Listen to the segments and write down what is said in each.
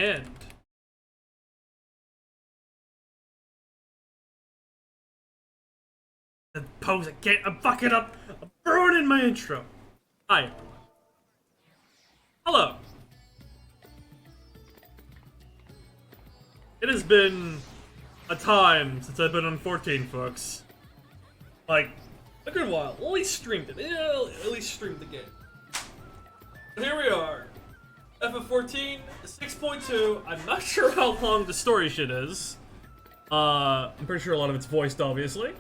And the pose again. I'm fucking up. I'm ruining my intro. Hi. Hello. It has been a time since I've been on 14, folks. Like, a good while. At least streamed it. Yeah, at least streamed the game. But here we are. FF14, 6.2. I'm not sure how long the story shit is. I'm pretty sure a lot of it's voiced, obviously.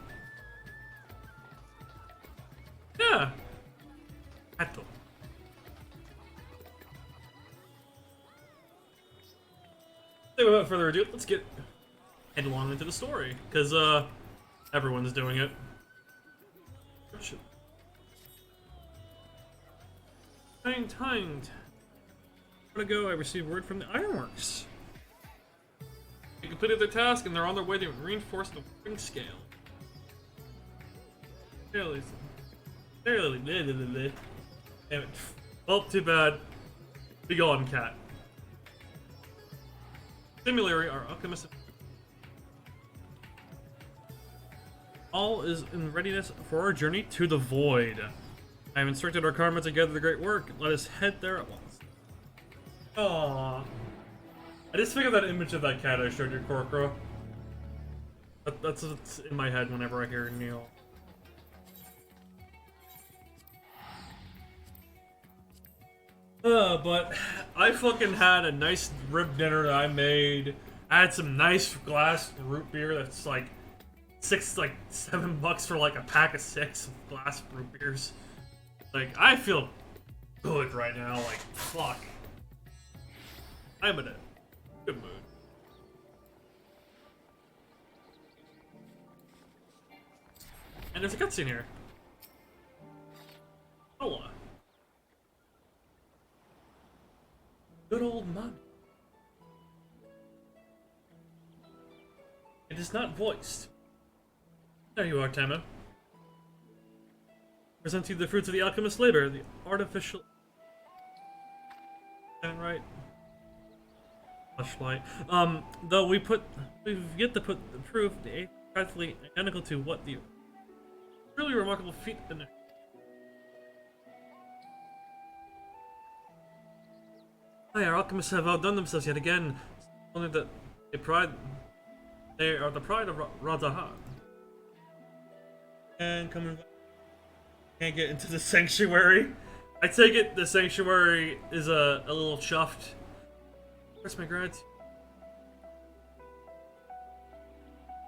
Yeah. Hato. So without further ado, let's get headlong into the story, because everyone's doing it. Timed. Where to go? I received word from the Ironworks. They completed their task and they're on their way to reinforce the working scale. Damn it. Well, too bad. Be gone, cat. Similarly, our alchemist. All is in readiness for our journey to the void. I have instructed our karma to gather the great work. Let us head there at once. Aww. I just figured that image of that cat I showed you, Korkra. That's what's in my head whenever I hear Neil. But I fucking had a nice rib dinner that I made. I had some nice glass root beer that's like $7 for like a pack of 6 glass root beers. Like, I feel good right now, like, fuck. I'm in a good mood. And there's a cutscene here. Hola. Good old mommy. It is not voiced. There you are, Tama. Present you the fruits of the alchemist's labor, the artificial... right? Flashlight. Though we've yet to put the proof, the eighth practically identical to what the truly remarkable feat in our alchemists have outdone themselves yet again. Only that they are the pride of Razahan. And coming back. Can't get into the sanctuary. I take it the sanctuary is a little chuffed. Where's my gratitude?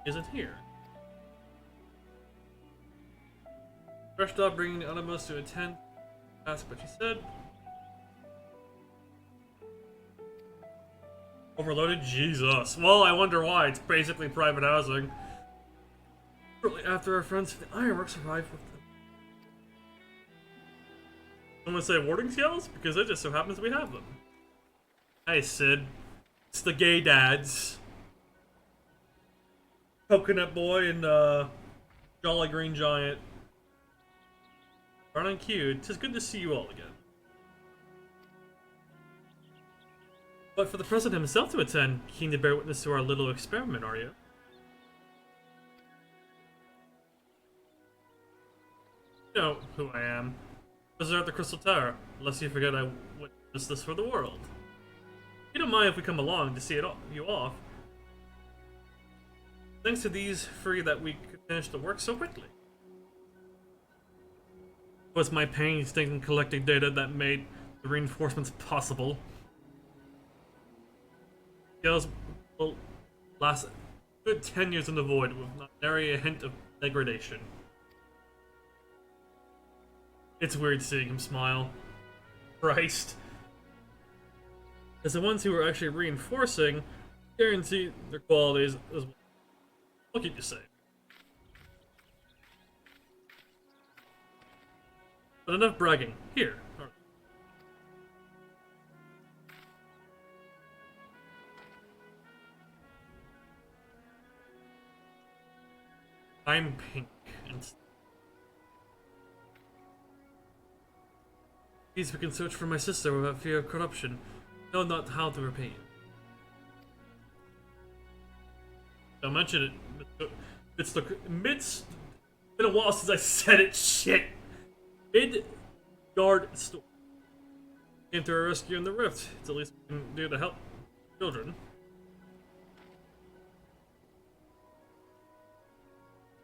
Isn't here. Rushed off bringing the uttermost to attend. Ask what she said. Overloaded? Jesus. Well, I wonder why. It's basically private housing. Shortly after our friends from the Ironworks arrived with them. I'm gonna say warding skills because it just so happens we have them. Hey, Sid. It's the gay dads. Coconut Boy and Jolly Green Giant. Right on cue. It's good to see you all again. But for the president himself to attend, keen to bear witness to our little experiment, are you? You know who I am. Visitor at the Crystal Tower, unless you forget I witnessed this for the world. You don't mind if we come along to see you off. Thanks to these three that we could finish the work so quickly. It was my painstaking collecting data that made the reinforcements possible. Scales will last a good 10 years in the void with not nary a hint of degradation. It's weird seeing him smile. Christ. As the ones who are actually reinforcing guarantee their qualities as well. I'll keep you safe. But enough bragging. Here. I'm pink and please, we can search for my sister without fear of corruption. Know not how to repay you. I mentioned it. It's it's been a while since I said it. Shit. Mid-yard store. Came to our rescue in the rift. It's the least we can do to help children.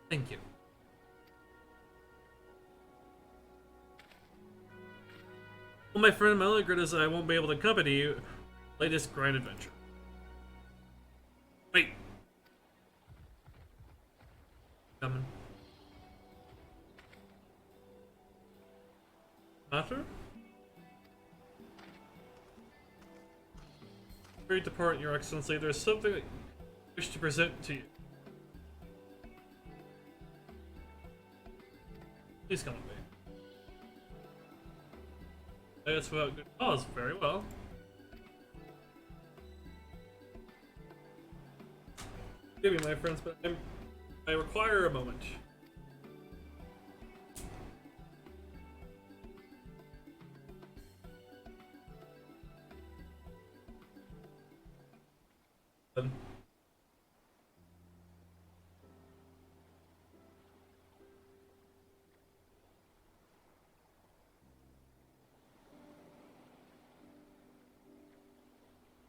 Thank you. Well, my friend, my only regret is I won't be able to accompany you. Latest grind adventure. Wait. Coming. Matter? Great depart, Your Excellency. There's something I wish to present to you. Please come with me. That's without good cause. Very well. Give me, my friends, but I require a moment.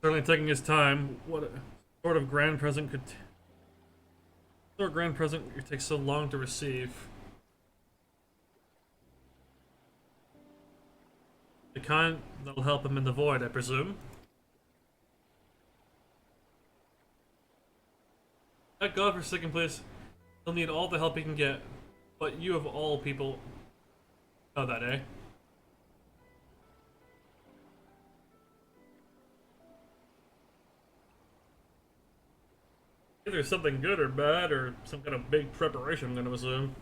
Certainly taking his time. What sort of grand present could take so long to receive? The kind that'll help him in the void, I presume. That godforsaken place, he'll need all the help he can get. But you of all people know that, eh? Either something good or bad, or some kind of big preparation, I'm gonna assume.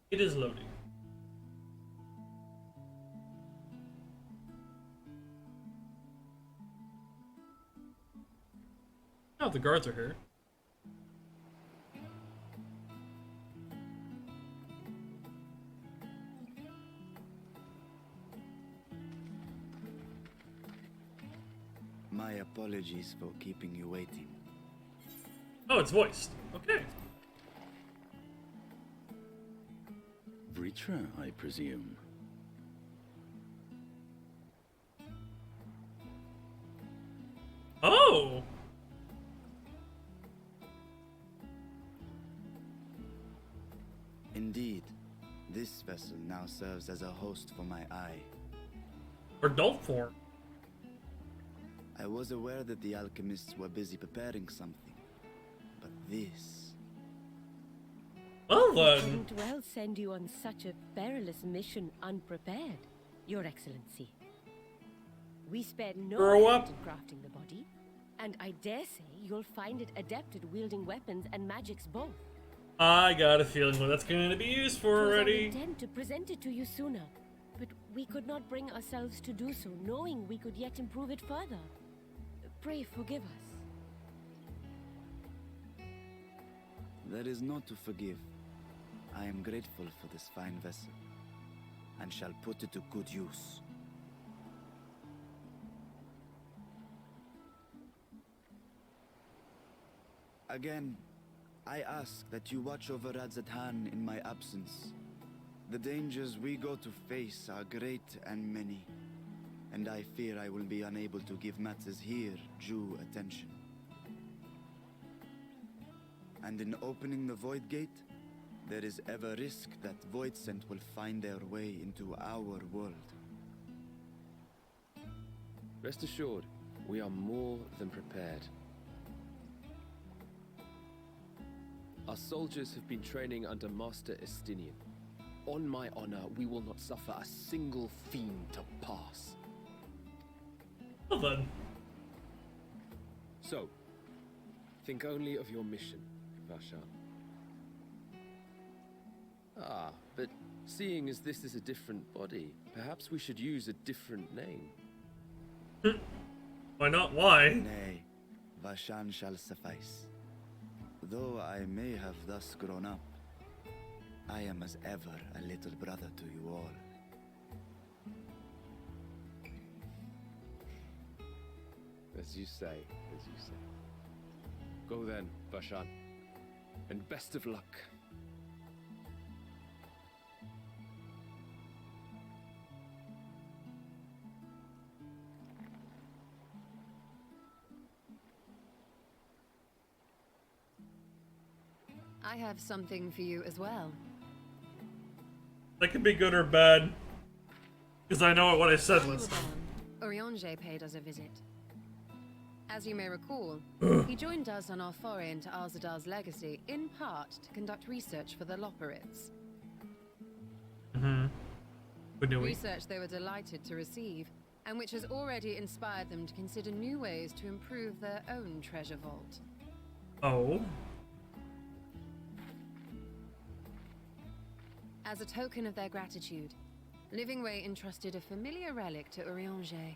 It is loading. Oh, the guards are here. My apologies for keeping you waiting. Oh, it's voiced. Okay. Vritra, I presume. Oh! Indeed, this vessel now serves as a host for my eye. Or adult form. I was aware that the alchemists were busy preparing something, but this... Well We then. couldn't well send you on such a perilous mission unprepared, Your Excellency. We spared no Grow effort up. in crafting the body, and I dare say you'll find it adept at wielding weapons and magics both. I got a feeling what that's going to be used for It was our already. intent to present it to you sooner, but we could not bring ourselves to do so, knowing we could yet improve it further. Pray forgive us. There is naught to forgive. I am grateful for this fine vessel, and shall put it to good use. Again, I ask that you watch over Radzatan in my absence. The dangers we go to face are great and many, and I fear I will be unable to give matters here due attention. And in opening the Void Gate, there is ever risk that Voidsent will find their way into our world. Rest assured, we are more than prepared. Our soldiers have been training under Master Estinian. On my honor, we will not suffer a single fiend to pass. Well then. So, think only of your mission, Varshan. Ah, but seeing as this is a different body, perhaps we should use a different name. Why not? Why? Nay, Vashan shall suffice. Though I may have thus grown up, I am as ever a little brother to you all. As you say, as you say. Go then, Vashan. And best of luck. I have something for you as well. That could be good or bad. Because I know what I said While you last were time. gone, Urianger paid us a visit. As you may recall, he joined us on our foray into Arzadar's legacy, in part to conduct research for the Loporrits. But do we? Research they were delighted to receive, and which has already inspired them to consider new ways to improve their own treasure vault. Oh. As a token of their gratitude, Livingway entrusted a familiar relic to Urianger.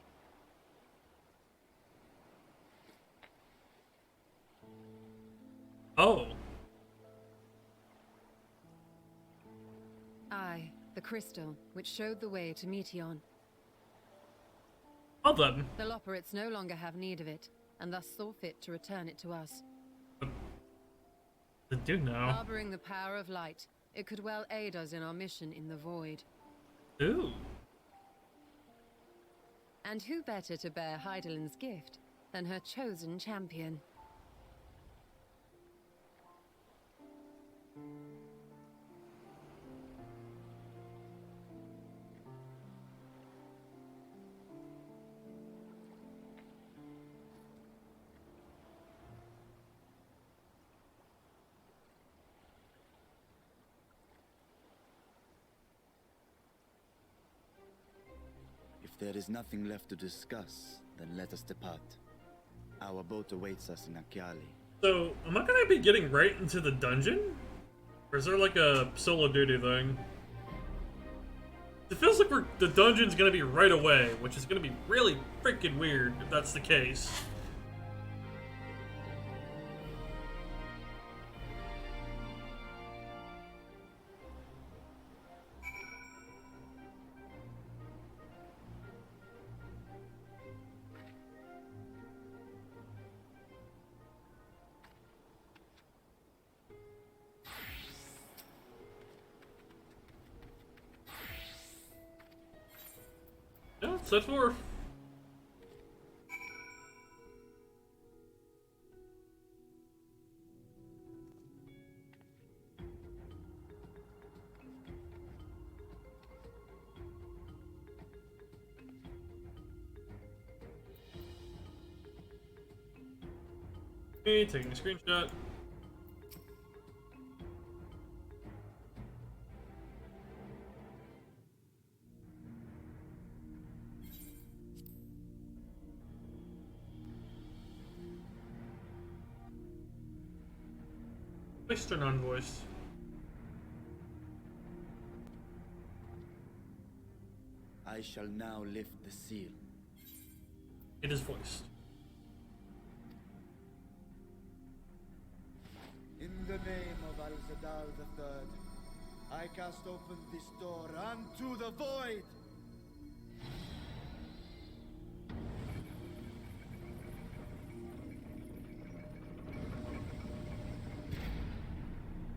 Oh. Aye, the crystal, which showed the way to Meteon. Well then. The Loporrits no longer have need of it, and thus saw fit to return it to us. The do now. Harboring the power of light, it could well aid us in our mission in the void. Ooh. And who better to bear Heidelin's gift than her chosen champion? If there is nothing left to discuss, then let us depart. Our boat awaits us in Akyali. So, am I gonna be getting right into the dungeon? Or is there like a solo duty thing? It feels like the dungeon's gonna be right away, which is gonna be really freaking weird if that's the case. Yeah, set forth. Me taking a screenshot. Voiced or non-voiced? I shall now lift the seal. It is voiced. In the name of Al-Zadar III, I cast open this door unto the void!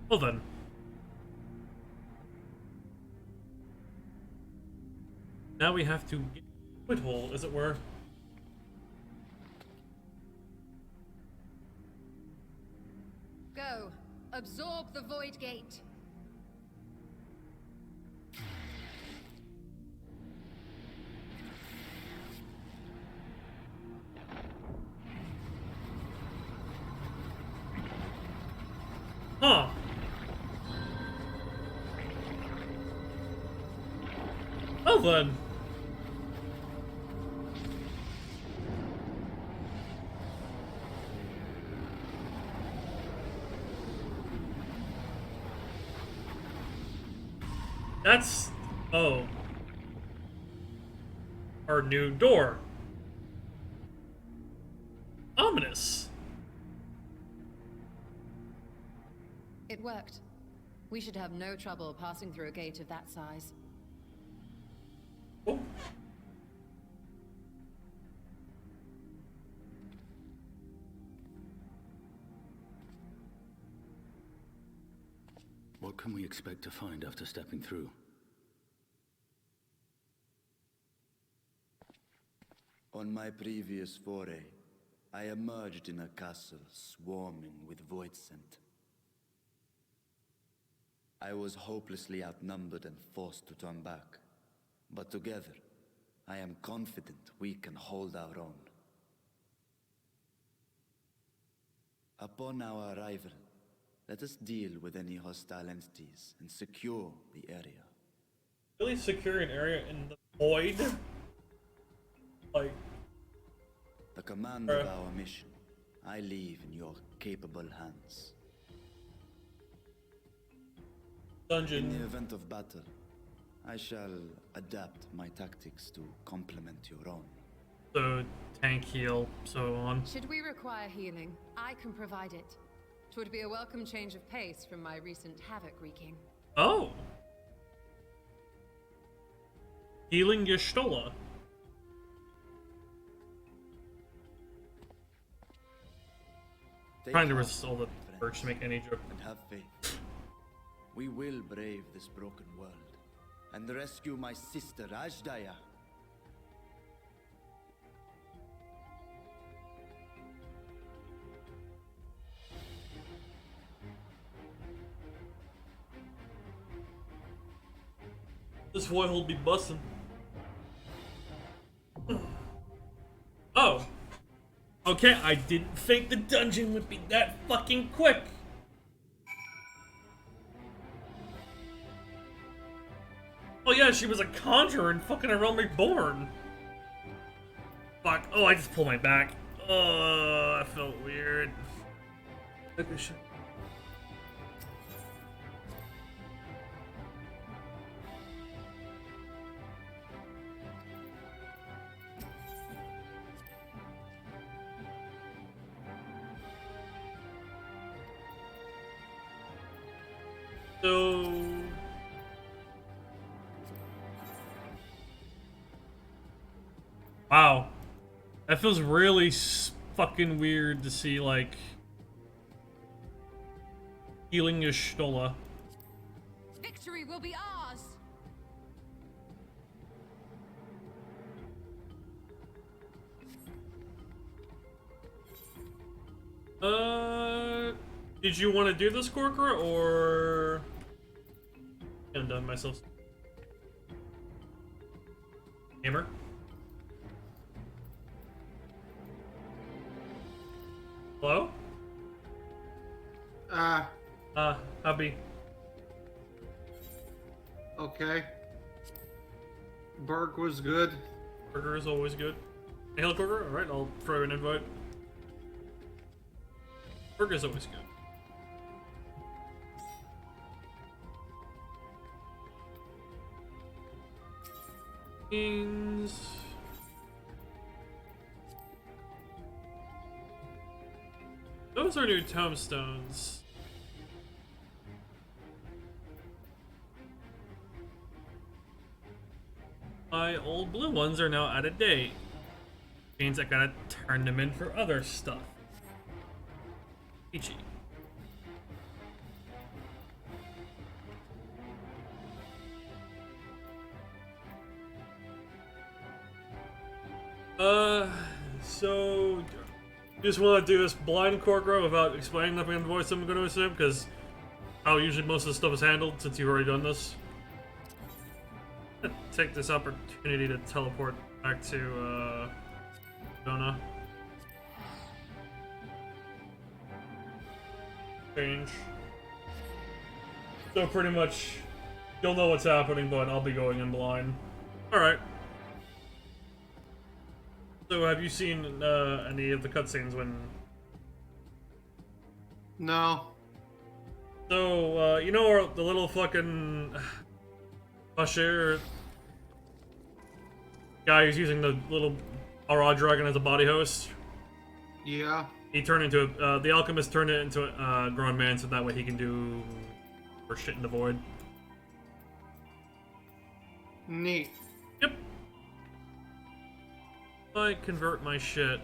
Well then. Now we have to get a foothold, as it were. Go, absorb the void gate. Huh. Well then. That's... oh. Our new door. Ominous. It worked. We should have no trouble passing through a gate of that size. Oh. can we expect to find after stepping through? On my previous foray, I emerged in a castle swarming with void scent. I was hopelessly outnumbered and forced to turn back. But together, I am confident we can hold our own. Upon our arrival, let us deal with any hostile entities and secure the area. Really secure an area in the void? Like... The command of our mission, I leave in your capable hands. Dungeon. In the event of battle, I shall adapt my tactics to complement your own. So, tank heal, so on. Should we require healing, I can provide it. 'Twould be a welcome change of pace from my recent havoc wreaking. Oh! Healing Gestola. Trying to resist all the urge to make any joke. And have faith. We will brave this broken world and rescue my sister Ajdaya. This void will be bussin'. Oh! Okay, I didn't think the dungeon would be that fucking quick! Oh yeah, she was a conjurer in fucking A Realm Reborn! Fuck, oh, I just pulled my back. Oh, that felt weird. Okay, shit. So... Wow. That feels really fucking weird to see, like... Healing Gestola. Victory will be ours! Did you want to do this, Corker, or... I'm done myself. Hammer? Hello? Hubby. Okay. Berg was good. Burger is always good. Hey, hello, Corker? Alright, I'll throw an invite. Burger is always good. Kings. Those are new tombstones. My old blue ones are now out of date. Means I gotta turn them in for other stuff. Peachy. So just want to do this blind Corkro without explaining nothing in the voice I'm going to assume, because how usually most of the stuff is handled since you've already done this. Take this opportunity to teleport back to Dona. Change. So pretty much you'll know what's happening, but I'll be going in blind. Alright. So have you seen any of the cutscenes when... No. So, you know the little fucking... Usher guy who's using the little Aura dragon as a body host? Yeah. He turned into the alchemist turned it into a grown man, so that way he can do more shit in the void. Neat. Yep. I convert my shit.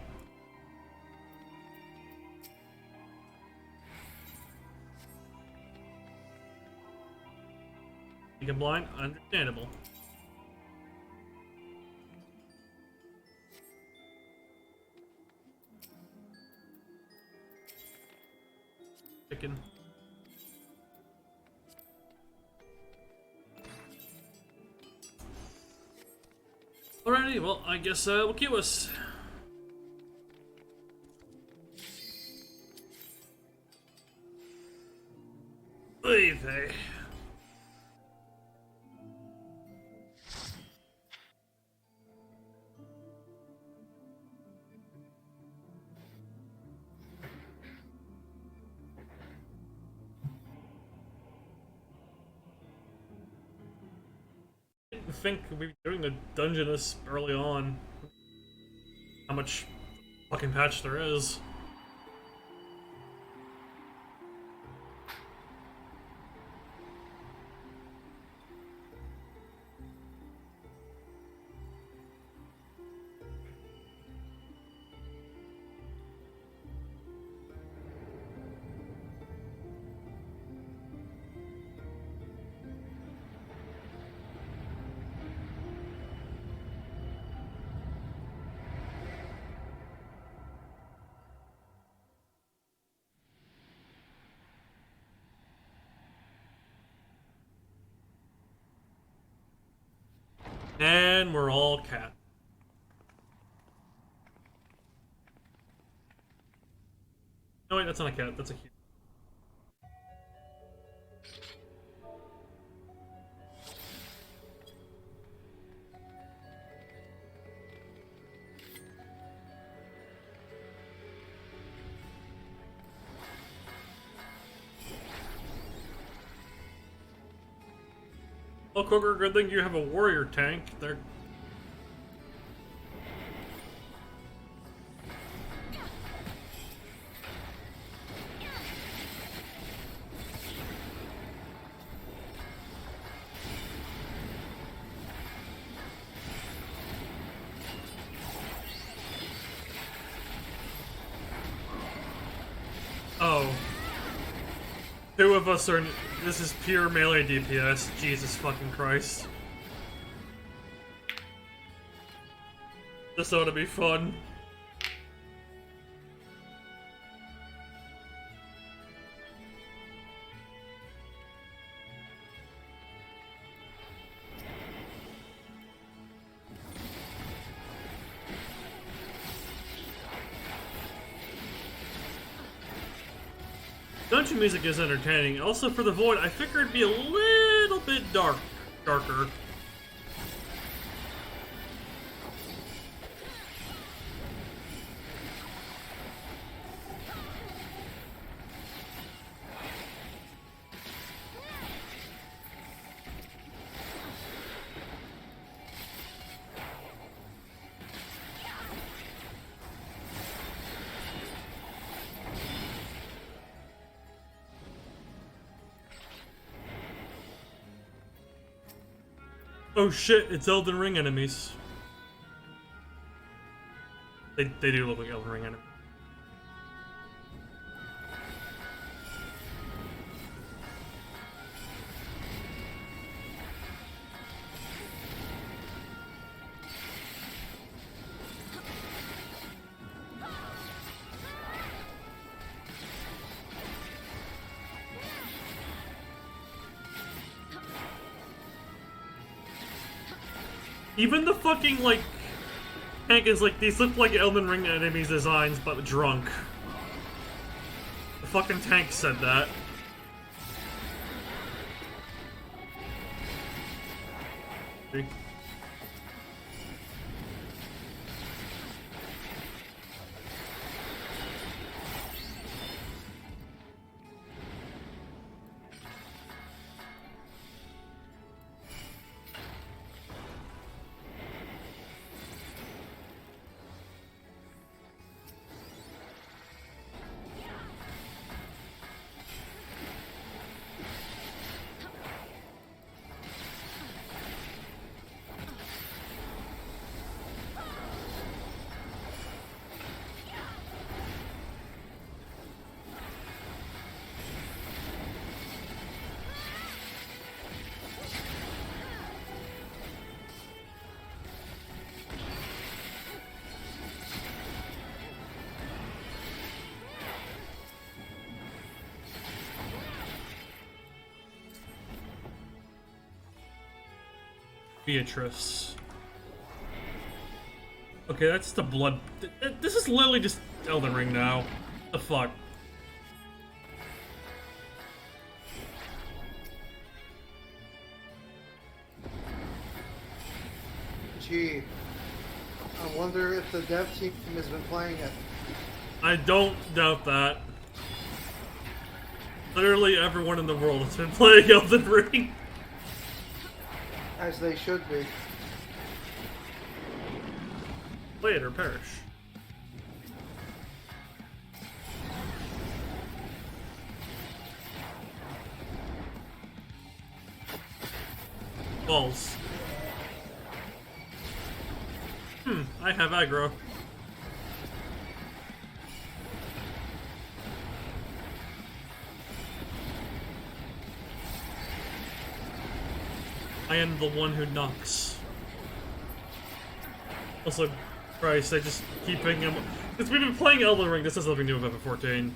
You get blind? Understandable. Chicken. Alrighty, well, I guess we'll queue us. Leave. I didn't think we'd be doing a dungeon this early on. How much fucking patch there is. And we're all cat. No wait, that's not a cat, that's a human. Oh, Kroger, good thing you have a warrior tank. They're... Oh. Two of us are... This is pure melee DPS. Jesus fucking Christ. This ought to be fun. Dungeon music is entertaining. Also, for the Void, I figured it'd be a little bit darker. Oh shit, it's Elden Ring enemies. They do look like Elden Ring enemies. Even the fucking, like, tank is like, these look like Elden Ring enemies designs, but drunk. The fucking tank said that. See? Beatrice. Okay, that's the blood. This is literally just Elden Ring now. What the fuck? Gee. I wonder if the dev team has been playing it. I don't doubt that. Literally everyone in the world has been playing Elden Ring. As they should be. Play it or perish. Balls. I have aggro. I am the one who knocks. Also, Christ, I just keep picking him. Because we've been playing Elden Ring, this has nothing to do with FF14.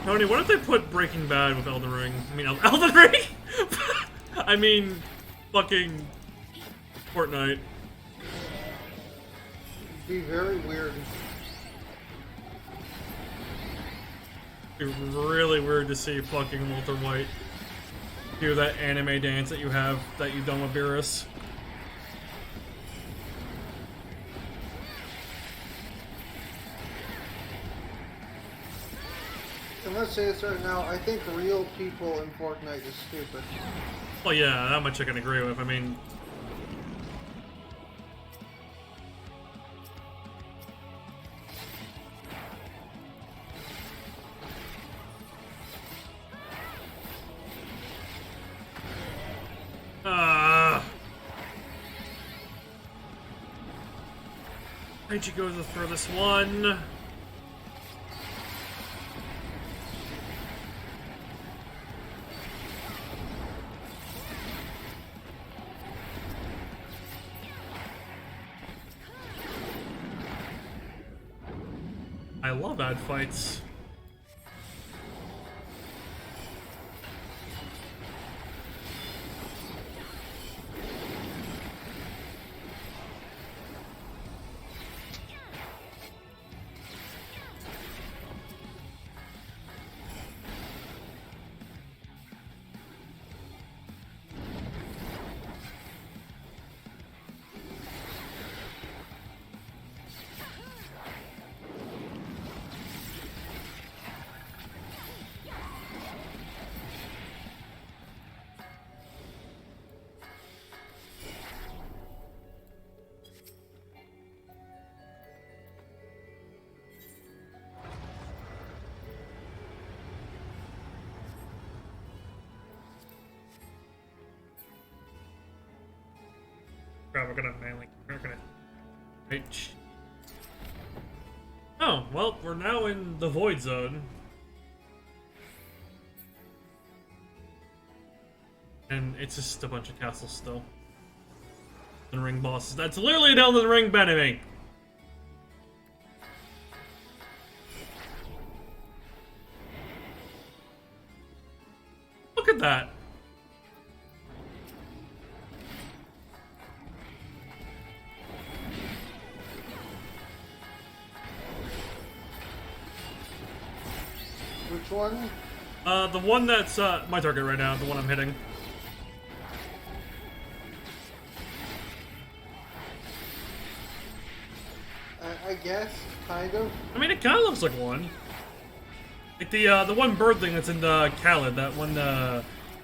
Tony, what if they put Breaking Bad with Elden Ring? I mean, Elden Ring? I mean, fucking Fortnite. Be very weird. It'd be really weird to see fucking Walter White do that anime dance that you've done with Beerus. And let's say this right now, I think real people in Fortnite is stupid. Well, yeah, that much I can agree with. I mean, why'd you go for this one? I love ad fights. We're gonna H. Oh, well, we're now in the Void Zone. And it's just a bunch of castles still. Elden Ring bosses. That's literally an Elden Ring enemy! Look at that! Which one? The one that's, my target right now, the one I'm hitting. I guess, kind of. I mean, it kinda looks like one. Like the one bird thing that's in the Khaled, that one,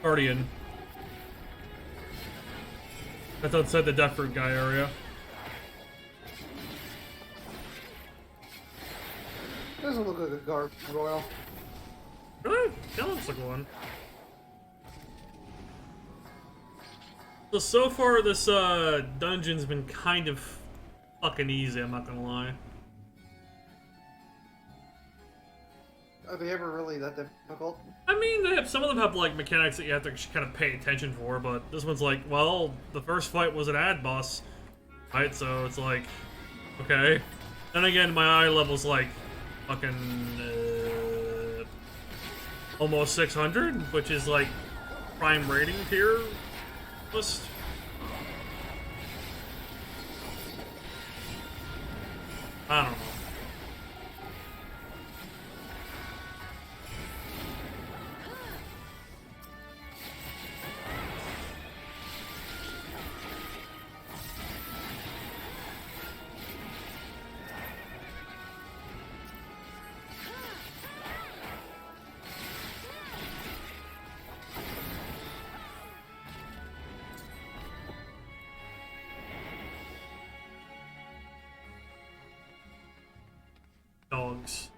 Guardian. That's outside the Death Fruit guy area. Doesn't look like a gargoyle. Really? That looks like one. So far this, dungeon's been kind of fucking easy, I'm not gonna lie. Are they ever really that difficult? I mean, they have, some of them have, like, mechanics that you have to kind of pay attention for, but this one's like, well, the first fight was an ad boss, right? So it's like, okay. Then again, my eye level's like, fucking, almost 600, which is like, prime rating tier list. I don't know. Dogs.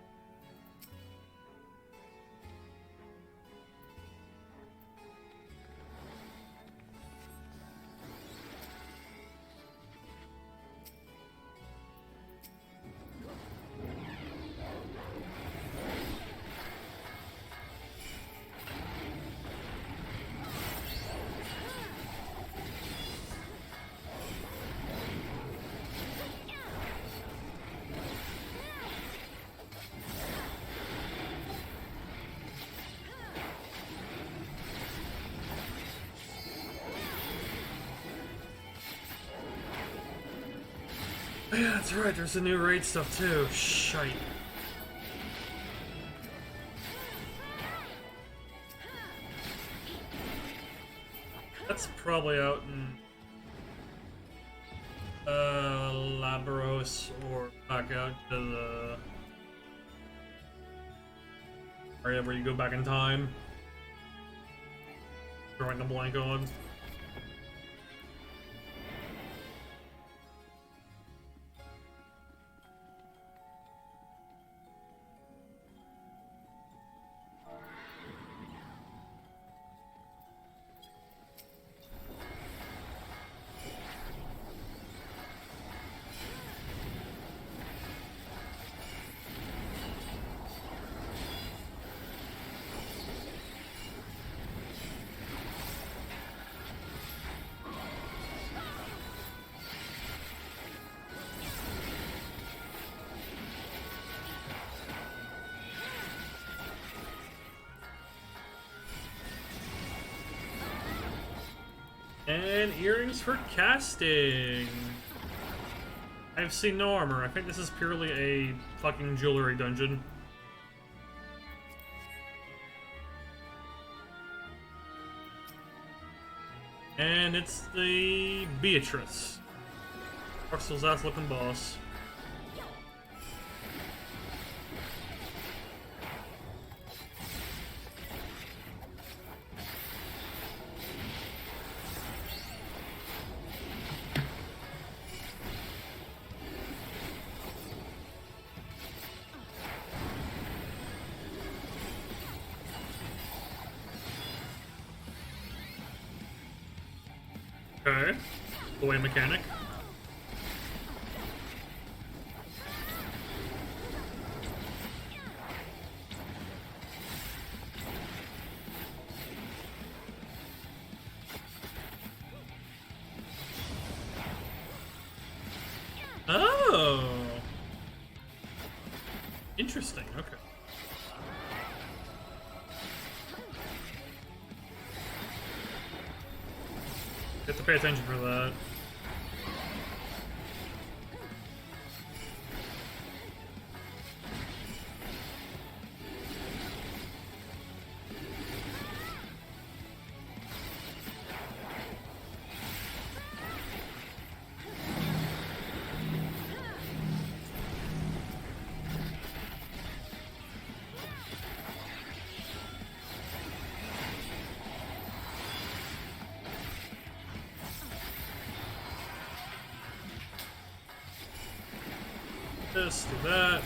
Yeah, that's right, there's the new raid stuff too. Shite. That's probably out in Labros or back out to the area where you go back in time. Drawing a blank on. And earrings for casting. I've seen no armor. I think this is purely a fucking jewelry dungeon. And it's the Beatrice. Russell's ass looking boss. Okay. Boy mechanic. Oh. Interesting. Okay. You have to pay attention for that. This, do that.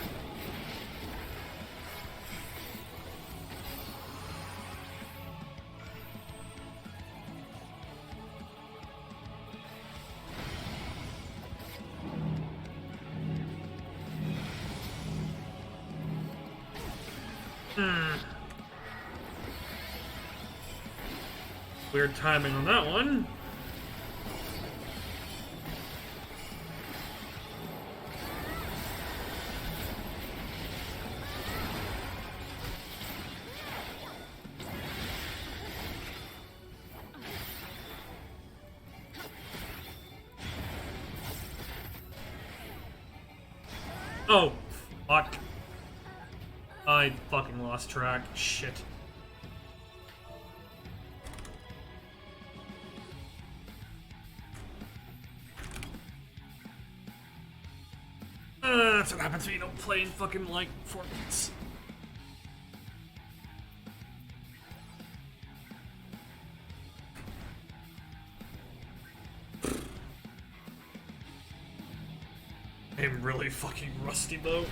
Weird timing on that one. Oh, fuck. I fucking lost track. Shit. That's what happens when you don't play in fucking, like, Fortnite. I'm really fucking rusty, though.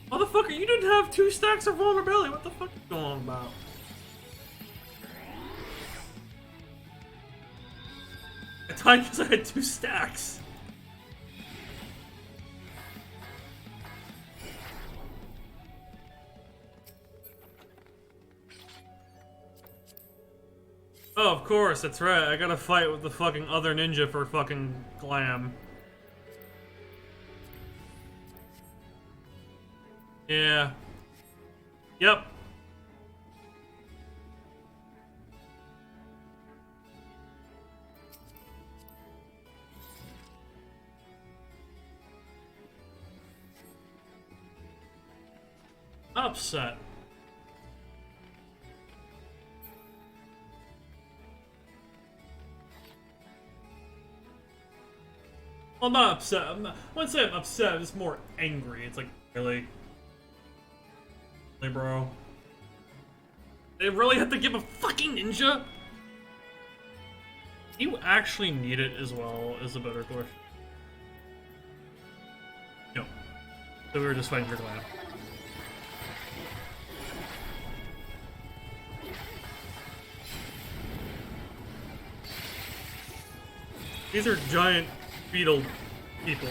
Motherfucker, you didn't have 2 stacks of vulnerability. What the fuck are you going on about? I died because I had 2 stacks. Oh, of course, that's right. I gotta fight with the fucking other ninja for fucking glam. Yeah. Yep. Upset. Well, I'm not upset. I wouldn't say I'm upset. I'm just more angry. It's like, really? Really, bro? They really have to give a fucking ninja? Do you actually need it as well, is a better question. No. So we were just fighting for glam. These are giant beetle people.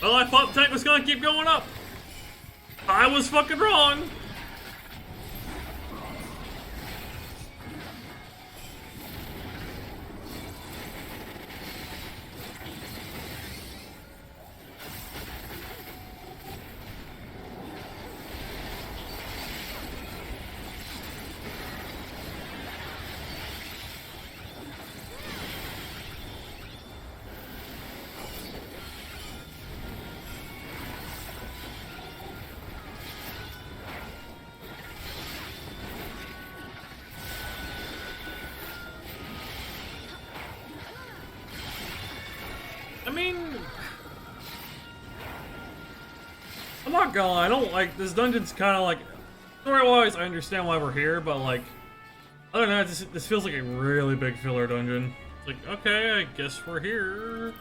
Well, I thought the tank was gonna keep going up. I was fucking wrong. I mean, I'm not gonna lie, I don't like this dungeon's kind of like story-wise. I understand why we're here, but like, other than that, this feels like a really big filler dungeon. It's like, okay, I guess we're here.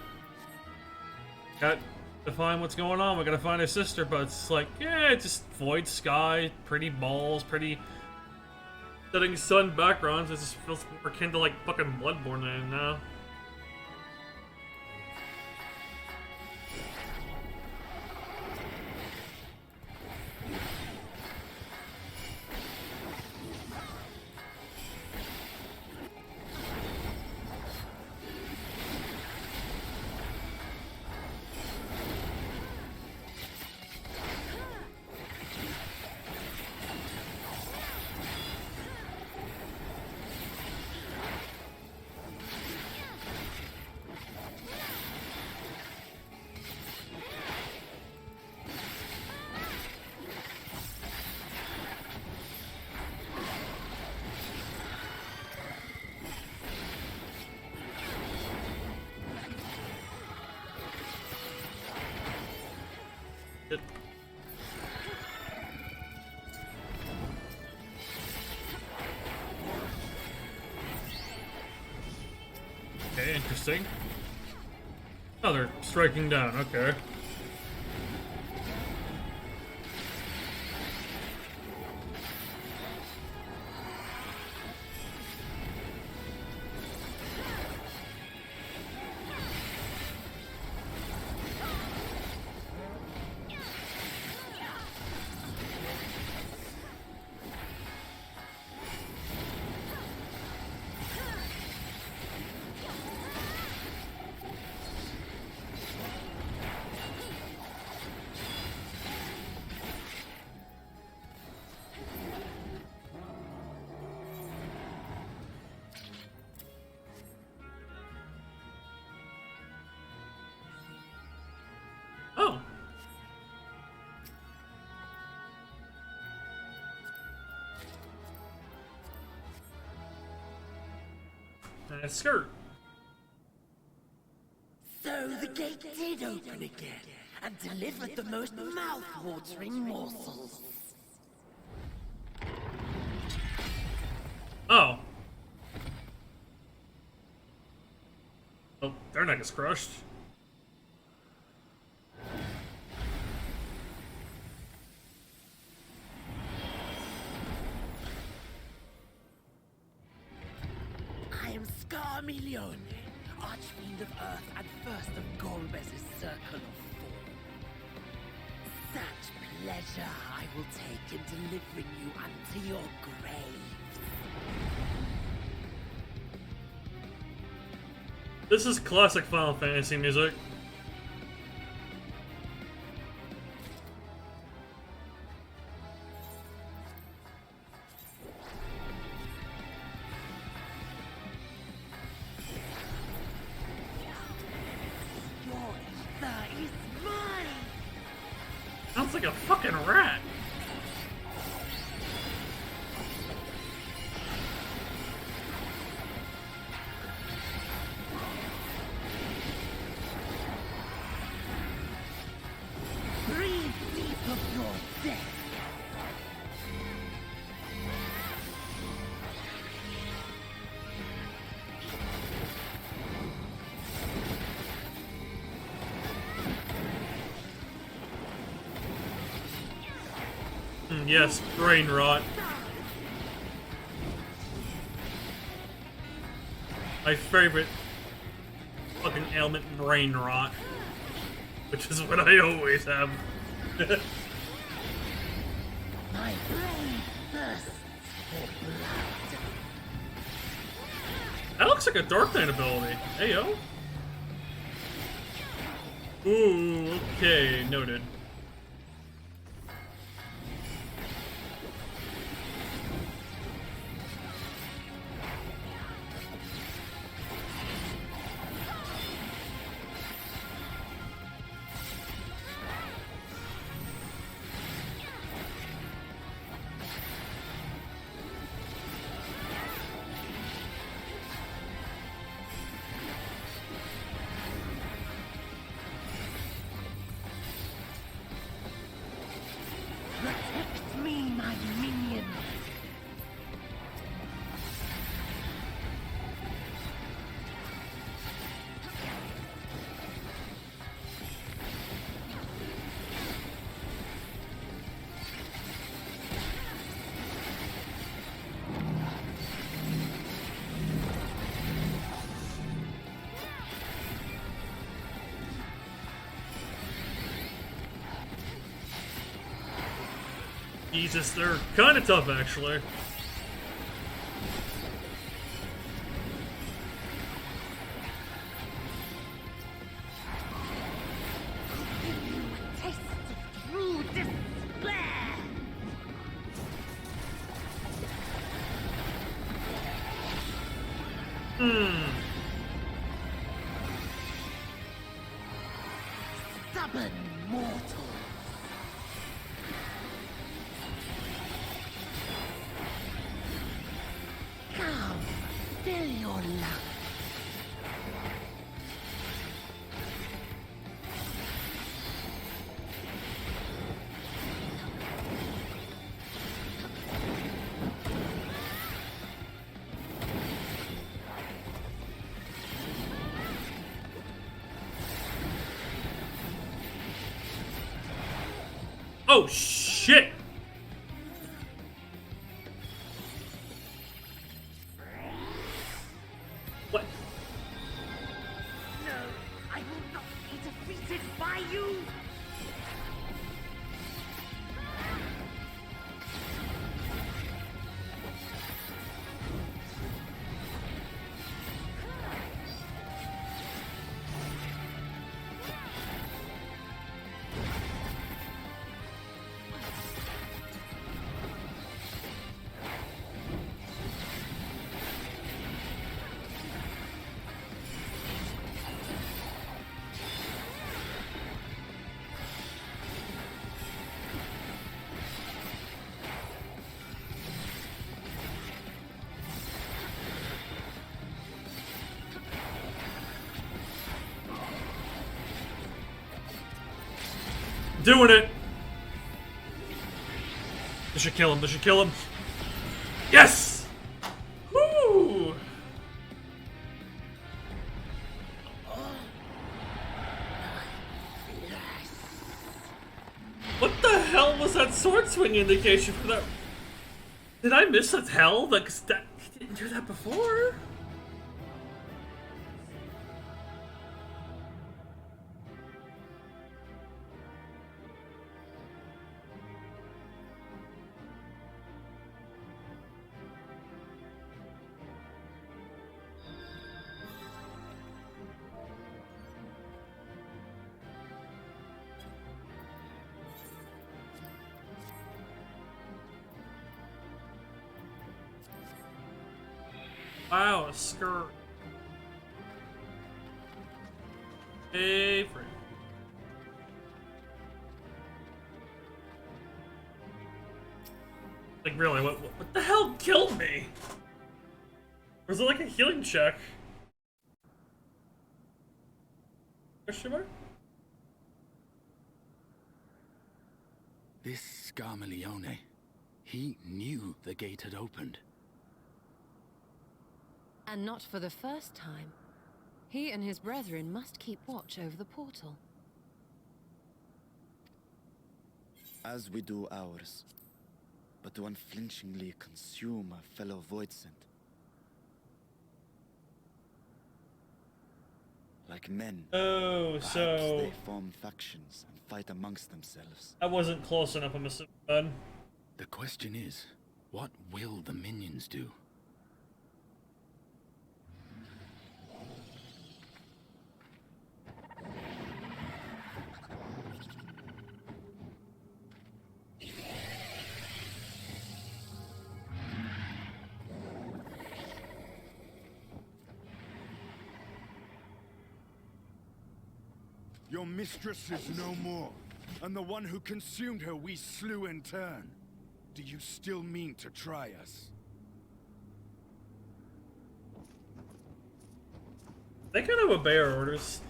Got to find what's going on. We gotta find his sister, but it's like, yeah, it's just void sky, pretty balls, pretty setting sun backgrounds. It just feels more akin to like fucking Bloodborne now. Okay, interesting. Oh, they're striking down, okay. Nice skirt. So the gate did open again, and delivered the most mouth-watering morsels. Oh. Oh, their neck is crushed. I am Scarmilione, Archfiend of Earth and first of Golbez's Circle of Four. Such pleasure I will take in delivering you unto your grave. This is classic Final Fantasy music. Your ether is mine! Sounds like a fucking rat. Breathe deep of your death! Yes, brain rot. My favorite fucking ailment, brain rot. Which is what I always have. My brain thirsts for blood. That looks like a Dark Knight ability. Hey, yo. Ooh, okay, noted. Protect me, my minion! Jesus, they're kind of tough, actually. Taste of true despair! Stubborn mortal! Come, fill your lungs. Oh, shit! What? No, I will not be defeated by you! Doing it! This should kill him, this should kill him. Yes! Woo! What the hell was that sword swing indication for that? Did I miss a hell? Like, that, he didn't do that before? Wow, a skirt. Hey, friend. Like, really, what the hell killed me? Was it like a healing check? Question mark? This Scarmiglione, he knew the gate had opened. And not for the first time. He and his brethren must keep watch over the portal. As we do ours, but to unflinchingly consume a fellow Voidsent. Like men, Oh, perhaps so they form factions and fight amongst themselves. I wasn't close enough, I'm assuming. The question is, what will the minions do? Your mistress is no more, and the one who consumed her we slew in turn. Do you still mean to try us? They kind of obey our orders.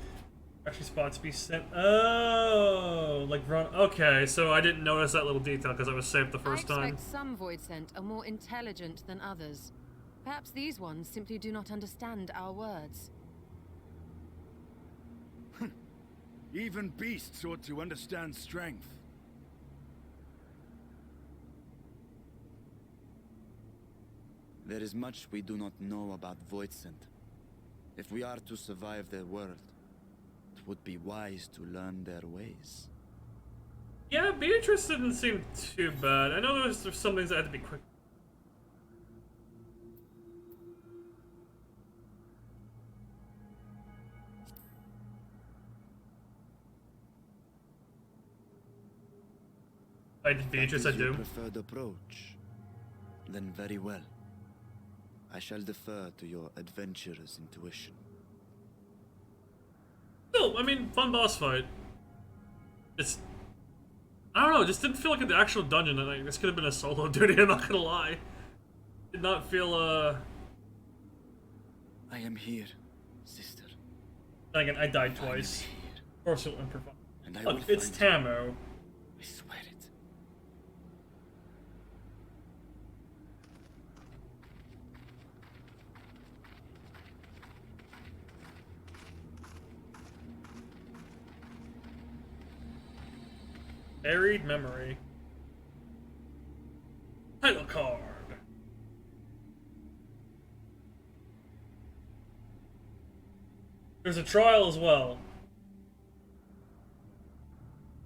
Actually, spots be sent. Oh, like run. Okay, so I didn't notice that little detail because I was saved the first I time. expect some Voidsent are more intelligent than others. Perhaps these ones simply do not understand our words. Even beasts ought to understand strength. There is much we do not know about Voidsent. If we are to survive their world, it would be wise to learn their ways. Yeah, Beatrice didn't seem too bad. I know there's some things that had to be quick. I did Beatrice, I That is your do. preferred approach. Then very well. I shall defer to your adventurer's intuition. Still, I mean, fun boss fight. It's... I don't know, it just didn't feel like an actual dungeon. Like, this could have been a solo duty, I'm not gonna lie. Did not feel, I am here, sister. Again, I died twice. I am here, Of course it'll improvise. and I Look, will it's find you. Tamo. I swear it. Buried memory. Title card. There's a trial as well.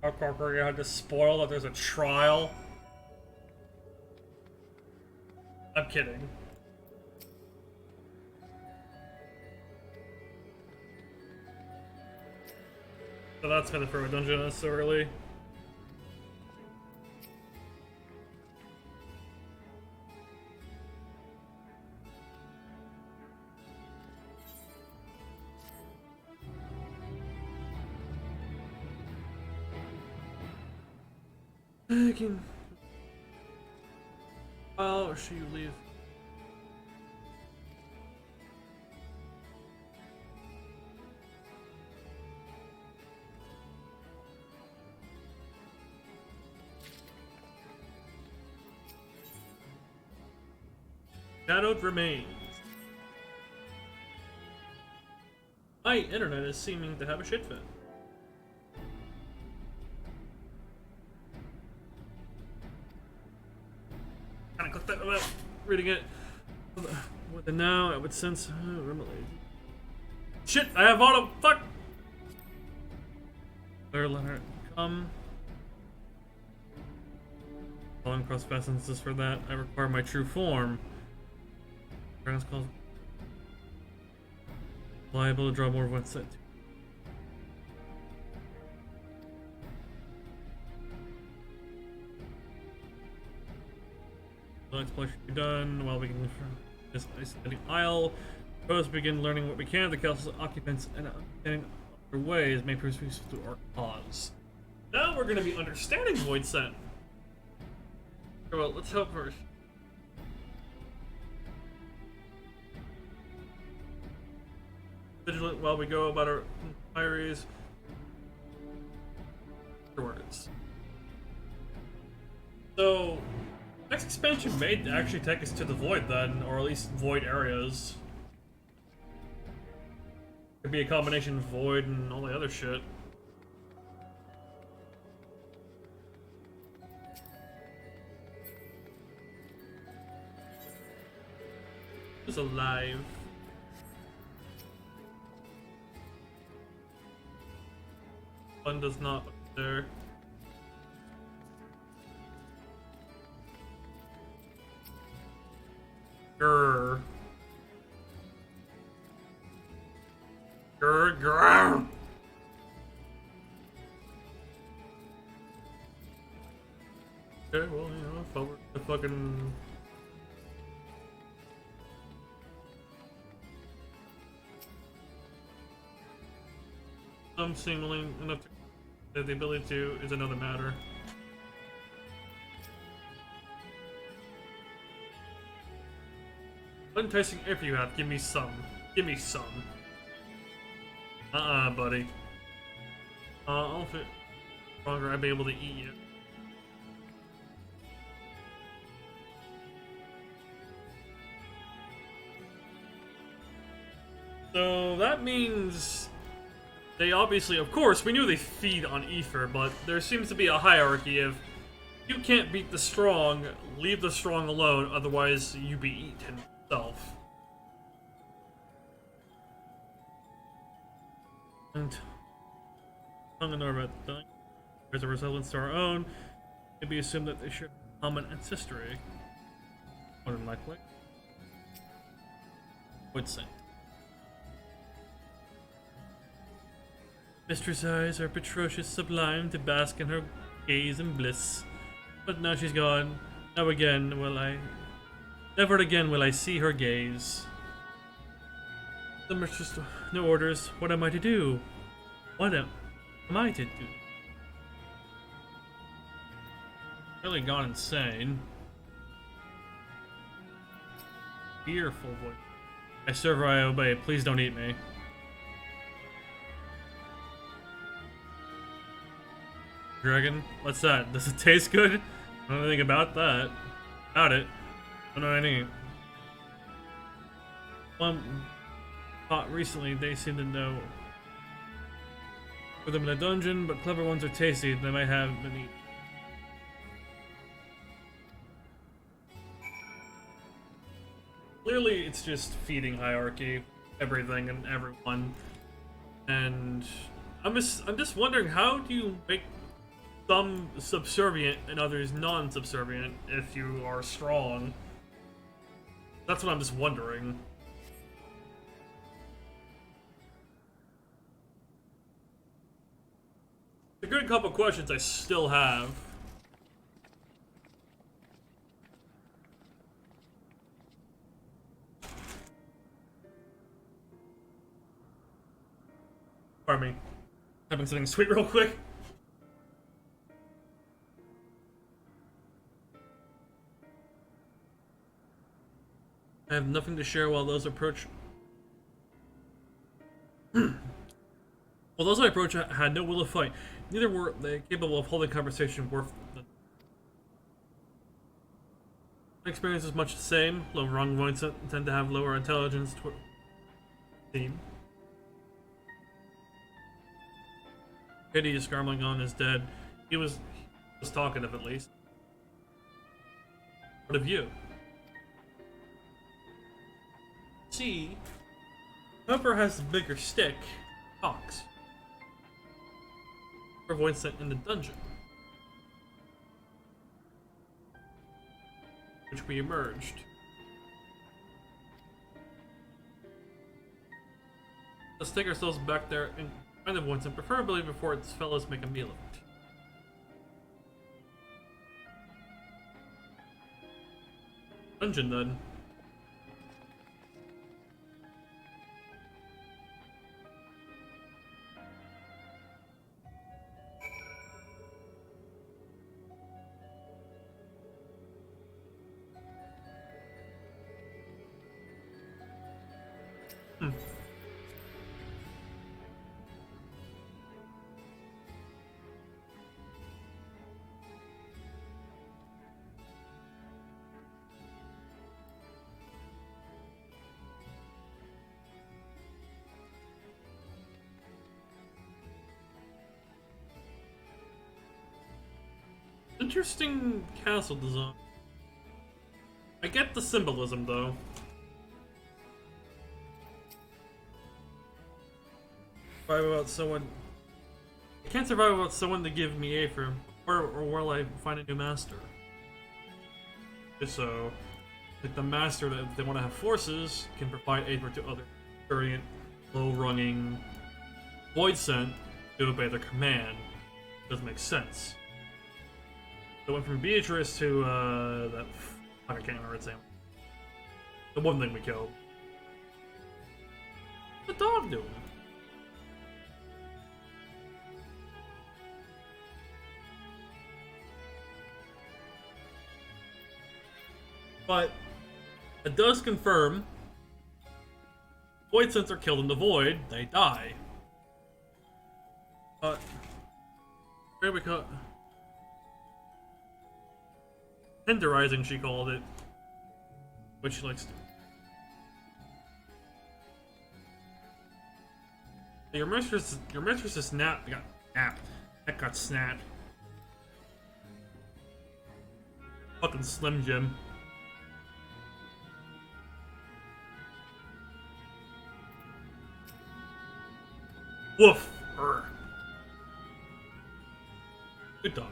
Our corporate had to spoil that there's a trial. I'm kidding. So that's gonna throw a dungeon us so early. I can... Oh, or should you leave? Shadowed remains. My internet is seeming to have a shit fit. Kinda clicked that without reading it. With the now, I would sense. Shit, I have auto. Fuck! Let her come. Calling cross sentences for that. I require my true form. Calls. Liable to draw more of one set. The exploration be done while we can from this isolating isle. Suppose begin learning what we can of the castle's occupants and understanding other ways may prove useful to our cause. Now we're going to be understanding Void Sent. Well, let's help first. Vigilant while we go about our inquiries. Afterwards. So, next expansion may actually take us to the Void then, or at least Void areas. Could be a combination of Void and all the other shit. Who's alive? One does not look there. Grrr. Grrr, grrr. Okay, well, you know, if I were to fucking... Some seemingly enough to... The ability to is another matter. What enticing air you have? Give me some. Give me some. Buddy. I'll fit stronger. I'd be able to eat you. So that means they obviously, of course, we knew they feed on ether, but there seems to be a hierarchy of you can't beat the strong, leave the strong alone, otherwise you be eaten yourself. And I'm gonna know about that. There's a resemblance to our own. It can be assumed that they share common ancestry. More than likely. Would say. Mistress' eyes are atrocious, sublime to bask in her gaze and bliss. But now she's gone. Never again will I see her gaze. The mistress, no orders. What am I to do? What am I to do? Really gone insane. Fearful voice. I serve or I obey. Please don't eat me. Dragon? What's that? Does it taste good? I don't know anything about that. About it. I don't know anything. One caught recently, they seem to know. Put them in a dungeon, but clever ones are tasty. They might have been eaten. Clearly, it's just feeding hierarchy, everything and everyone. And I'm just wondering, how do you make some subservient and others non-subservient if you are strong? That's what I'm just wondering. A good couple questions I still have. Pardon me. Having something sweet real quick. I have nothing to share while those approach. While those I approach had no will to fight, neither were they capable of holding conversation worth the... Experience is much the same. Low rung points tend to have lower intelligence. Team. Hideous Garmlingon is dead. He was talkative at least. What of you? See, whoever has the bigger stick talks. Her voice sent in the dungeon, which we emerged. Let's take ourselves back there and find the voice, and preferably before its fellows make a meal of it. Dungeon then. Interesting castle design. I get the symbolism though. Survive without someone. I can't survive without someone to give me aid for, or will I find a new master? If so, like the master that if they want to have forces can provide aid to other variant, low-runging void sent to obey their command. Doesn't make sense. It went from Beatrice to that. I can't remember its name. The one thing we killed. What's the dog doing? But it does confirm void sense are killed in the void, they die. But where we cut. Tenderizing, she called it. Which she likes to do. Your mistress is snapped. Got snapped. That got snapped. Fucking Slim Jim. Woof. Urgh. Good dog.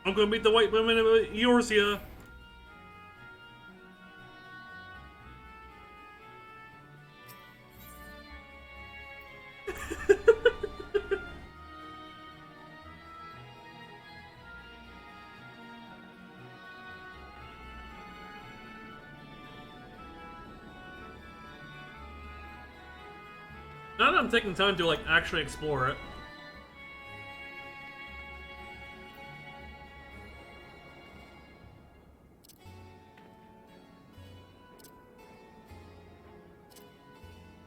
I'm gonna meet the white women of Eorzea. Now that I'm taking time to like actually explore it.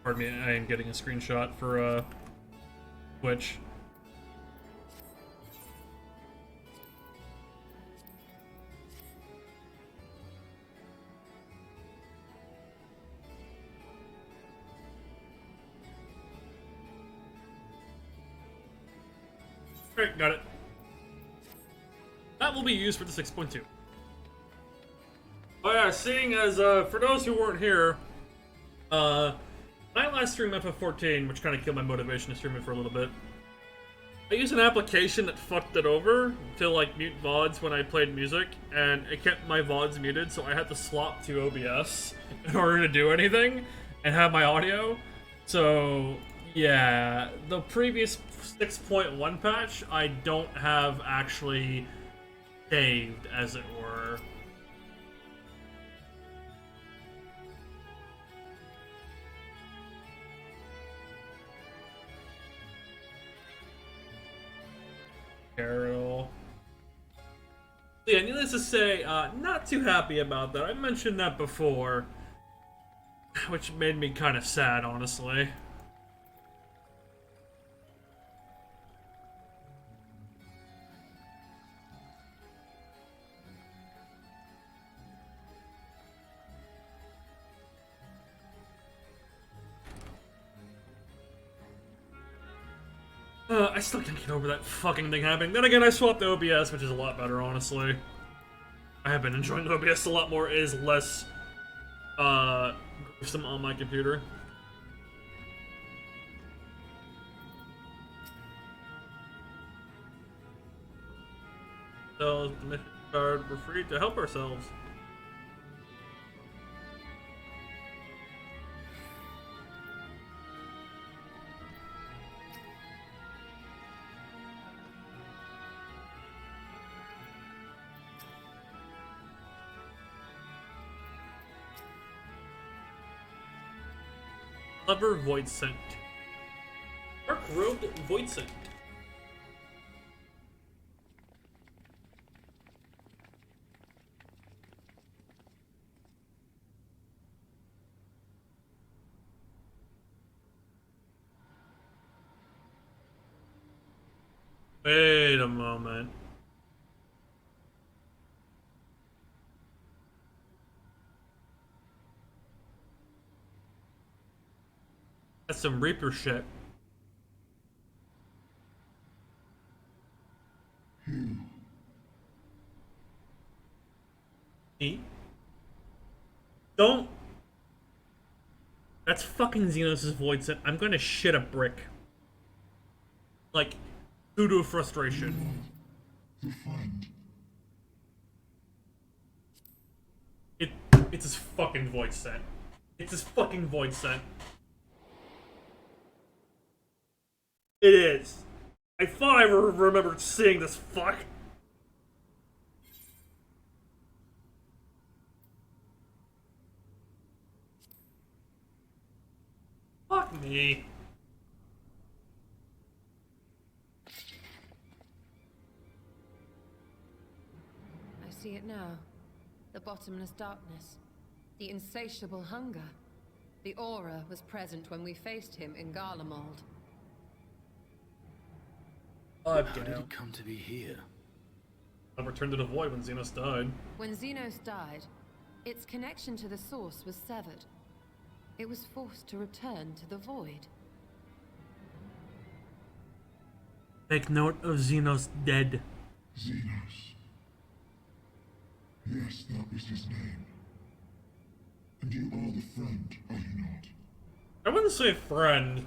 Pardon me, I am getting a screenshot for Twitch. Alright, got it. That will be used for the 6.2. Oh yeah, seeing as, for those who weren't here, my last stream FF14, which kind of killed my motivation to stream it for a little bit. I used an application that fucked it over to like mute VODs when I played music, and it kept my VODs muted, so I had to swap to OBS in order to do anything and have my audio. So yeah, the previous 6.1 patch I don't have actually saved, as it were. Carol. Yeah, needless to say, not too happy about that. I mentioned that before, which made me kind of sad, honestly. I still can't get over that fucking thing happening. Then again, I swapped to OBS, which is a lot better, honestly. I have been enjoying OBS a lot more. It is less, gruesome on my computer. So, the mission card, we're free to help ourselves. Clever Void Scent. Dark Road Void Scent. Wait a moment. That's some Reaper shit. E? Don't. That's fucking Xenos' void set. I'm gonna shit a brick. Like, pseudo frustration. It's his fucking void set. It's his fucking void set. It is. I thought I remembered seeing this fuck. Fuck me. I see it now. The bottomless darkness. The insatiable hunger. The aura was present when we faced him in Garlemald. How did it come to be here? I returned to the void when Xenos died. When Xenos died, its connection to the source was severed. It was forced to return to the void. Take note of Xenos dead. Xenos. Yes, that was his name. And you are the friend, are you not? I wouldn't say friend.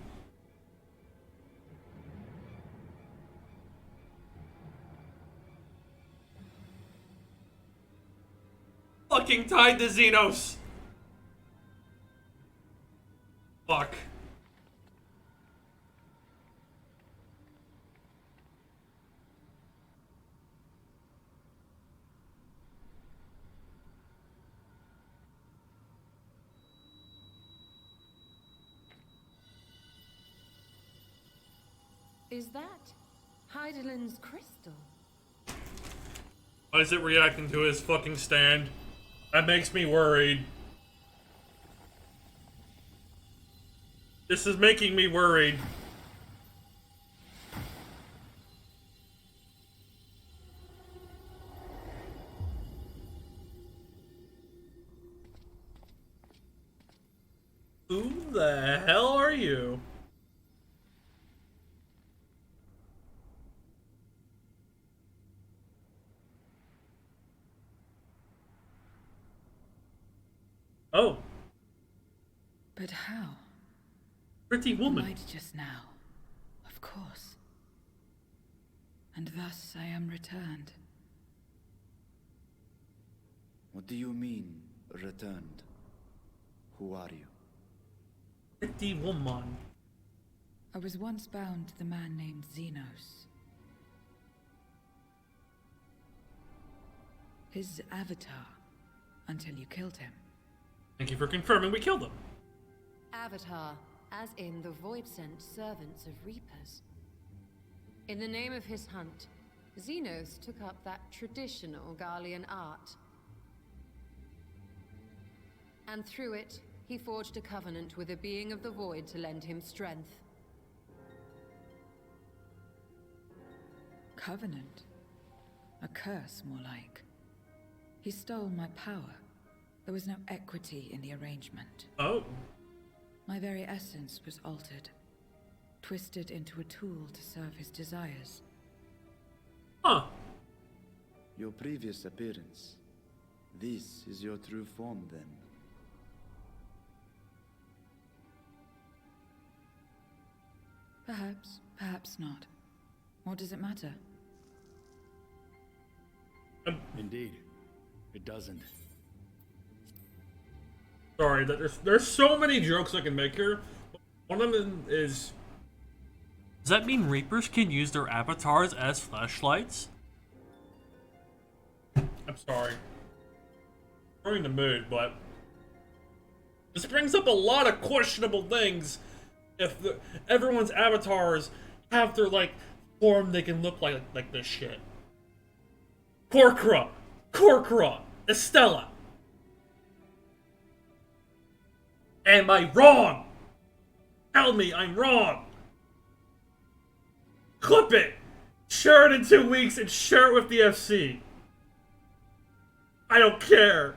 Fucking tied to Xenos. Fuck. Is that Heidelin's crystal? Why is it reacting to his fucking stand? That makes me worried. This is making me worried. Who the hell are you? Oh. But how? Pretty woman. Light just now. Of course. And thus I am returned. What do you mean, returned? Who are you? Pretty woman. I was once bound to the man named Xenos. His avatar, until you killed him. Thank you for confirming we killed him. Avatar, as in the void-sent servants of Reapers. In the name of his hunt, Xenos took up that traditional Garlean art. And through it, he forged a covenant with a being of the void to lend him strength. Covenant? A curse, more like. He stole my power. There was no equity in the arrangement. Oh. My very essence was altered. twisted into a tool to serve his desires. Huh. Your previous appearance. This is your true form, then. Perhaps, perhaps not. What does it matter? Indeed, it doesn't. Sorry, there's so many jokes I can make here. One of them is, does that mean Reapers can use their avatars as flashlights? I'm sorry. I'm in the mood, but this brings up a lot of questionable things. If everyone's avatars have their like form, they can look like this shit. Korkra, Estella. Am I wrong? Tell me I'm wrong. Clip it. Share it in 2 weeks and share it with the FC. I don't care.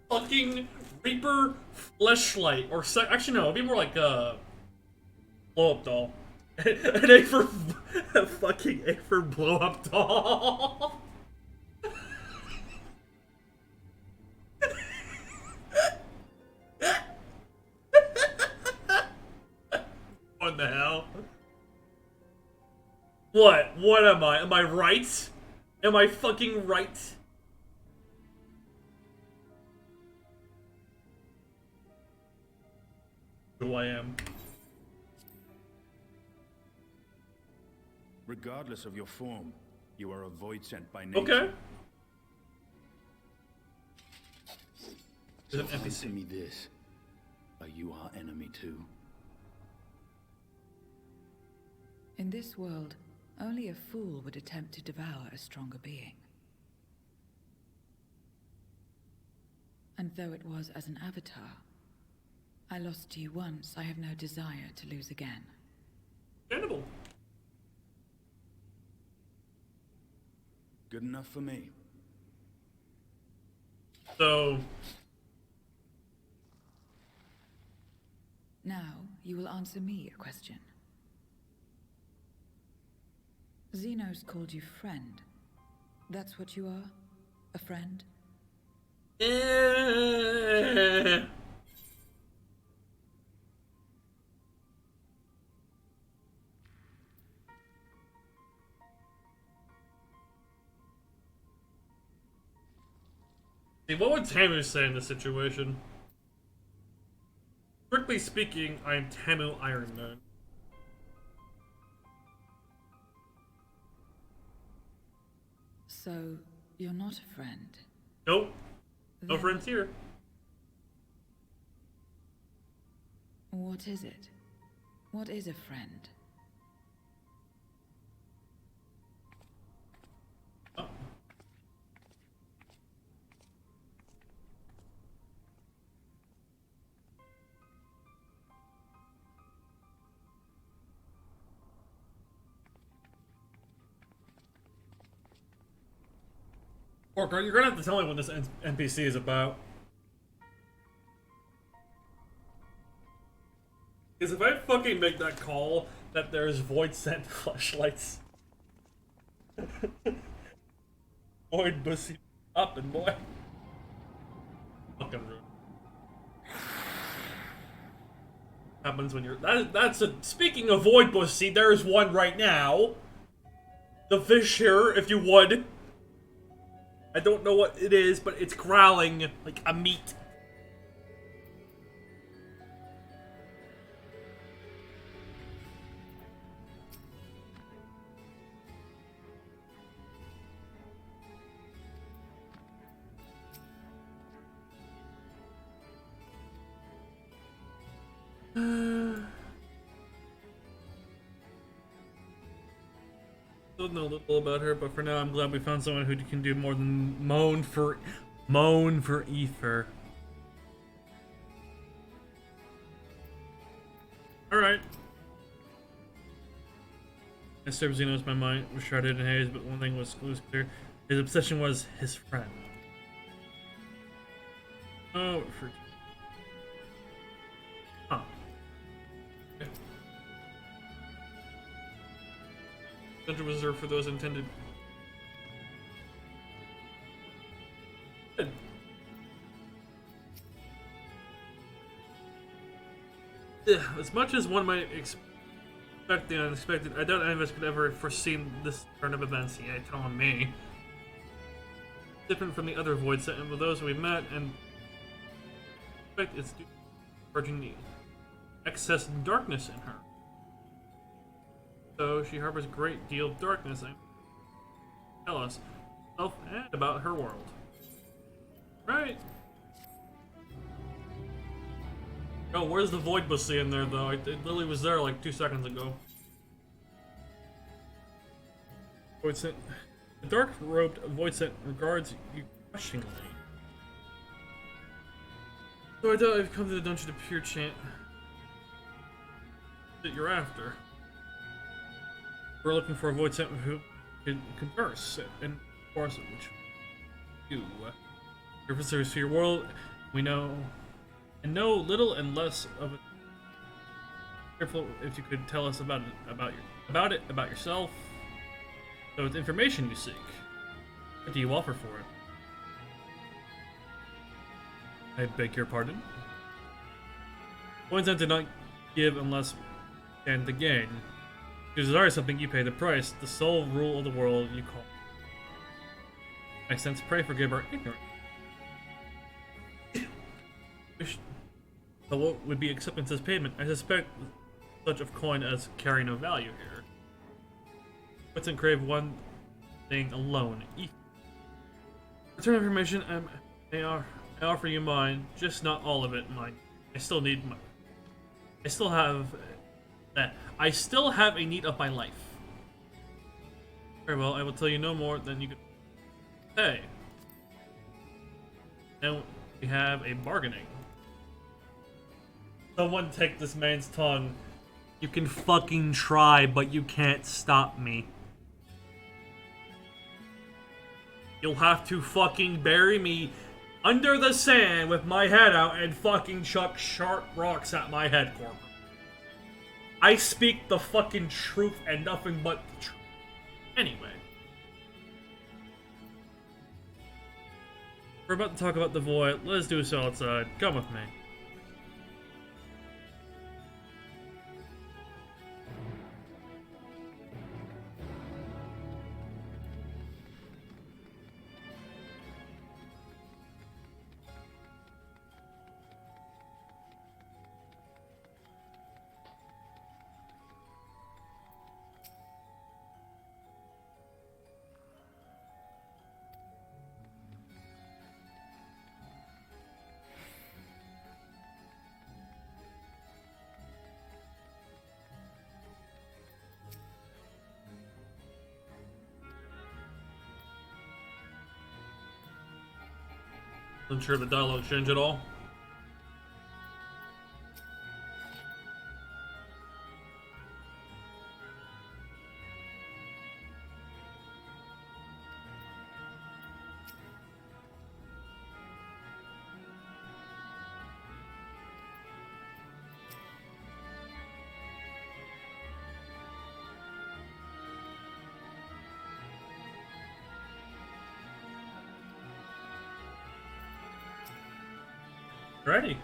Fucking Reaper fleshlight, or actually no, it'd be more like a blow up doll. An A for a fucking A for blow up doll. What the hell? What am I? Am I right? Am I fucking right? Who I am. Regardless of your form, you are a void sent by nature. Okay. So answer me this. Are you our enemy too? In this world, only a fool would attempt to devour a stronger being. And though it was as an avatar, I lost to you once, I have no desire to lose again. Understandable. Good enough for me. So... Now, you will answer me a question. Xenos called you friend. That's what you are? A friend? See, what would Tamu say in this situation? Strictly speaking, I am Tamu Iron Man. So, you're not a friend? Nope. No Then friends here. what is it? What is a friend? Oh. Orca, you're gonna have to tell me what this NPC is about. Because if I fucking make that call that there's void sent flashlights. Void bussy up and boy. Fucking rude. Happens when you're that's a speaking of void bussy, there's one right now. The fish here, if you would. I don't know what it is, but it's growling like a meat. Don't know a little about her, but for now I'm glad we found someone who can do more than moan for ether. Alright. Mr. Xenos, my mind was shrouded in haze, but one thing was clear. His obsession was his friend. Oh, for... Huh. Dungeon reserved for those intended. Good. As much as one might expect the unexpected, I doubt any of us could ever have foreseen this turn of events. Yeah, telling me. Different from the other Void Sentinel with those we met, and expect it's due to purging the excess darkness in her. So she harbors a great deal of darkness and tell us herself and about her world. Right. Oh, where's the Void Bussy in there though? It literally was there like 2 seconds ago. Void Sent. The dark-robed Void Sent regards you questioningly. So I doubt I've come to the dungeon to pure chant that you're after. We're looking for a Void Sent who can converse and force it, which you. Your visitors to your world, we know little and less of it. Careful if you could tell us about yourself. So it's information you seek. What do you offer for it? I beg your pardon? Void Sent did not give unless and to gain. If you desire something, you pay the price. The sole rule of the world you call. My sense, pray forgive our ignorance. But what would be acceptance as payment? I suspect such of coin as carry no value here. Void Sent crave one thing alone. Return information, I offer you mine, just not all of it mine. I still need my... I still have a need of my life. Very well, I will tell you no more than you can say. Now we have a bargaining. Someone take this man's tongue. You can fucking try, but you can't stop me. You'll have to fucking bury me under the sand with my head out and fucking chuck sharp rocks at my head, Corporal. I speak the fucking truth and nothing but the truth. Anyway. We're about to talk about the Void. Let's do so outside. Come with me. Unsure of the dialogue change at all. Ready.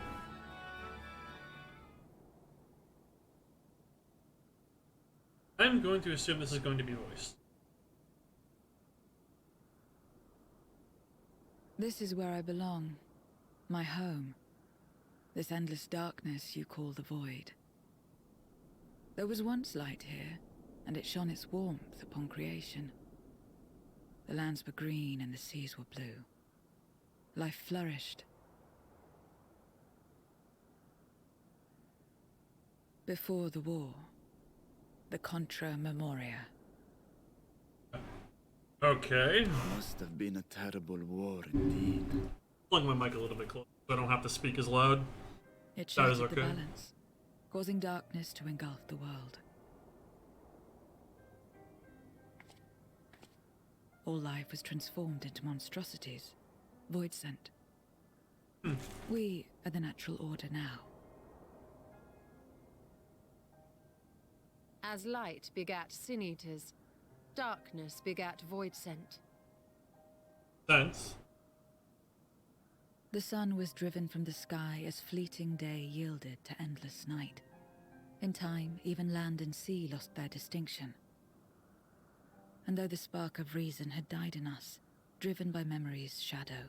I'm going to assume this is going to be voiced. This is where I belong. My home. This endless darkness you call the Void. There was once light here, and it shone its warmth upon creation. The lands were green and the seas were blue. Life flourished. Before the war, the Contra Memoria. Okay. Must have been a terrible war indeed. Plug my mic a little bit closer so I don't have to speak as loud. It That is shattered okay. the balance, causing darkness to engulf the world. All life was transformed into monstrosities, Void Sent. We are the natural order now. As light begat sin eaters, darkness begat void scent. Sense. The sun was driven from the sky as fleeting day yielded to endless night. In time, even land and sea lost their distinction. And though the spark of reason had died in us, driven by memory's shadow,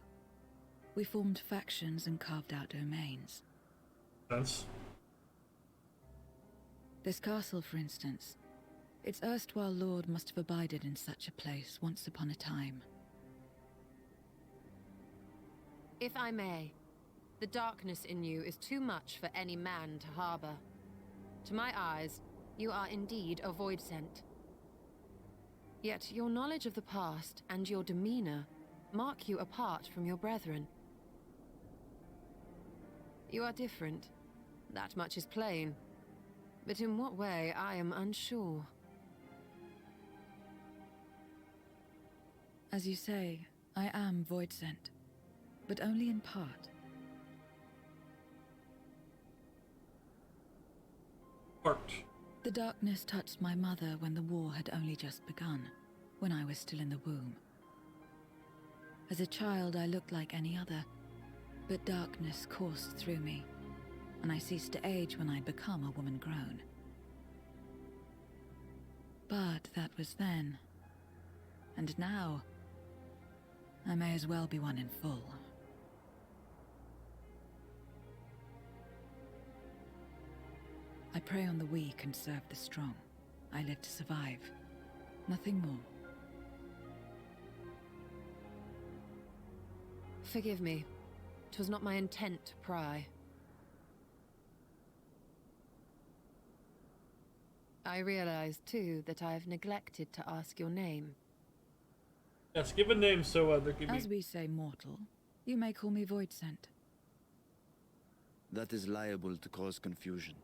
we formed factions and carved out domains. Sense. This castle, for instance, its erstwhile lord must have abided in such a place once upon a time. If I may, the darkness in you is too much for any man to harbor. To my eyes, you are indeed a void scent. Yet your knowledge of the past and your demeanor mark you apart from your brethren. You are different. That much is plain. But in what way, I am unsure. As you say, I am void scent, but only in part. Part. The darkness touched my mother when the war had only just begun, when I was still in the womb. As a child, I looked like any other, but darkness coursed through me, and I ceased to age when I'd become a woman grown. But that was then. And now, I may as well be one in full. I prey on the weak and serve the strong. I live to survive. Nothing more. Forgive me. 'Twas not my intent to pry. I realize, too, that I have neglected to ask your name. Yes, give a name so they give As me... we say mortal, you may call me void scent. That is liable to cause confusion.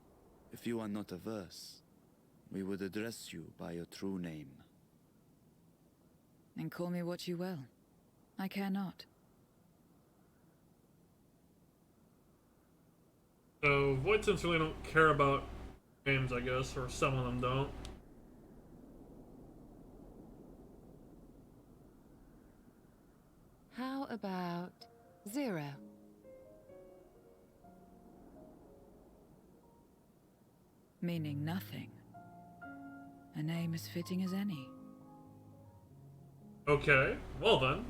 If you are not averse, we would address you by your true name. Then call me what you will. I care not. So, void scents really don't care about names, I guess, or some of them don't. How about 0? Meaning nothing. A name as fitting as any. Okay, well then.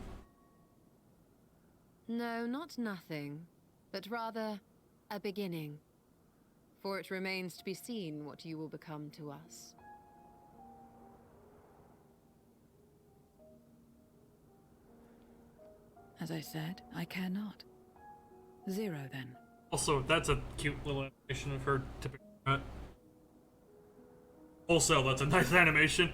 No, not nothing, but rather a beginning. For it remains to be seen what you will become to us. As I said, I care not. 0 then. Also, that's a cute little animation of her tipping her hat. Also, that's a nice animation.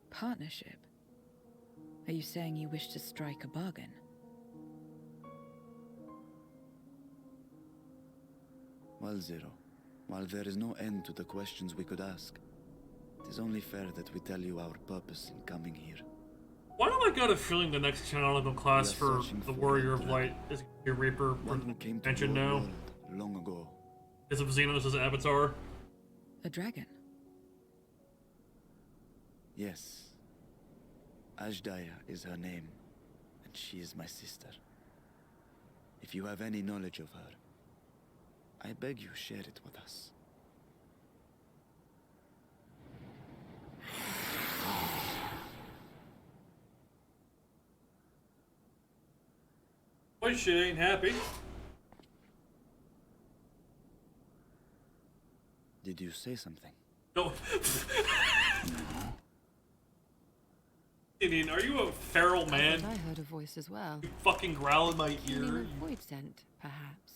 Partnership? Are you saying you wish to strike a bargain? Well, Zero, while there is no end to the questions we could ask, it is only fair that we tell you our purpose in coming here. Why do I got a feeling the next canonical class for the Warrior of Light is going to be Reaper One who came to mentioned your now? world long ago. Is of Xenos' avatar? A dragon? Yes. Ajdaya is her name, and she is my sister. If you have any knowledge of her, I beg you share it with us. Boy, she ain't happy. Did you say something? No. Gideon, are you a feral man? I heard a voice as well. You fucking growl in my Meaning ear. of void scent, perhaps.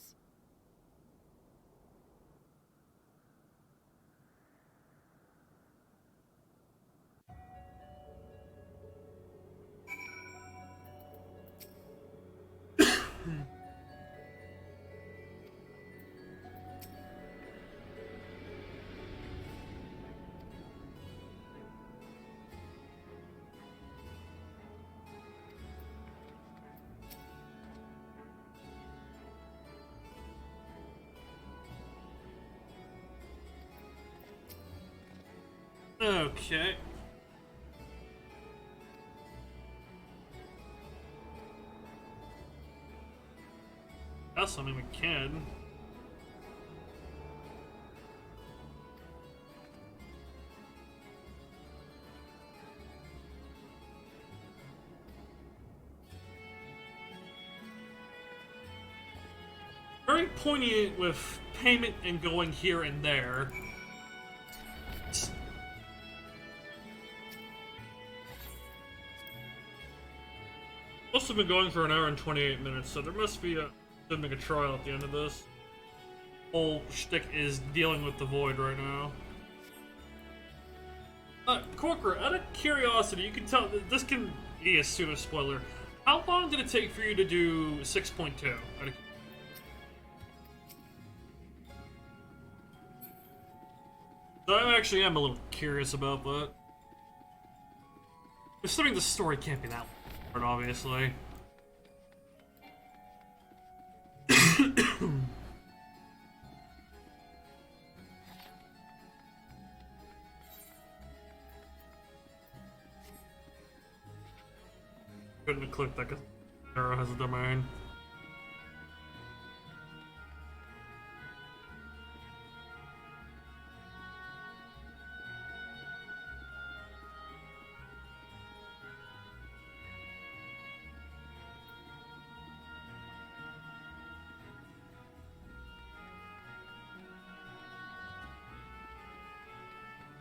Okay. That's something we can. Very poignant with payment and going here and there. Must have been going for an hour and 28 minutes, so there must be a trial at the end of this. Whole shtick is dealing with the void right now. Corker, out of curiosity, you can tell this can be a pseudo spoiler. How long did it take for you to do 6.2? I actually am a little curious about that. Assuming the story can't be that hard, obviously. Couldn't have clicked that because Arrow has a domain.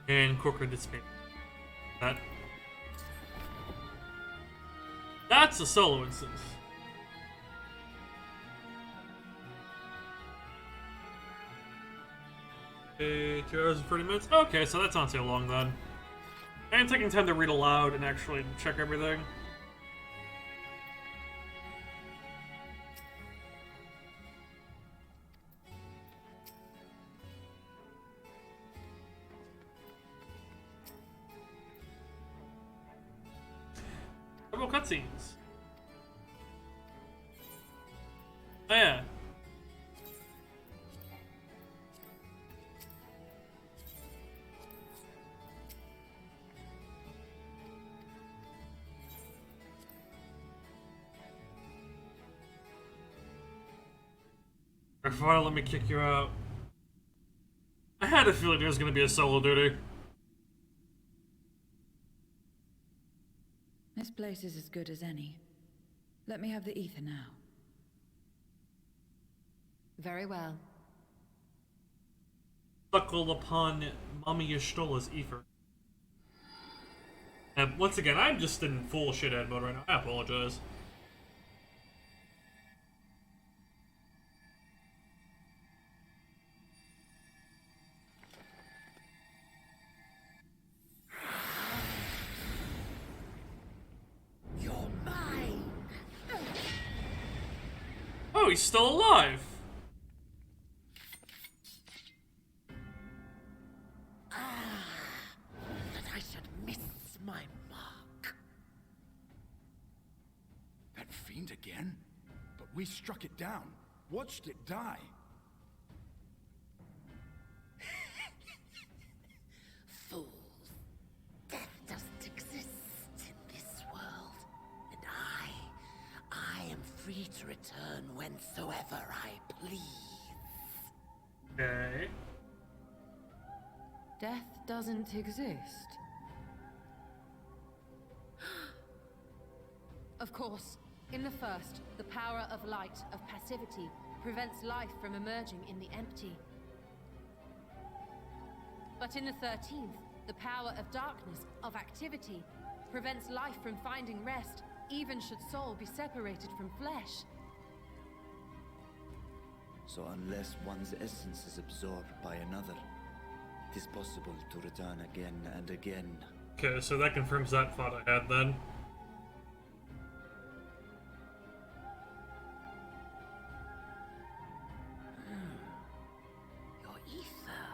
And Corker dissipate. That's a solo instance. Okay, 2 hours and 30 minutes. Okay, so that's not too long then. And taking time to read aloud and actually check everything. Several cutscenes. Oh yeah. Fine, let me kick you out. I had a feeling there was going to be a solo duty. This place is as good as any. Let me have the ether now. Very well. Buckled upon Mommy Yashtola's ether. And once again, I'm just in full shithead mode right now. I apologize. Oh, he's still alive! That I should miss my mark. That fiend again? But we struck it down. Watched it die. Fools. Death doesn't exist in this world. And I am free to return whensoever I please. Okay. Death doesn't exist. Of course, in the first, the power of light, of passivity, prevents life from emerging in the empty. But in the 13th, the power of darkness, of activity, prevents life from finding rest, even should soul be separated from flesh. So unless one's essence is absorbed by another, it is possible to return again and again. Okay, so that confirms that thought I had then. Your ether.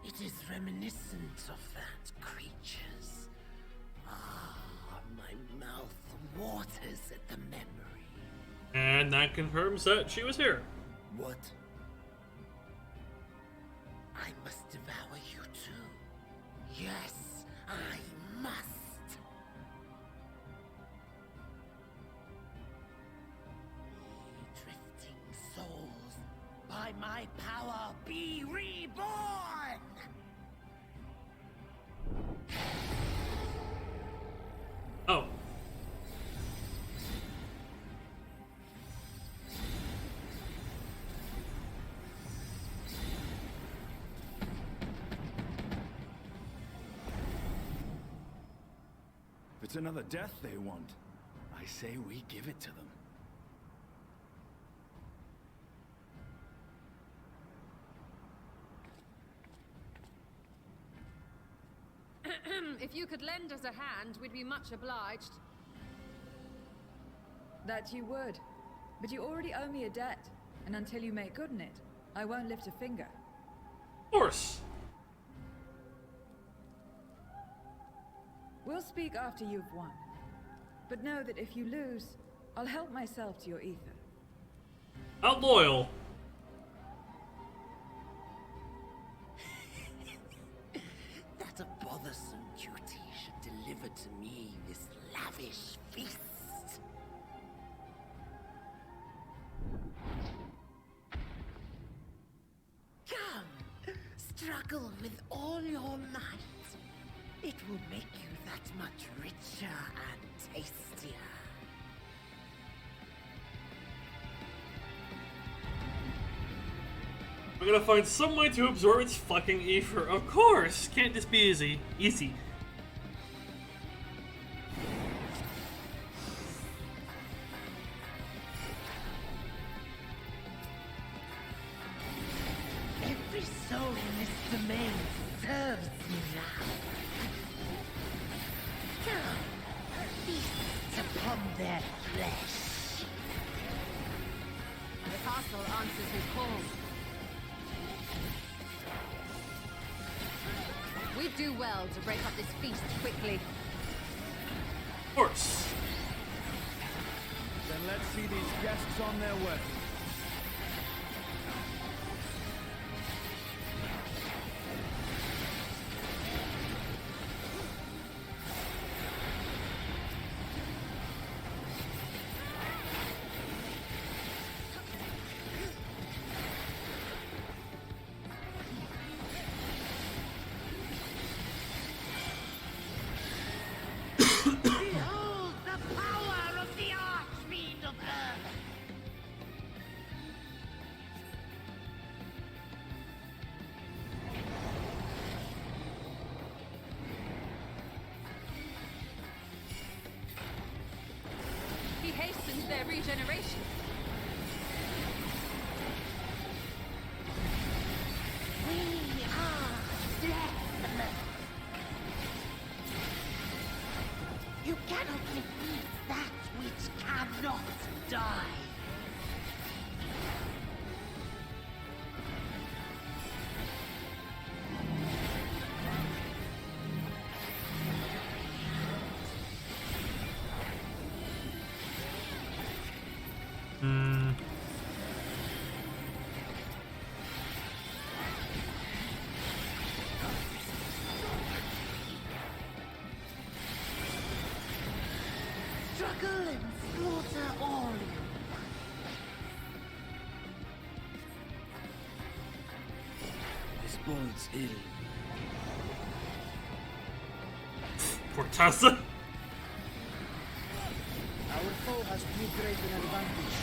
It is reminiscent of that creature's. Ah, my mouth waters at the memory. And that confirms that she was here. What? I must devour you too. Yes. my power be reborn! Oh. If it's another death they want, I say we give it to them. If you could lend us a hand, we'd be much obliged. That you would. But you already owe me a debt. And until you make good on it, I won't lift a finger. Of course. We'll speak after you've won. But know that if you lose, I'll help myself to your ether. Not loyal. That a bothersome duty should deliver to me this lavish feast. Come, struggle with all your might. It will make you that much richer and tastier. We're gonna find some way to absorb its fucking ether. Of course! Can't just be easy. Easy. Every soul in this domain serves me now. Come, feast upon their flesh. The castle answers his call. We do well to break up this feast quickly. Of course. Then let's see these guests on their way. Behold the power of the Archfiend of Earth! He hastens their regeneration. We are death! You cannot defeat that which cannot die! Hmm. Struggle and slaughter all you. This bodes ill. Poor Tessa. Our foe has too great an advantage.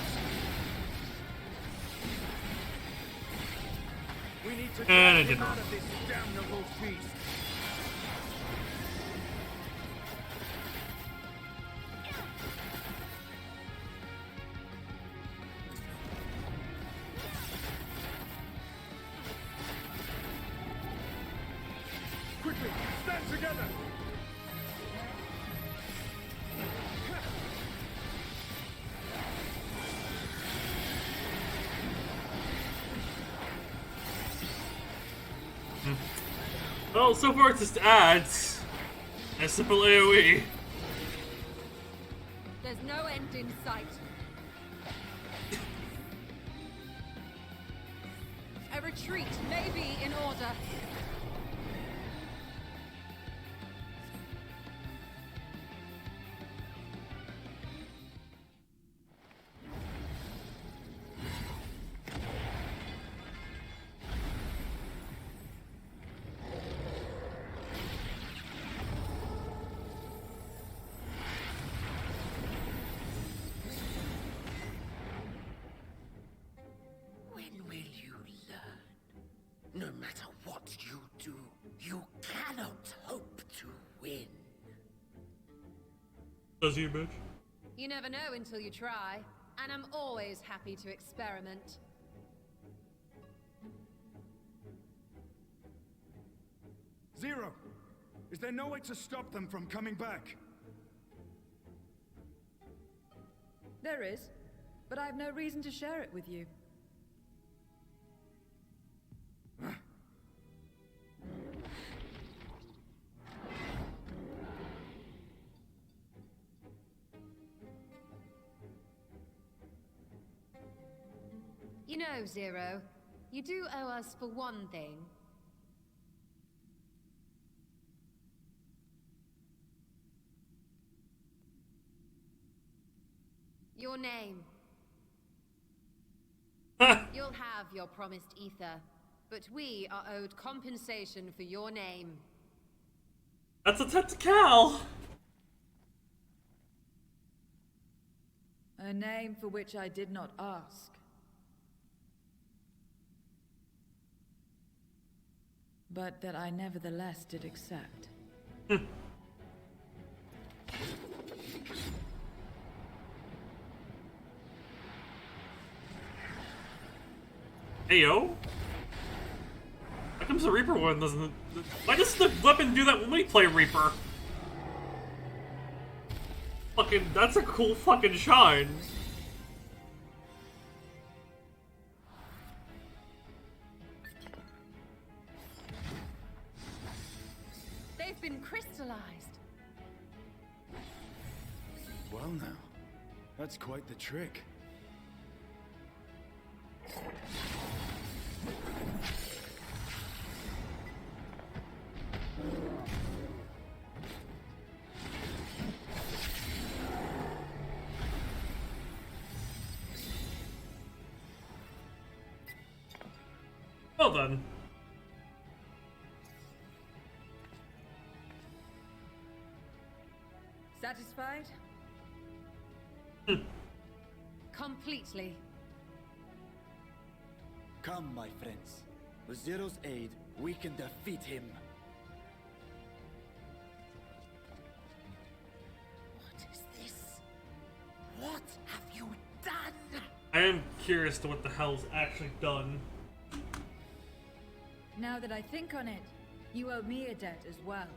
We need to And get I him did out not. of this damnable feast. Quickly, stand together! Well, so far it's just ads. A simple AoE. There's no end in sight. A retreat may be in order. Does you, bitch? You never know until you try, and I'm always happy to experiment. Zero! Is there no way to stop them from coming back? There is, but I have no reason to share it with you. You know, Zero, you do owe us for one thing. Your name. You'll have your promised ether, but we are owed compensation for your name. That's a tactical. A name for which I did not ask. But that I nevertheless did accept. Hey yo. How comes the Reaper one doesn't? Why does the weapon do that when we play Reaper? Fucking, that's a cool fucking shine. They've been crystallized. Well now, that's quite the trick. Well done. Satisfied? Completely. Come, my friends. With Zero's aid, we can defeat him. What is this? What have you done? I am curious to what the hell's actually done. Now that I think on it, you owe me a debt as well.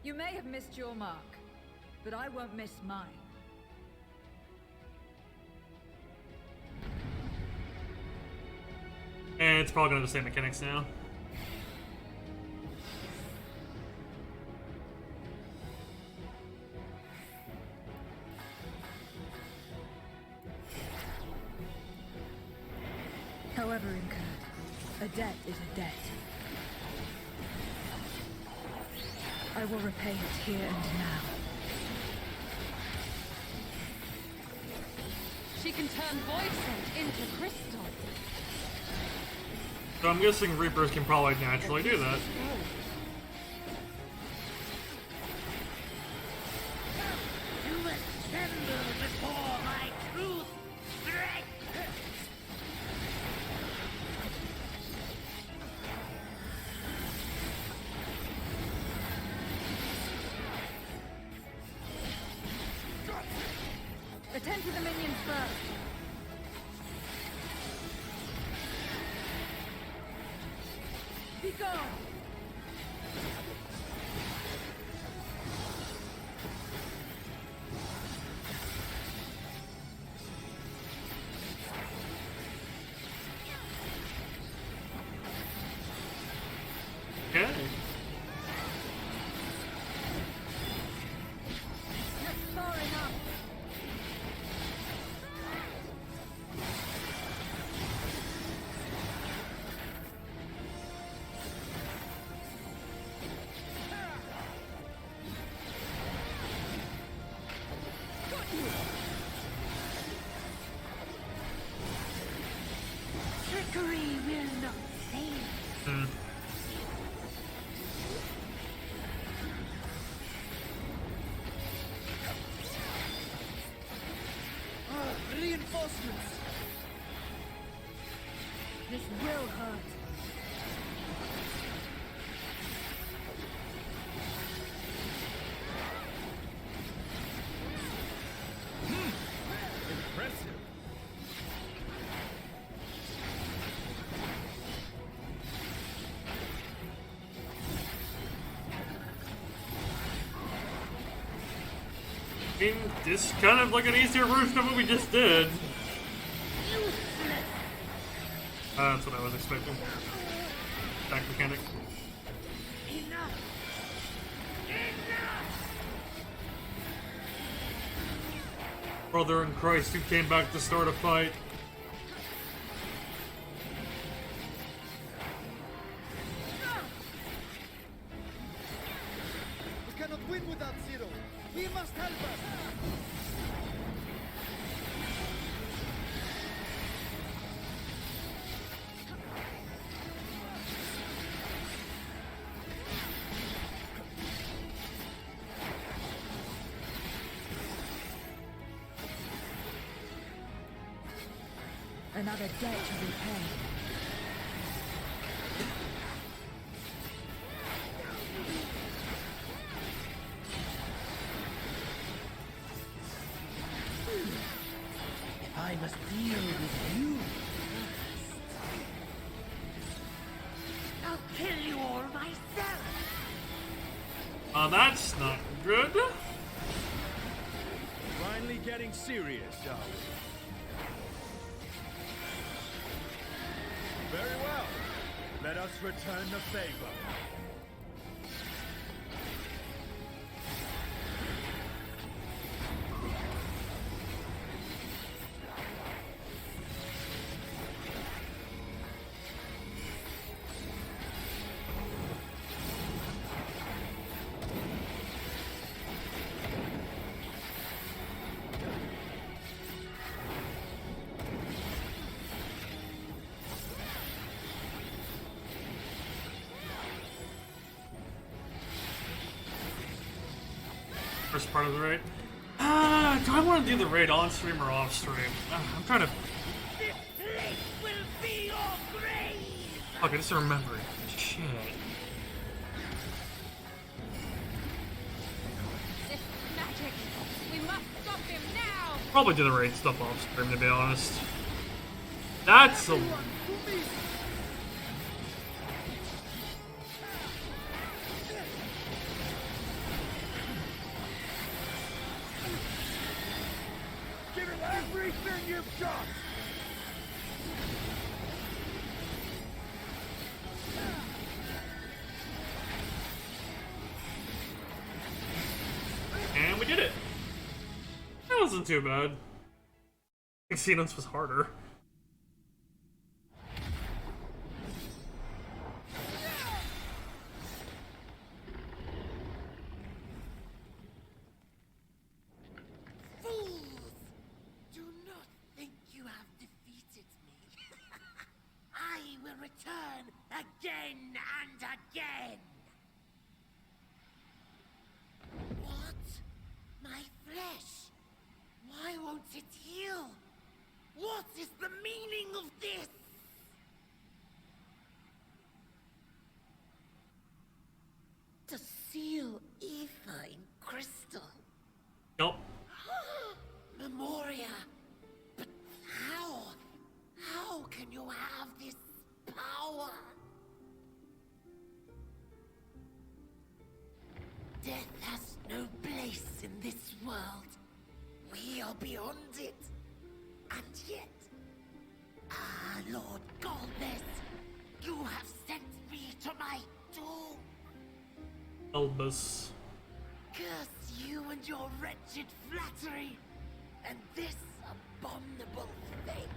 You may have missed your mark, but I won't miss mine. And it's probably gonna have the same mechanics now. However incurred, a debt is a debt. I will repay it here and now. She can turn void scent into crystal. So I'm guessing Reapers can probably naturally do that. You must tremble before my truth strength. Attend to the minions first. Be gone! Okay. That's far enough. Trickery will not save. Reinforcements! This will hurt. mean, this is kind of like an easier version of what we just did. That's what I was expecting. Back mechanic. Brother in Christ who came back to start a fight. We cannot win without Zero. We must help us. Another debt to repay. I must deal with you. I'll kill you all myself. That's not good. Finally getting serious, are we? Very well. Let us return the favor. First part of the raid. Do I want to do the raid on stream or off stream? I'm trying to. This place will be your grave. Okay, just remembering. Shit. This magic. We must stop him now. Probably do the raid stuff off stream, to be honest. That's a. Give it everything you've got! And we did it. That wasn't too bad. Casinos was harder. Fools! Do not think you have defeated me. I will return again and again. What? My flesh? Why won't it heal? What is the meaning of this? To seal ether in crystal. Nope. Memoria. But how? How can you have this power? Death has no place in this world. We are beyond it. And yet, Lord Golbez, you have sent me to my doom. Elbus. Curse you and your wretched flattery, and this abominable fate.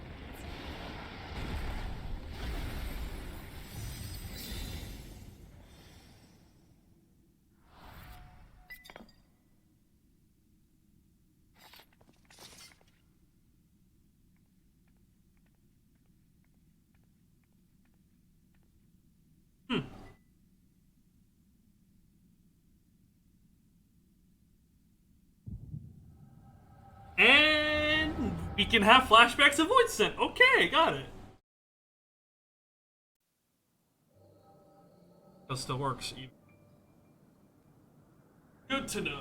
And we can have flashbacks of Void Scent. Okay, got it. That still works. Good to know.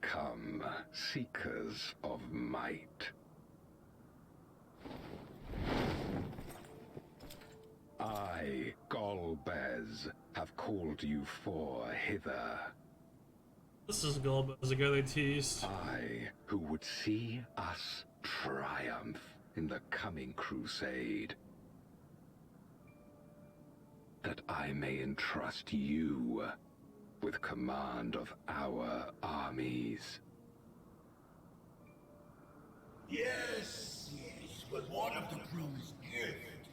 come, seekers of might. I, Golbez, have called you hither. This is Gulb as a guy they teased. I, who would see us triumph in the coming crusade. That I may entrust you with command of our armies. Yes, but one of the crew's gift.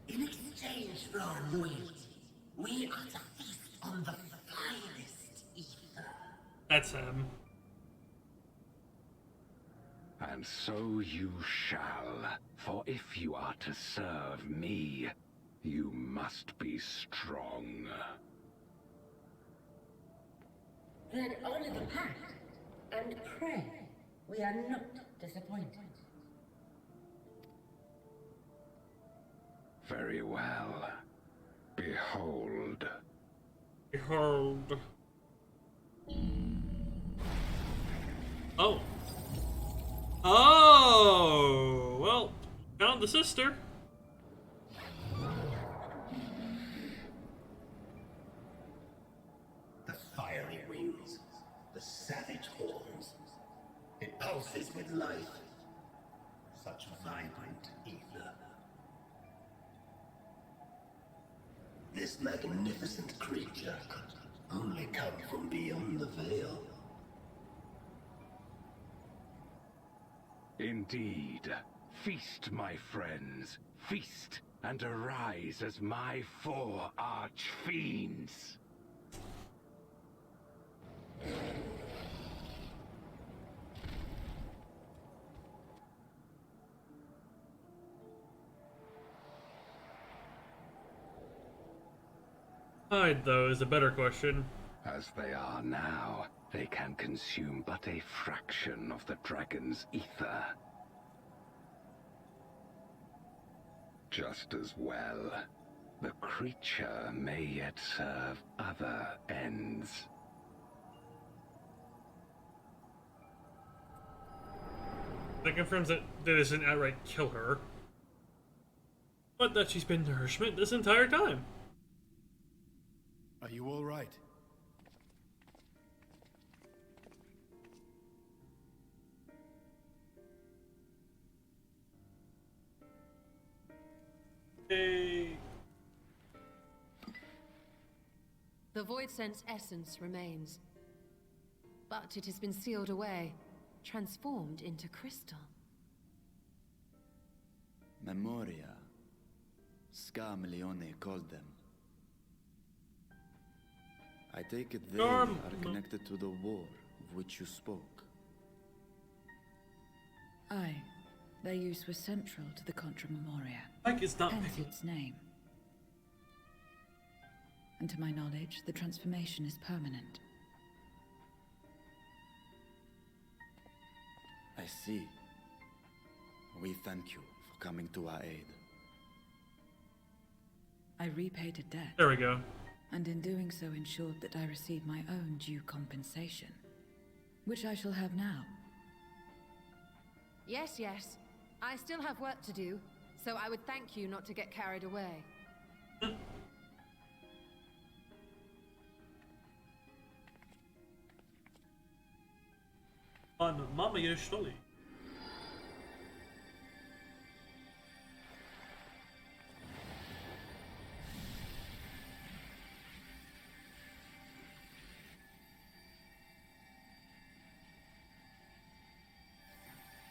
In exchange for our loyalty, we are to feast on the finest ether. That's him. And so you shall, for if you are to serve me, you must be strong. Then honor the pact, and pray we are not disappointed. Very well. Behold. Behold. Oh. Oh! Well, found the sister. The fiery wings, the savage horns. It pulses with life. Such vibrant ether. This magnificent creature could only come from beyond the veil. Indeed. Feast, my friends. Feast and arise as my 4 arch-fiends. Hide, though, is a better question. As they are now, they can consume but a fraction of the dragon's ether. Just as well, the creature may yet serve other ends. That confirms that they didn't outright kill her, but that she's been nourishment this entire time. Are you all right? Hey. The Void Sense essence remains, but it has been sealed away, transformed into crystal. Memoria. Scarmilione called them. I take it they are connected to the war of which you spoke. Aye. Their use was central to the Contra Memoria. Like it's not hence its name. And to my knowledge, the transformation is permanent. I see. We thank you for coming to our aid. I repaid a debt. There we go. And in doing so ensured that I received my own due compensation. Which I shall have now. Yes, yes. I still have work to do, so I would thank you not to get carried away. Mama Yoshtoli.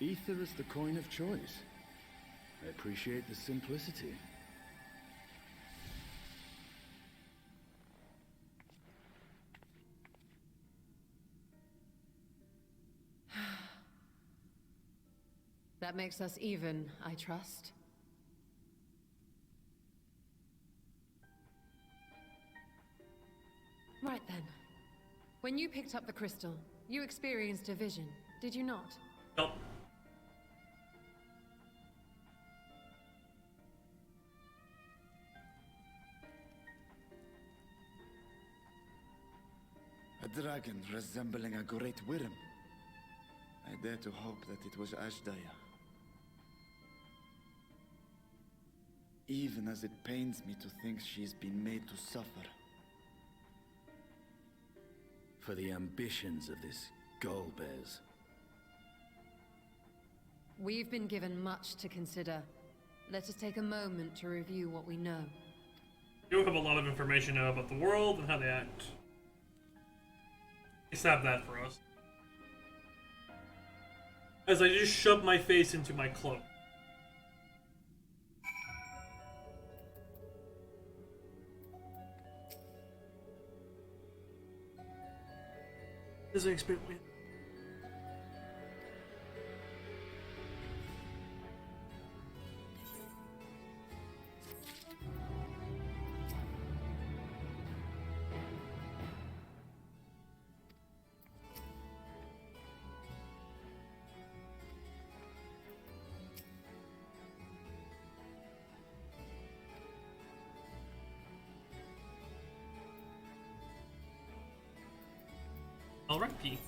Ether is the coin of choice. I appreciate the simplicity. That makes us even, I trust. Right then. When you picked up the crystal, you experienced a vision, did you not? Nope. dragon resembling a great worm. I dare to hope that it was Ashdaya. Even as it pains me to think she's been made to suffer. For the ambitions of this Golbez. We've been given much to consider. Let us take a moment to review what we know. You have a lot of information now about the world and how they act. Please have that for us. As I just shove my face into my cloak. This experience. Alright, P.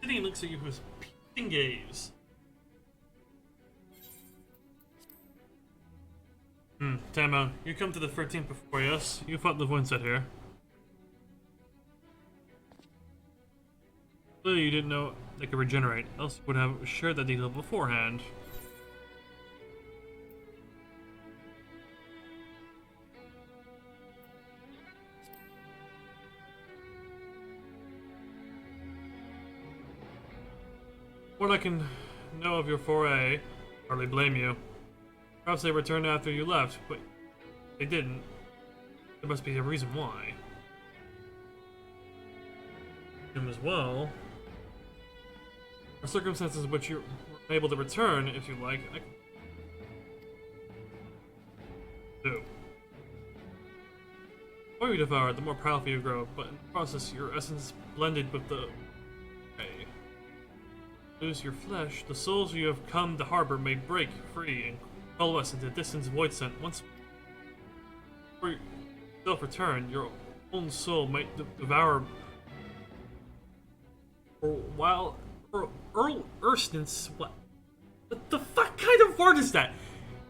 Sitting looks at you with piercing gaze. Tama, you come to the 13th before us. You fought the Voinset here. Clearly you didn't know they could regenerate, else you would have shared that detail beforehand. What I can know of your foray, hardly blame you. Perhaps they returned after you left, but they didn't. There must be a reason why. Him as well. The circumstances in which you were able to return, if you like, I can do. The more you devour, the more powerful you grow, but in the process, your essence blended with the prey. Lose your flesh, the souls you have come to harbor may break free and coalesce into distant void scent. Once before yourself return, your own soul might devour. While Earl Erstons, what the fuck kind of word is that?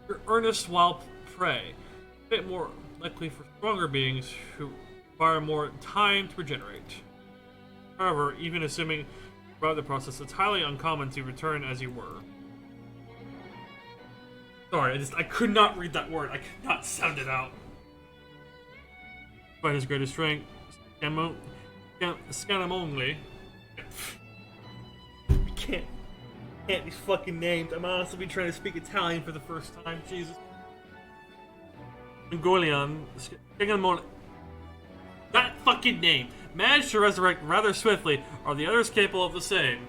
Your earnest while prey, a bit more likely for stronger beings who require more time to regenerate. However, even assuming throughout the process, it's highly uncommon to return as you were. Sorry, I could not read that word. I could not sound it out. Despite his greatest strength, Scanamongli. Can't these fucking names. I'm honestly be trying to speak Italian for the first time. Jesus. Ngolian, that fucking name managed to resurrect rather swiftly. Are the others capable of the same?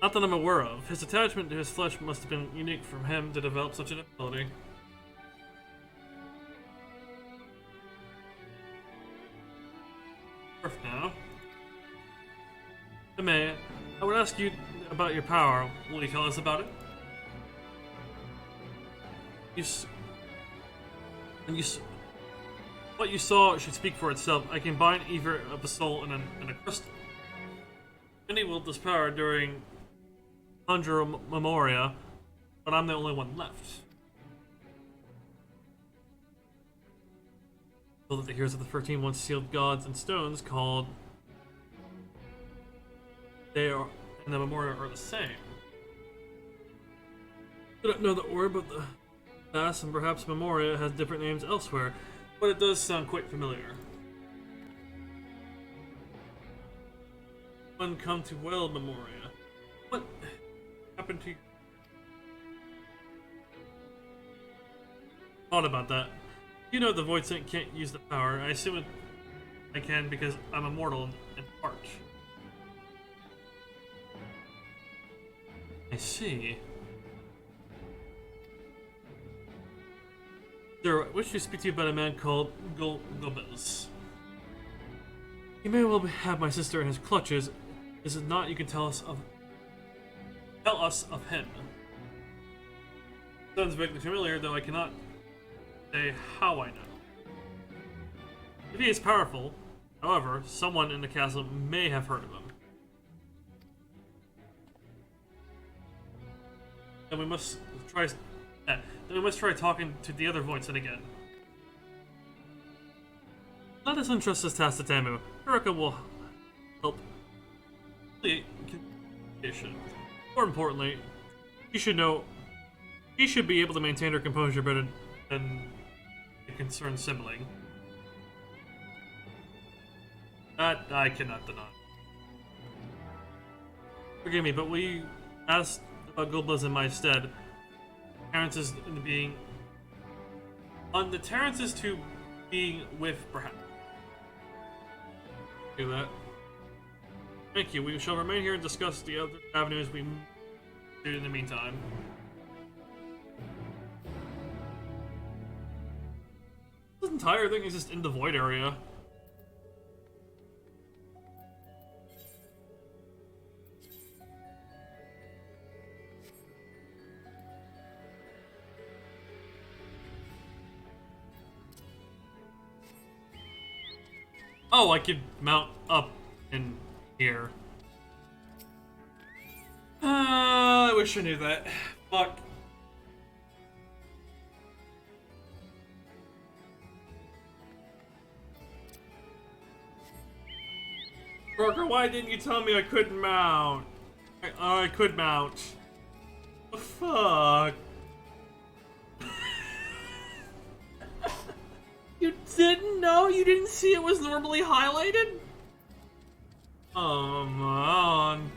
Not that I'm aware of. His attachment to his flesh must have been unique for him to develop such an ability. Now, May, I would ask you about your power. Will you tell us about it? What you saw should speak for itself. I can bind either of the soul in a crystal. Many wield this power during Conjure Memoria, but I'm the only one left. So that the heroes of the 13 once sealed gods and stones called they are and the Memoria are the same. I don't know the order, but the past and perhaps Memoria has different names elsewhere, but it does sound quite familiar. One come to wield Memoria. What happened to you? Thought about that. You know the Void Saint can't use the power. I assume I can because I'm immortal in part. I see. Sir, I wish to speak to you about a man called Golbez. He may well have my sister in his clutches. Is it not? You can tell us of him. Sounds vaguely familiar, though I cannot say how I know. If he is powerful, however, someone in the castle may have heard of him. Then we must try. Then we must try talking to the other Voidsent again. Let us entrust this task to Tamu. Erica will help the communication. More importantly, he should be able to maintain her composure better than a concerned sibling. That I cannot deny. Forgive me, but we asked about Goldbluz in my stead. Terrence's being on the Terrence's to being with, perhaps. Do that. Thank you. We shall remain here and discuss the other avenues we do in the meantime. This entire thing is just in the void area. Oh, I could mount up in here. I wish I knew that. Fuck. Parker, why didn't you tell me I couldn't mount? I could mount. Fuck. You didn't know? You didn't see it was normally highlighted? Oh, man.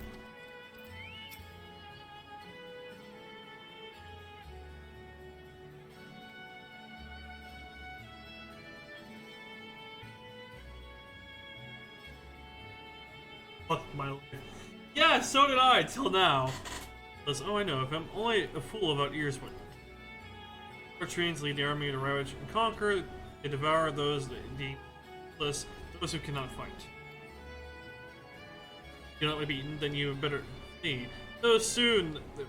Fuck my life. Yeah, so did I, till now. Oh, I know, if I'm only a fool about ears, but our trains lead the army to ravage and conquer. They devour those those who cannot fight. If you cannot be eaten, then you better flee. So soon. I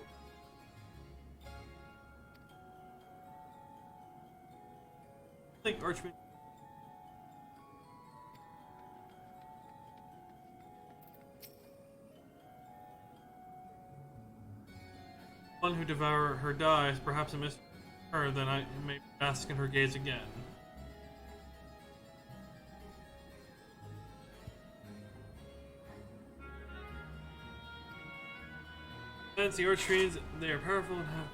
think Archman. One who devour her dies, perhaps I miss her, then I may bask in her gaze again. Fancy Archfiends, they are powerful and have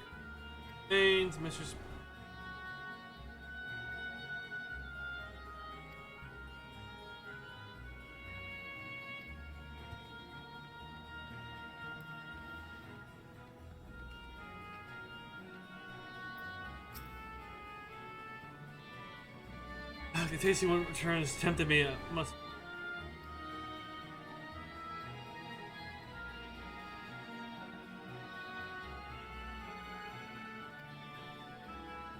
veins, Mistress. The tasty one returns tempted me. Must.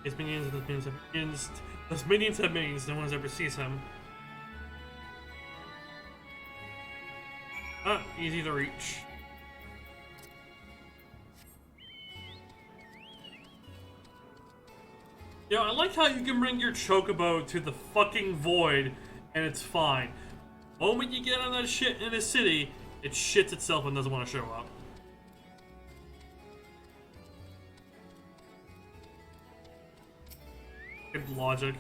His minions have minions. Those minions have minions. No one ever sees him. Ah, easy to reach. Yo, I like how you can bring your chocobo to the fucking void and it's fine. The moment you get on that shit in a city, it shits itself and doesn't want to show up. Good logic.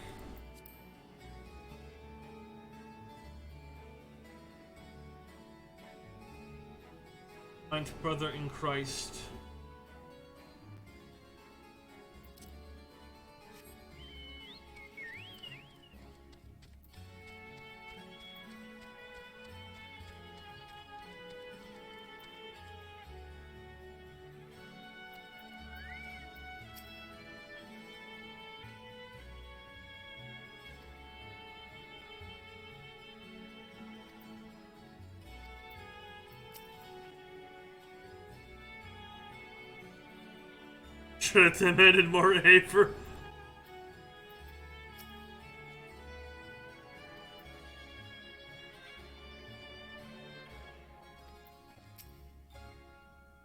My brother in Christ. Should have demanded more Afer.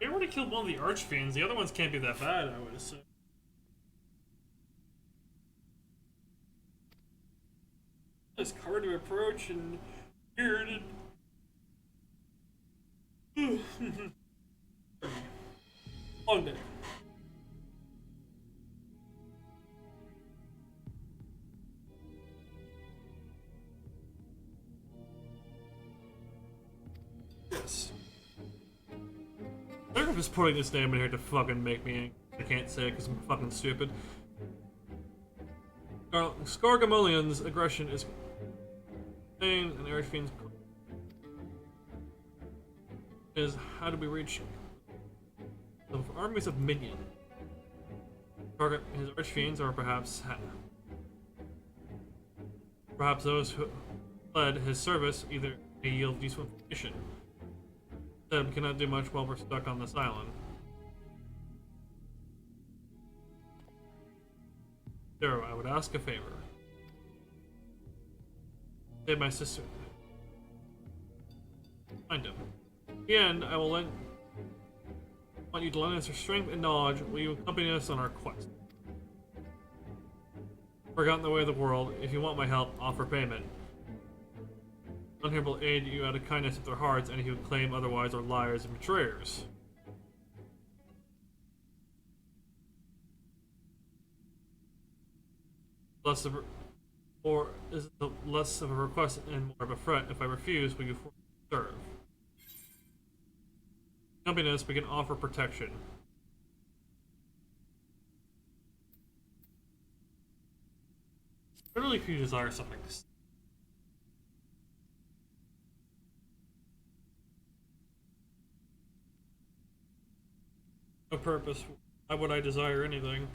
They already killed one of the Archfiends. The other ones can't be that bad, I would assume. is covered to approach and bearded. Long day. Yes. They're just putting this name in here to fucking make me angry. I can't say it because I'm fucking stupid. Scargamolian's aggression is pain and Archfiend's is how do we reach the armies of minions? Target his Archfiends or perhaps those who led his service either may yield useful information. Instead, we cannot do much while we're stuck on this island. Zero, I would ask a favor. Save my sister. Find him. In the end, I want you to lend us your strength and knowledge. Will you accompany us on our quest? Forgotten the way of the world. If you want my help, offer payment. None here will aid you out of kindness of their hearts, and who claim otherwise are liars and betrayers. Less of a request and more of a threat. If I refuse, will you serve? Accompany us, we can offer protection. Literally, if you desire something. No purpose. Why would I desire anything?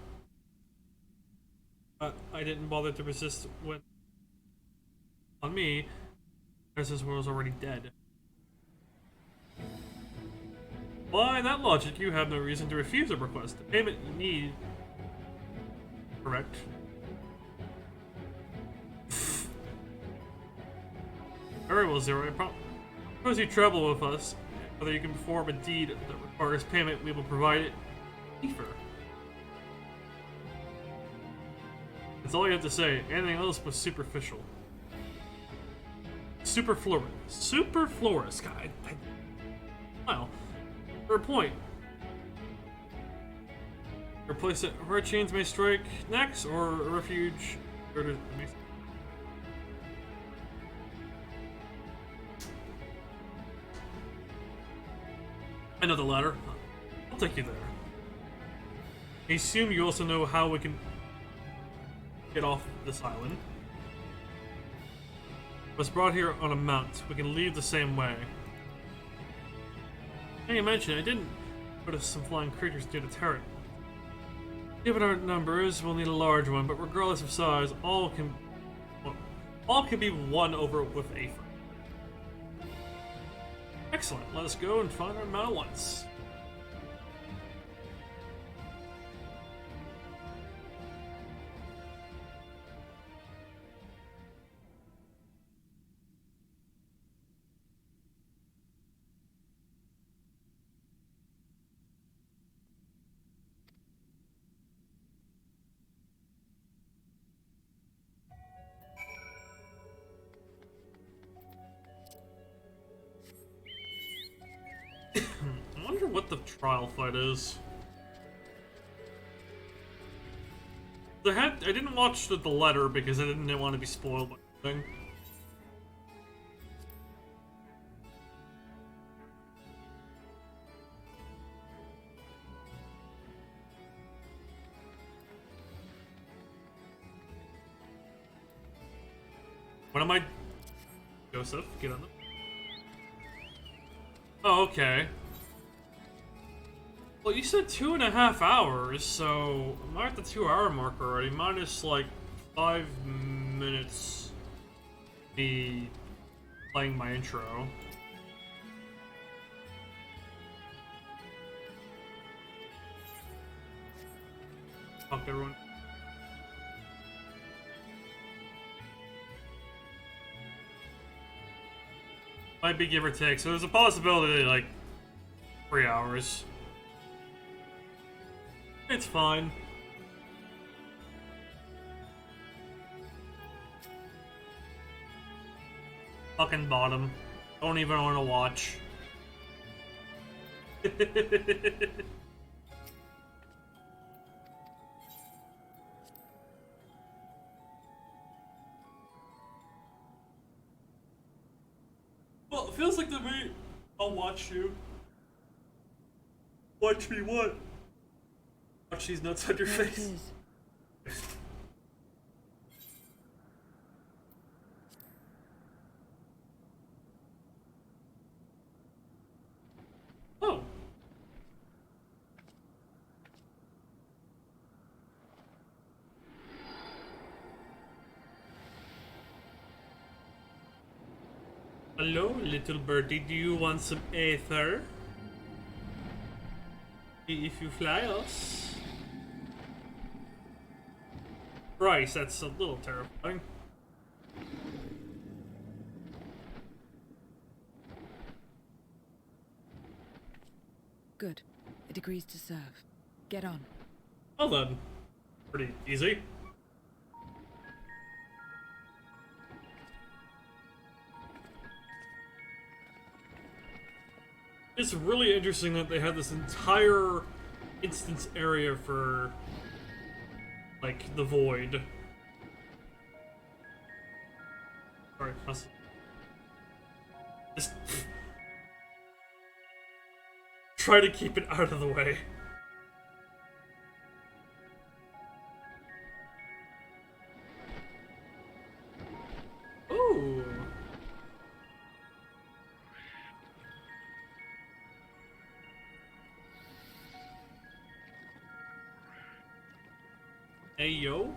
I didn't bother to resist when on me, as this world was already dead. By that logic, you have no reason to refuse a request. The payment you need. Correct. Very well, Zero. I propose you travel with us. Whether you can perform a deed that requires payment, we will provide it. Ether. That's all you have to say. Anything else was superficial. Superfluous guy. Well, for a point. Replace it. Her chains may strike next, or a refuge. I know the latter. I'll take you there. I assume you also know how we can get off this island. I was brought here on a mount. We can leave the same way. And you mentioned I didn't notice some flying creatures near the turret. Given our numbers, we'll need a large one, but regardless of size, all can be won over with Aether. Excellent. Let us go and find our mount once. I wonder what the trial fight is. I didn't watch the letter because I didn't want to be spoiled by anything. What am I? Joseph, get on the. Oh, okay. Well, you said 2.5 hours, so I'm at the 2-hour mark already, minus like 5 minutes me playing my intro. Fuck everyone. Might be give or take, so there's a possibility like 3 hours. It's fine. Fucking bottom. Don't even want to watch. Well, it feels like to me. I'll watch you. Watch me what? Watch these nuts on your face. Oh. Hello, little birdie. Do you want some ether? If you fly us. Christ, that's a little terrifying. Good. It agrees to serve. Get on. Well then. Pretty easy. It's really interesting that they had this entire instance area for, like, the void. Sorry, just try to keep it out of the way. Ooh. Hey, yo.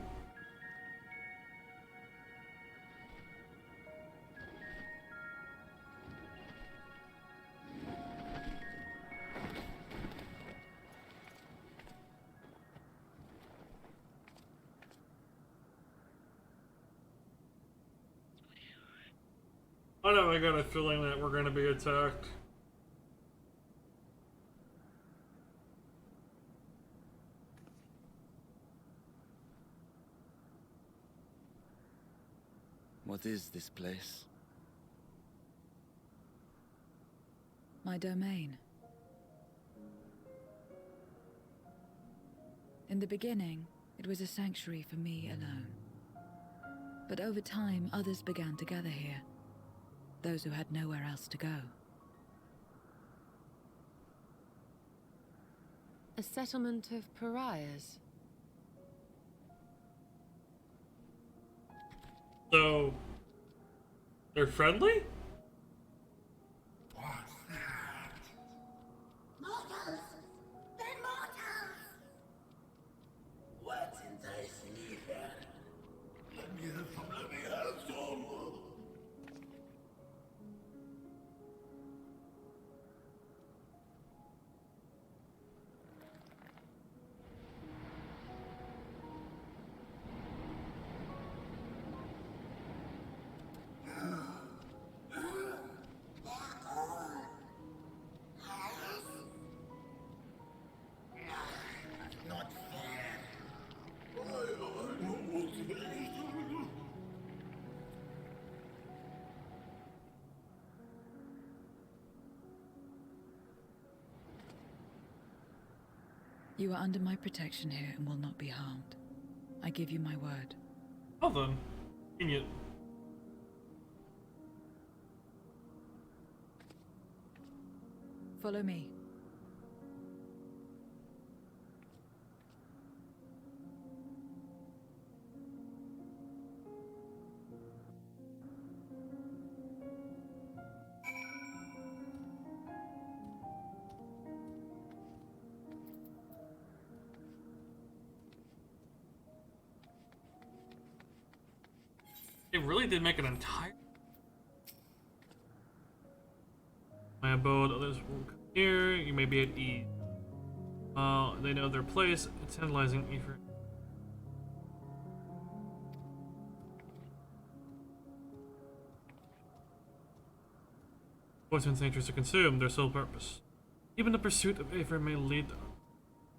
I know, I got a feeling that we're gonna be attacked. What is this place? My domain. In the beginning, it was a sanctuary for me alone. But over time, others began to gather here. Those who had nowhere else to go. A settlement of pariahs? So, they're friendly? Mortals! They're mortals! What entice me here? Let me have some, let me have some! Not fair. I don't want to believe. You are under my protection here and will not be harmed. I give you my word. Well then. Convenient. Follow me. They really did make an entire... My abode, others will come here, you may be at ease. They know their place, it's tantalizing ether. Poison's nature is to consume, their sole purpose. Even the pursuit of ether may lead to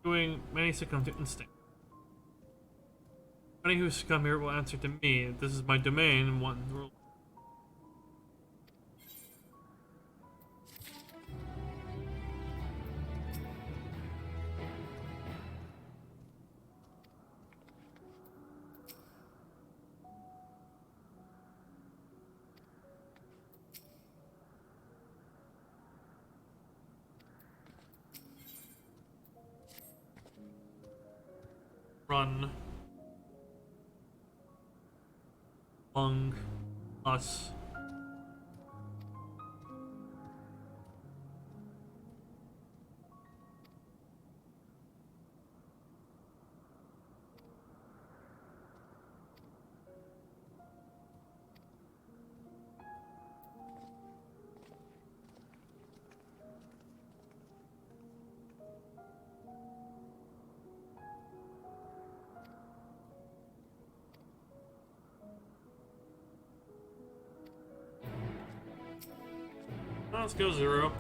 doing many succumb to instinct. Any who come here will answer to me. This is my domain, one rule. run among us. Let's go, Zero.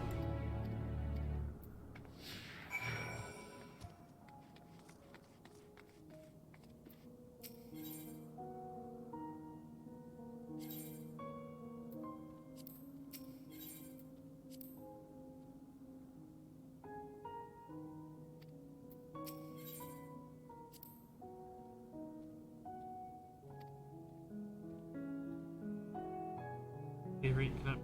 Hey, reconnect.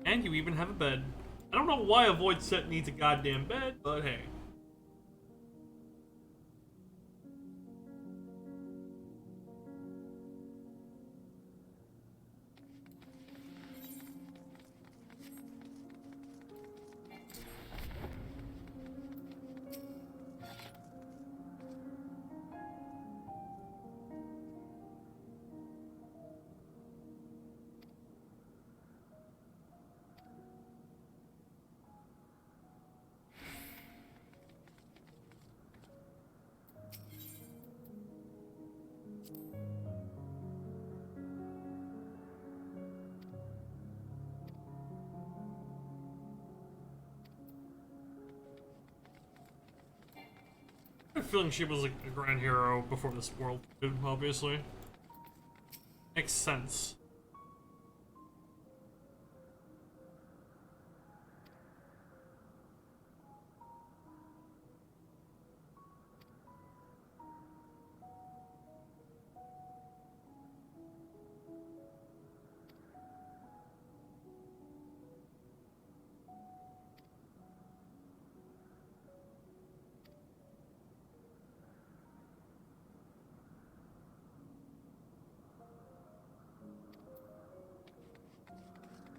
And you even have a bed. I don't know why a void set needs a goddamn bed, but hey. I have a feeling she was like a grand hero before this world did, obviously. Makes sense.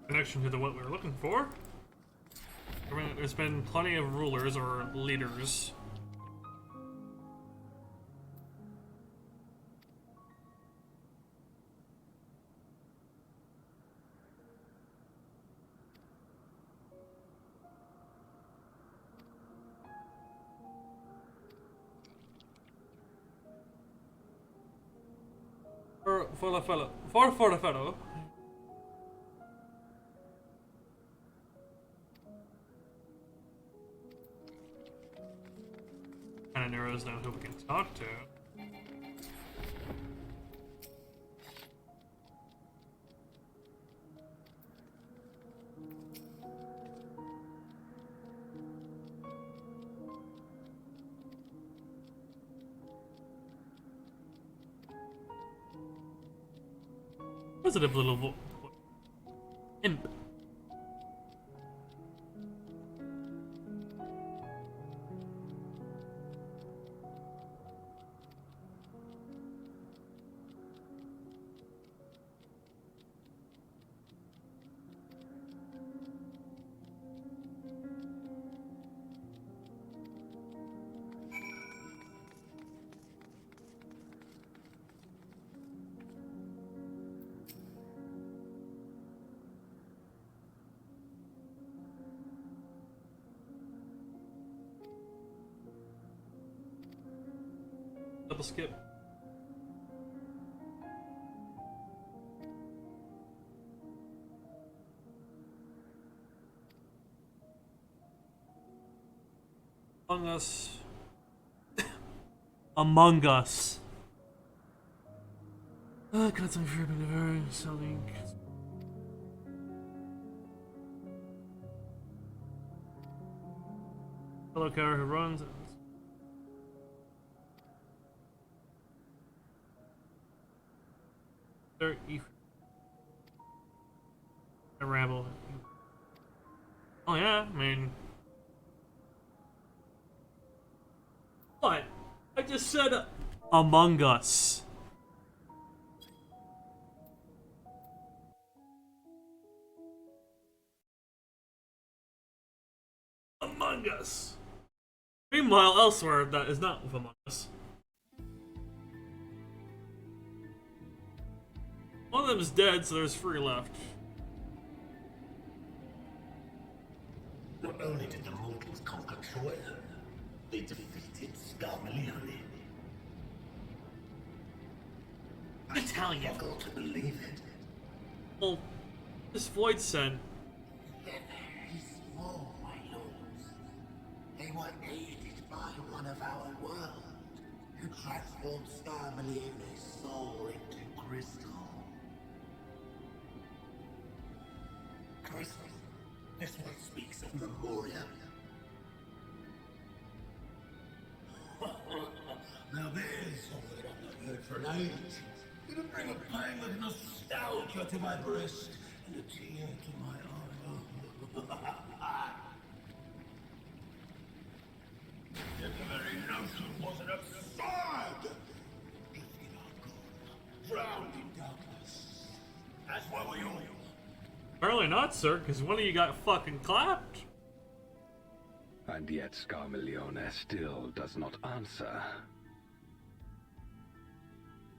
Connection to the what we were looking for. I mean, there's been plenty of rulers or leaders. For the fellow. Kind of narrows down who we can talk to. Positive little imp. Double skip. Among Us. Among Us. Constantly for selling. Fellow character who runs. There, a ramble. Oh yeah, I mean, what? I just said Among Us. Among Us. Meanwhile, elsewhere, that is not with Among Us. One of them is dead, so there's 3 left. Not only did the mortals conquer Troy, they defeated Scarmalione. Italian. Struggle to believe it. Well, this Void sent. They're very small, my lords. They were aided by one of our world, who transformed Scarmalione's soul into crystal. Crystal? This one speaks of Memoria. Now there's something I've not heard for an age. It'll bring a pang of nostalgia to my breast and a tear to my eye. Yet the very notion wasn't absurd! Lifted our God, drowned in darkness. That's why we all. Apparently not, sir, because one of you got fucking clapped. And yet Scarmalione still does not answer.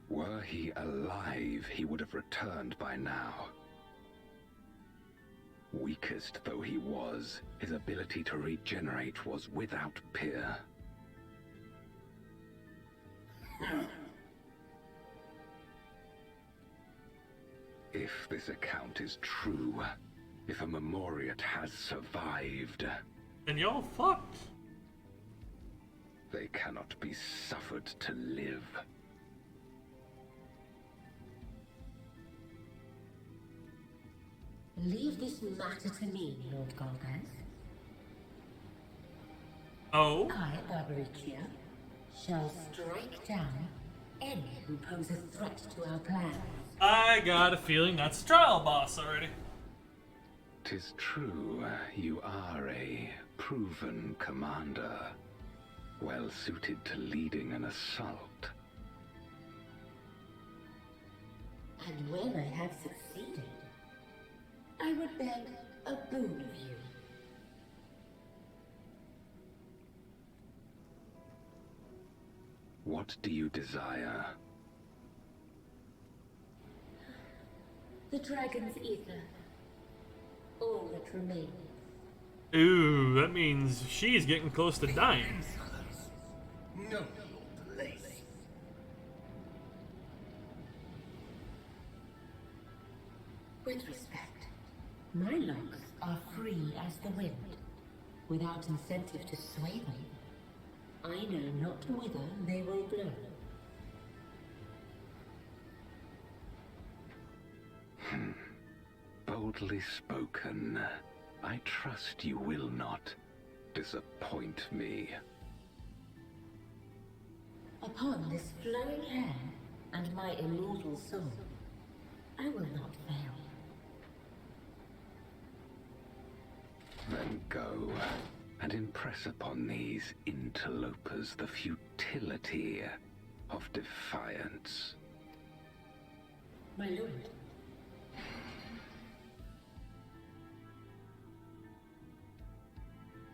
Were he alive, he would have returned by now. Weakest though he was, his ability to regenerate was without peer. If this account is true, if a Memoriat has survived, then y'all fucked. They cannot be suffered to live. Leave this matter to me, Lord Golgaz. Oh? I, Barbaricia, shall strike down any who pose a threat to our plans. I got a feeling that's a trial boss already. 'Tis true, you are a proven commander, well suited to leading an assault. And when I have succeeded, I would beg a boon of you. What do you desire? The dragon's ether. All that remains. Ooh, that means she's getting close to dying. No place. With respect, my locks are free as the wind, without incentive to sway them. I know not whither they will blow. Boldly spoken. I trust you will not disappoint me. Upon this flowing hair and my immortal soul, I will not fail. Then go and impress upon these interlopers the futility of defiance. My lord.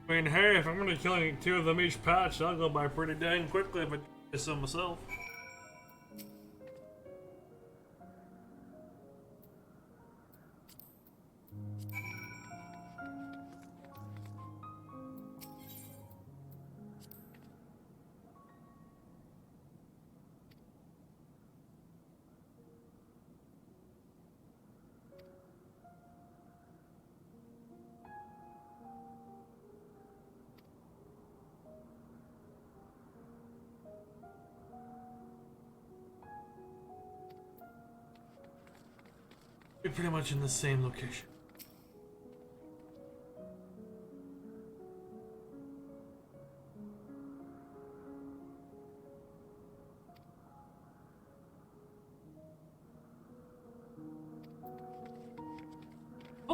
I mean, hey, if I'm gonna kill 2 of them each patch, I'll go by pretty dang quickly if I do so myself. We're pretty much in the same location.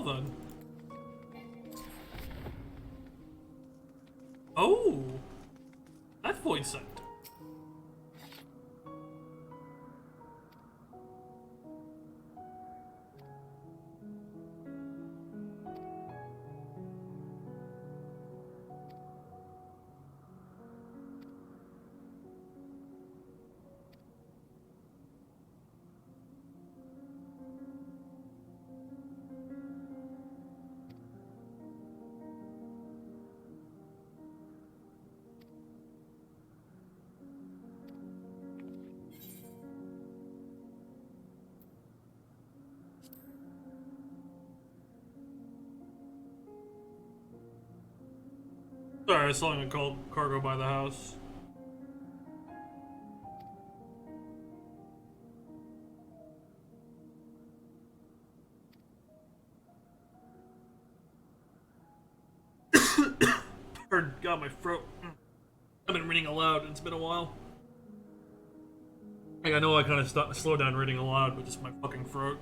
then. Oh! That's void sent. Sorry, I was selling a cargo by the house. God, my throat. I've been reading aloud, and it's been a while. Like, I know I kind of slowed down reading aloud, but just my fucking throat.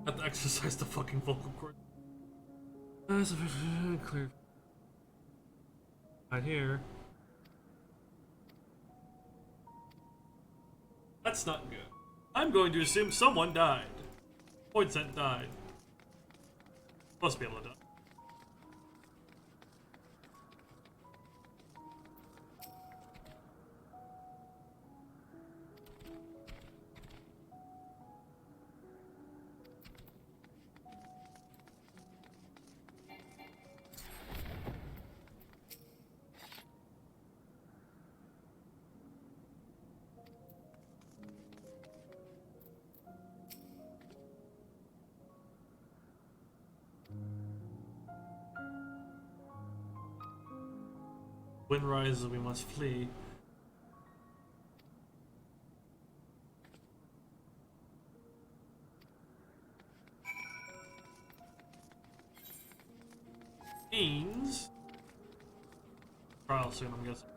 I have to exercise the fucking vocal cord. Clear. Right here. That's not good. I'm going to assume someone died. Void Scent died. Supposed to be able to die. Wind rises, we must flee. Means trial soon, I'm guessing.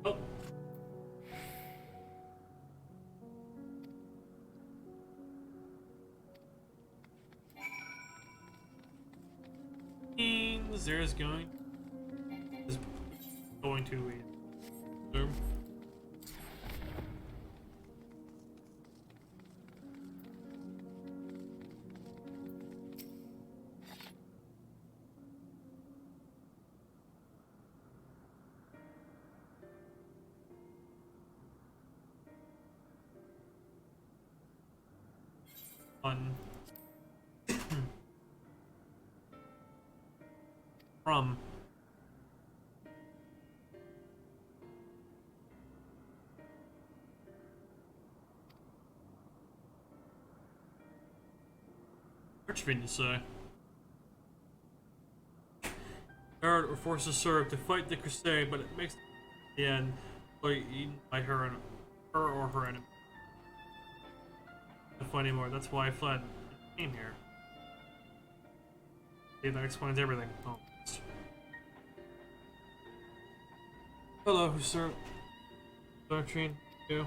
Oh. Means there's going to be on from Archfiend, you say? Guard or forces serve to fight the crusade, but it makes the end eaten by her or her enemy. I don't fight anymore. That's why I fled. I came here. See, that explains everything. Oh. Hello, who served? Doctrine, you.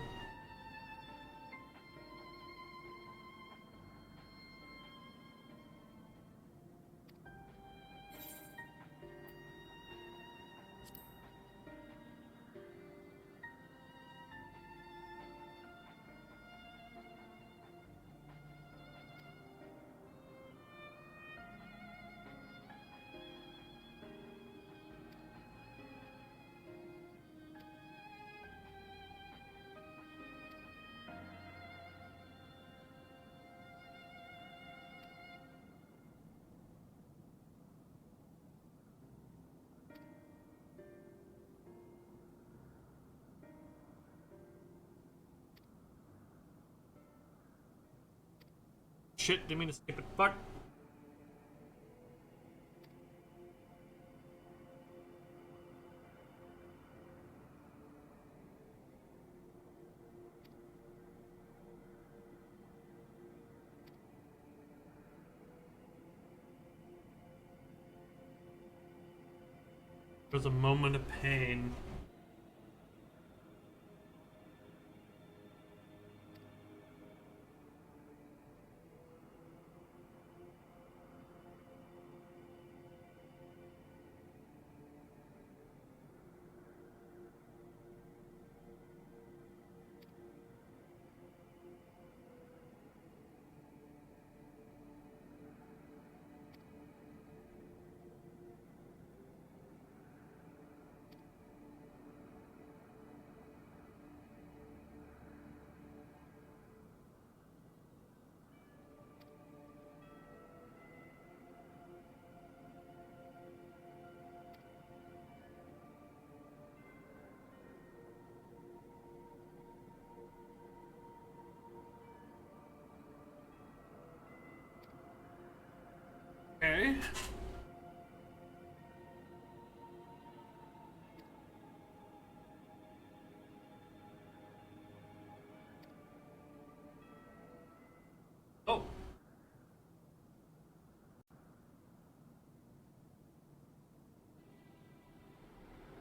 Shit, didn't mean to skip it. Fuck. There's a moment of pain. Okay. Oh.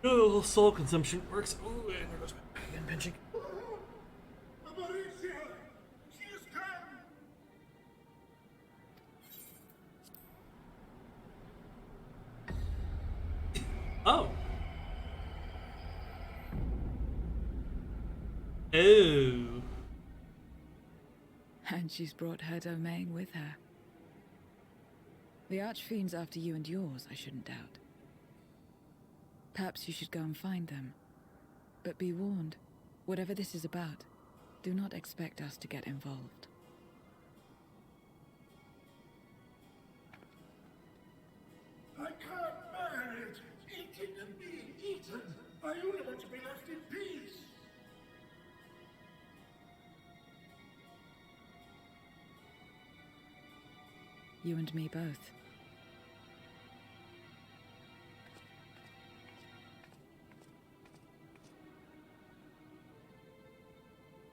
Oh, soul consumption works. Ooh, and there goes my again pinching. Oh. Oh. And she's brought her domain with her. The Archfiend's after you and yours, I shouldn't doubt. Perhaps you should go and find them. But be warned, whatever this is about, do not expect us to get involved. I can't bear it! Eating and being eaten! I only want to be left in peace! You and me both.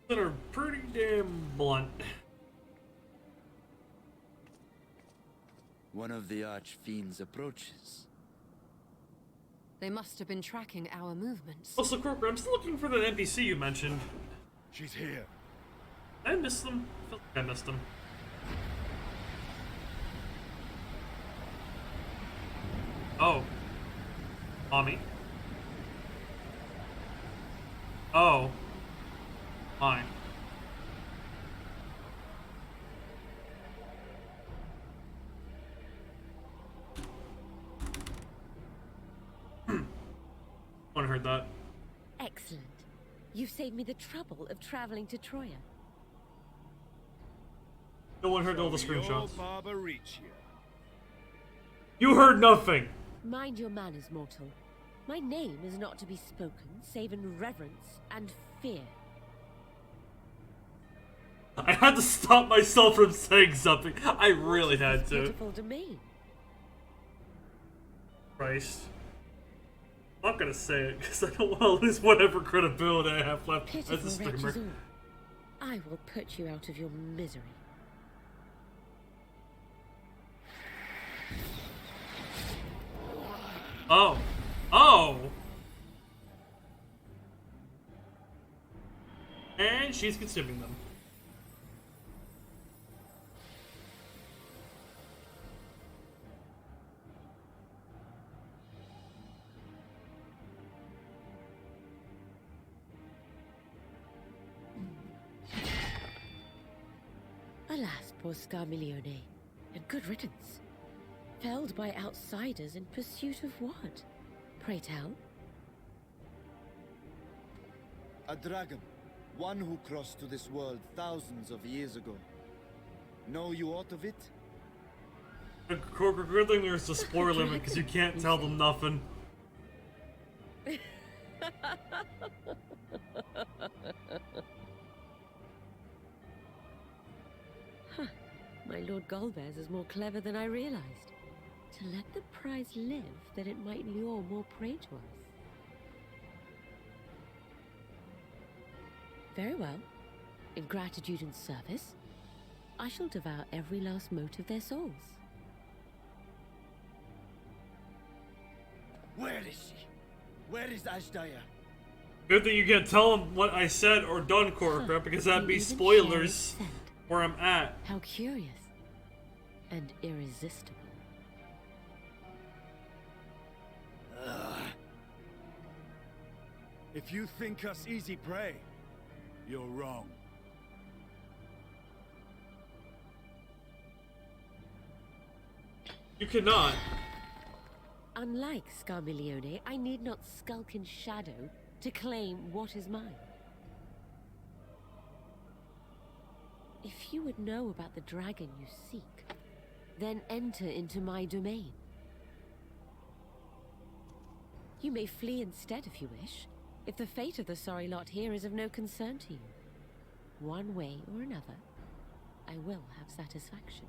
That are pretty damn blunt. One of the Archfiend's approaches. They must have been tracking our movements. Also, Croker, I'm still looking for that NPC you mentioned. She's here. I missed them. I felt like I missed them. Oh. Mommy. Oh. Fine. I heard that. Excellent. You've saved me the trouble of traveling to Troya. No one heard all the So you're screenshots. Barbariccia. You heard nothing! Mind your manners, mortal. My name is not to be spoken, save in reverence and fear. I had to stop myself from saying something. I really had to. Beautiful domain. Christ. I'm not gonna say it, because I don't want to lose whatever credibility I have left as a Pitiful streamer. wretches all. I will put you out of your misery. Oh. Oh! And she's consuming them. Alas, poor Scarmiglione, and good riddance. Felled by outsiders in pursuit of what? Pray tell. A dragon. One who crossed to this world thousands of years ago. Know you aught of it? Good thing there's a spoiler limit, because you can't tell them nothing. Huh. My Lord Golbez is more clever than I realized. To let the prize live, that it might lure more prey to us. Very well. In gratitude and service, I shall devour every last mote of their souls. Where is she? Where is Ashdaya? Good thing you can't tell him what I said or done, Corporate, because that'd be spoilers where I'm at. How curious and irresistible. If you think us easy prey, you're wrong. You cannot. Unlike Scarmiglione, I need not skulk in shadow to claim what is mine. If you would know about the dragon you seek, then enter into my domain. You may flee instead if you wish, if the fate of the sorry lot here is of no concern to you. One way or another, I will have satisfaction.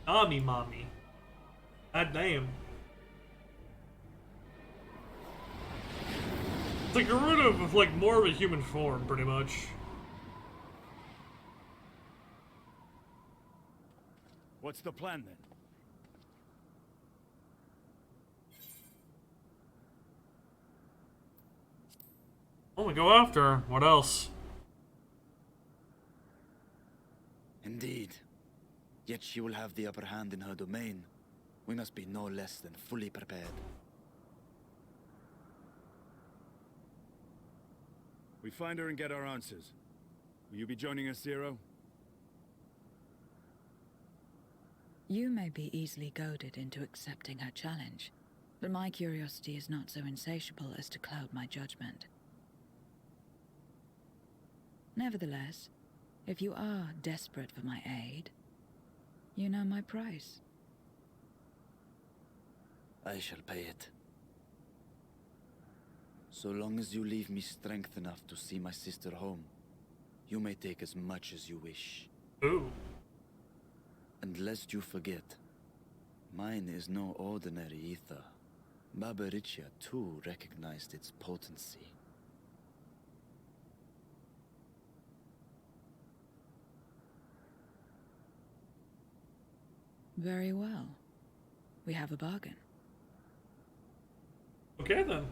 Mommy. God damn. It's like a Garuda with like more of a human form, pretty much. What's the plan then? Only go after her. What else? Indeed. Yet she will have the upper hand in her domain. We must be no less than fully prepared. We find her and get our answers. Will you be joining us, Zero? You may be easily goaded into accepting her challenge, but my curiosity is not so insatiable as to cloud my judgment. Nevertheless, if you are desperate for my aid, you know my price. I shall pay it. So long as you leave me strength enough to see my sister home, you may take as much as you wish. Ooh. And lest you forget, mine is no ordinary ether. Barbariccia too recognized its potency. Very well. We have a bargain. Okay then.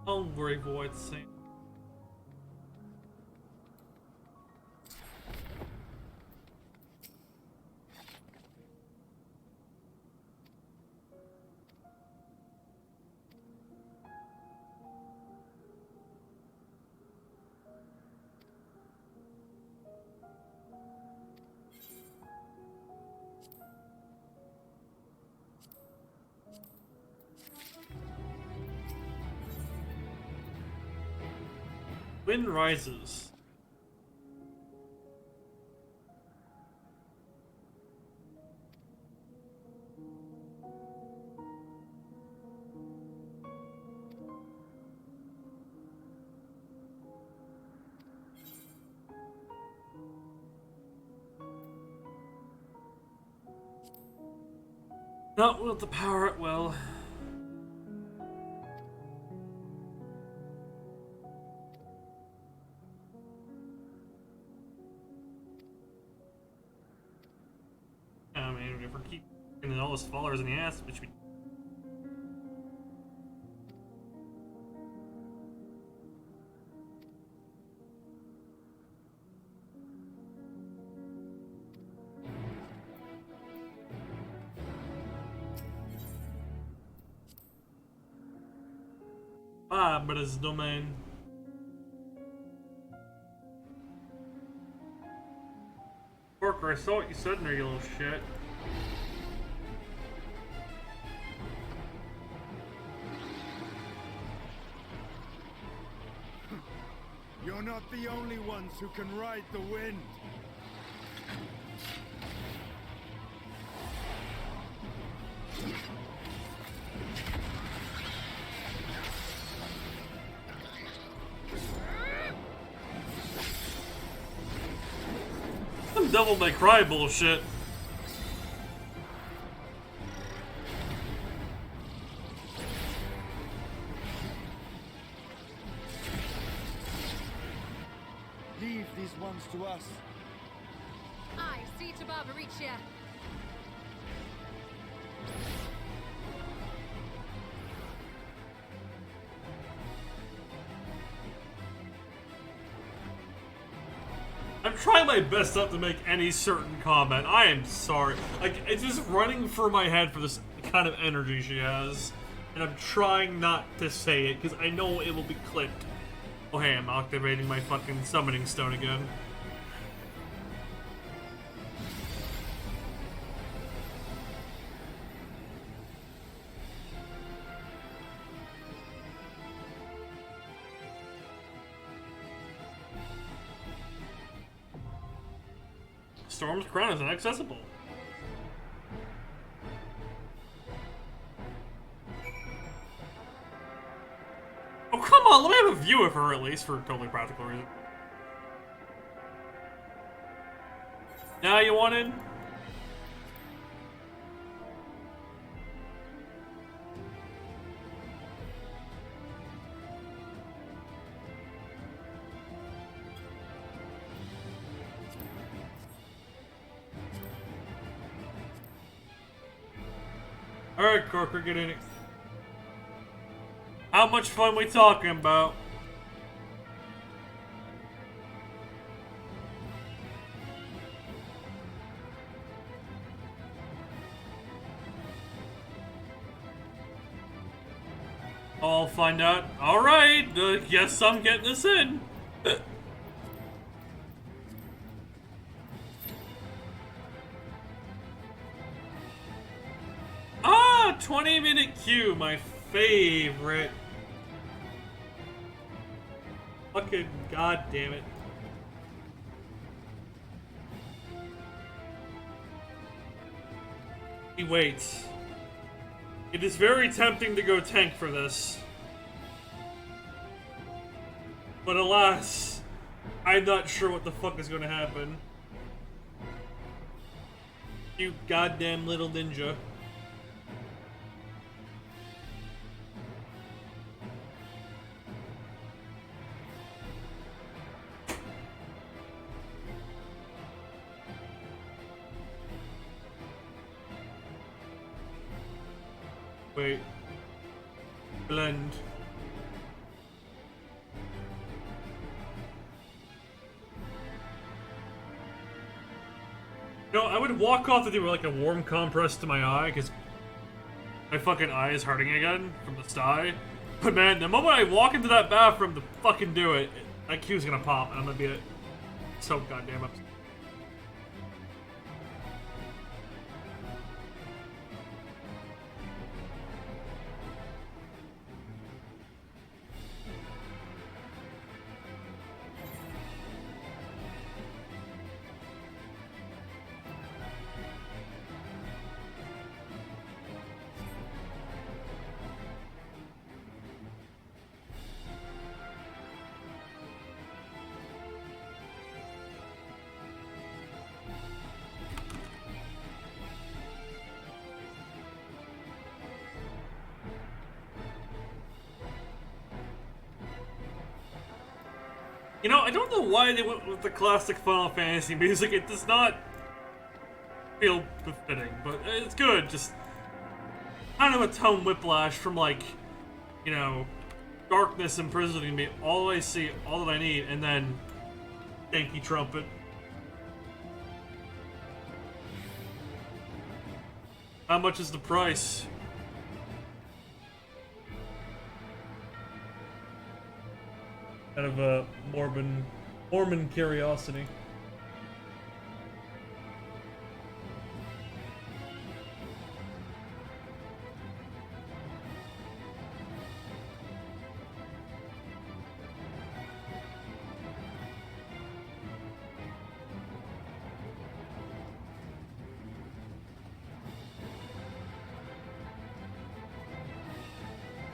Hungry void saint. Wind rises. Not with the power it will. I mean, if we keep getting all those followers in the ass, which we. But his domain. Porker, I saw what you said in there, you little shit. You're not the only ones who can ride the wind. Some Devil May Cry bullshit. Leave these ones to us. I see to Barbaricia. I'm trying my best not to make any certain comment. I am sorry. Like, it's just running through my head for this kind of energy she has. And I'm trying not to say it, because I know it will be clipped. Oh hey, I'm activating my fucking summoning stone again. Storm's Crown is inaccessible. Oh, come on, let me have a view of her at least for totally practical reason. Now you want in? Alright, Corker, get in it. How much fun we talking about? I'll find out. Alright, guess I'm getting this in. Ah, 20-minute queue, my favorite. Fucking goddamn it. He waits. It is very tempting to go tank for this. But alas, I'm not sure what the fuck is gonna happen. You goddamn little ninja. Wait. Blend. You know, I would walk off to do like a warm compress to my eye, because my fucking eye is hurting again from the sty. But man, the moment I walk into that bathroom to fucking do it, that queue's gonna pop, and I'm gonna be so goddamn upset. You know, I don't know why they went with the classic Final Fantasy music. It does not feel befitting, but it's good. Just kind of a tone whiplash from, like, you know, darkness imprisoning me. All I see, all that I need, and then Yankee trumpet. How much is the price? Kind of a Mormon curiosity.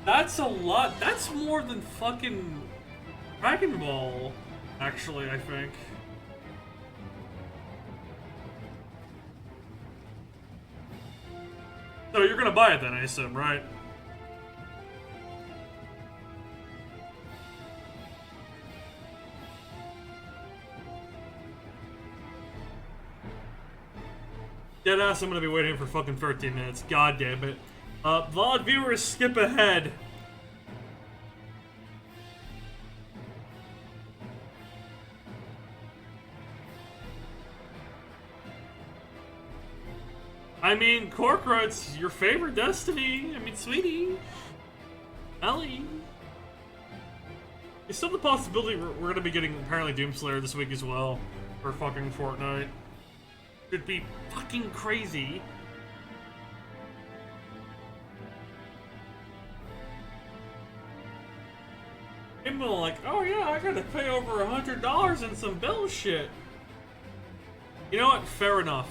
That's a lot. That's more than fucking Dragon Ball, actually, I think. So you're gonna buy it then, I assume, right? Deadass, I'm gonna be waiting for fucking 13 minutes. God damn it. VOD viewers, skip ahead. I mean, Corkra, it's your favorite Destiny. I mean, sweetie. Ellie. There's still the possibility we're gonna be getting, apparently, Doomslayer this week as well. For fucking Fortnite. It'd be fucking crazy. People like, oh yeah, I gotta pay over $100 in some bullshit. You know what? Fair enough.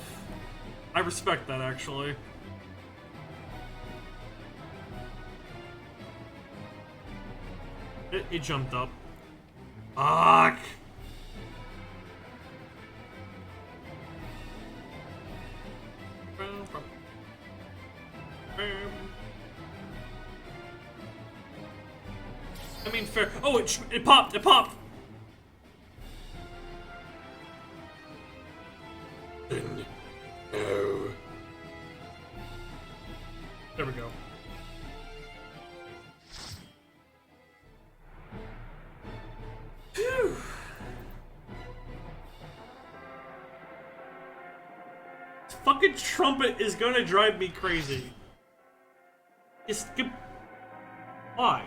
I respect that, actually. It jumped up. Fuck! I mean, fair. Oh, it popped! It popped! No. There we go. Phew. This fucking trumpet is gonna drive me crazy. Why?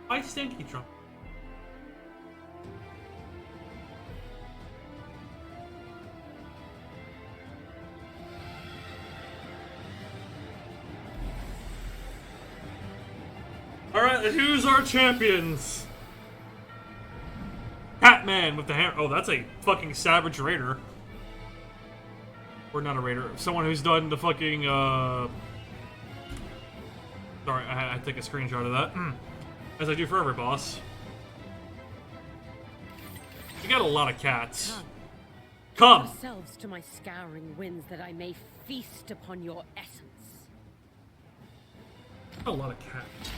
Why Stinky Trumpet? Alright, who's our champions? Catman with the hammer. Oh, that's a fucking savage raider. Or not a raider. Someone who's done the fucking, Sorry, I had to take a screenshot of that. As I do for every boss. You got a lot of cats. Come! Yourselves to my scouring winds that I may feast upon your essence. A lot of cats.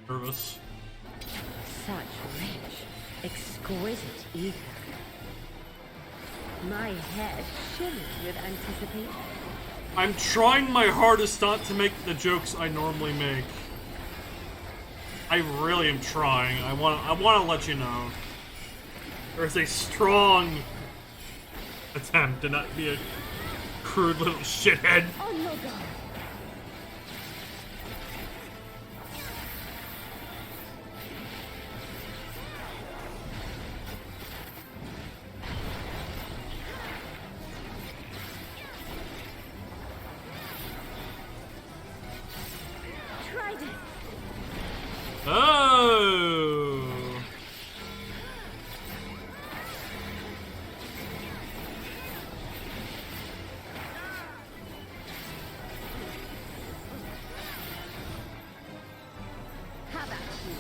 Nervous. Such rich, exquisite ether. My head shimmers with anticipation. I'm trying my hardest not to make the jokes I normally make. I really am trying. I want to let you know. There's a strong attempt to not be a crude little shithead. Oh no, God. Oh! How about you?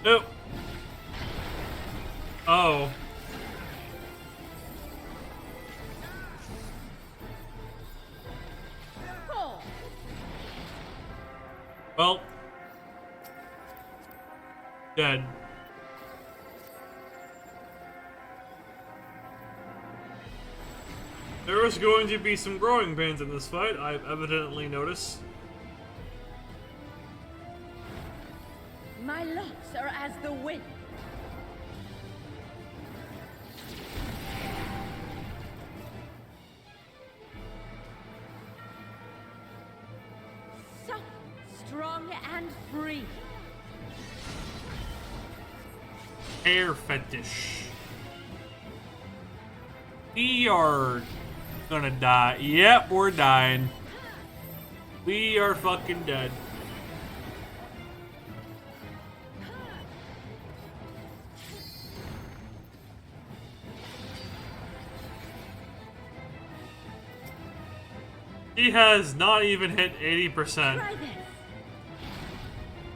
Nope. Oh. Well, dead. There is going to be some growing pains in this fight, I've evidently noticed. My locks are as the wind. free. Hair fetish. We are gonna die. Yep, we're dying. We are fucking dead. She has not even hit 80%.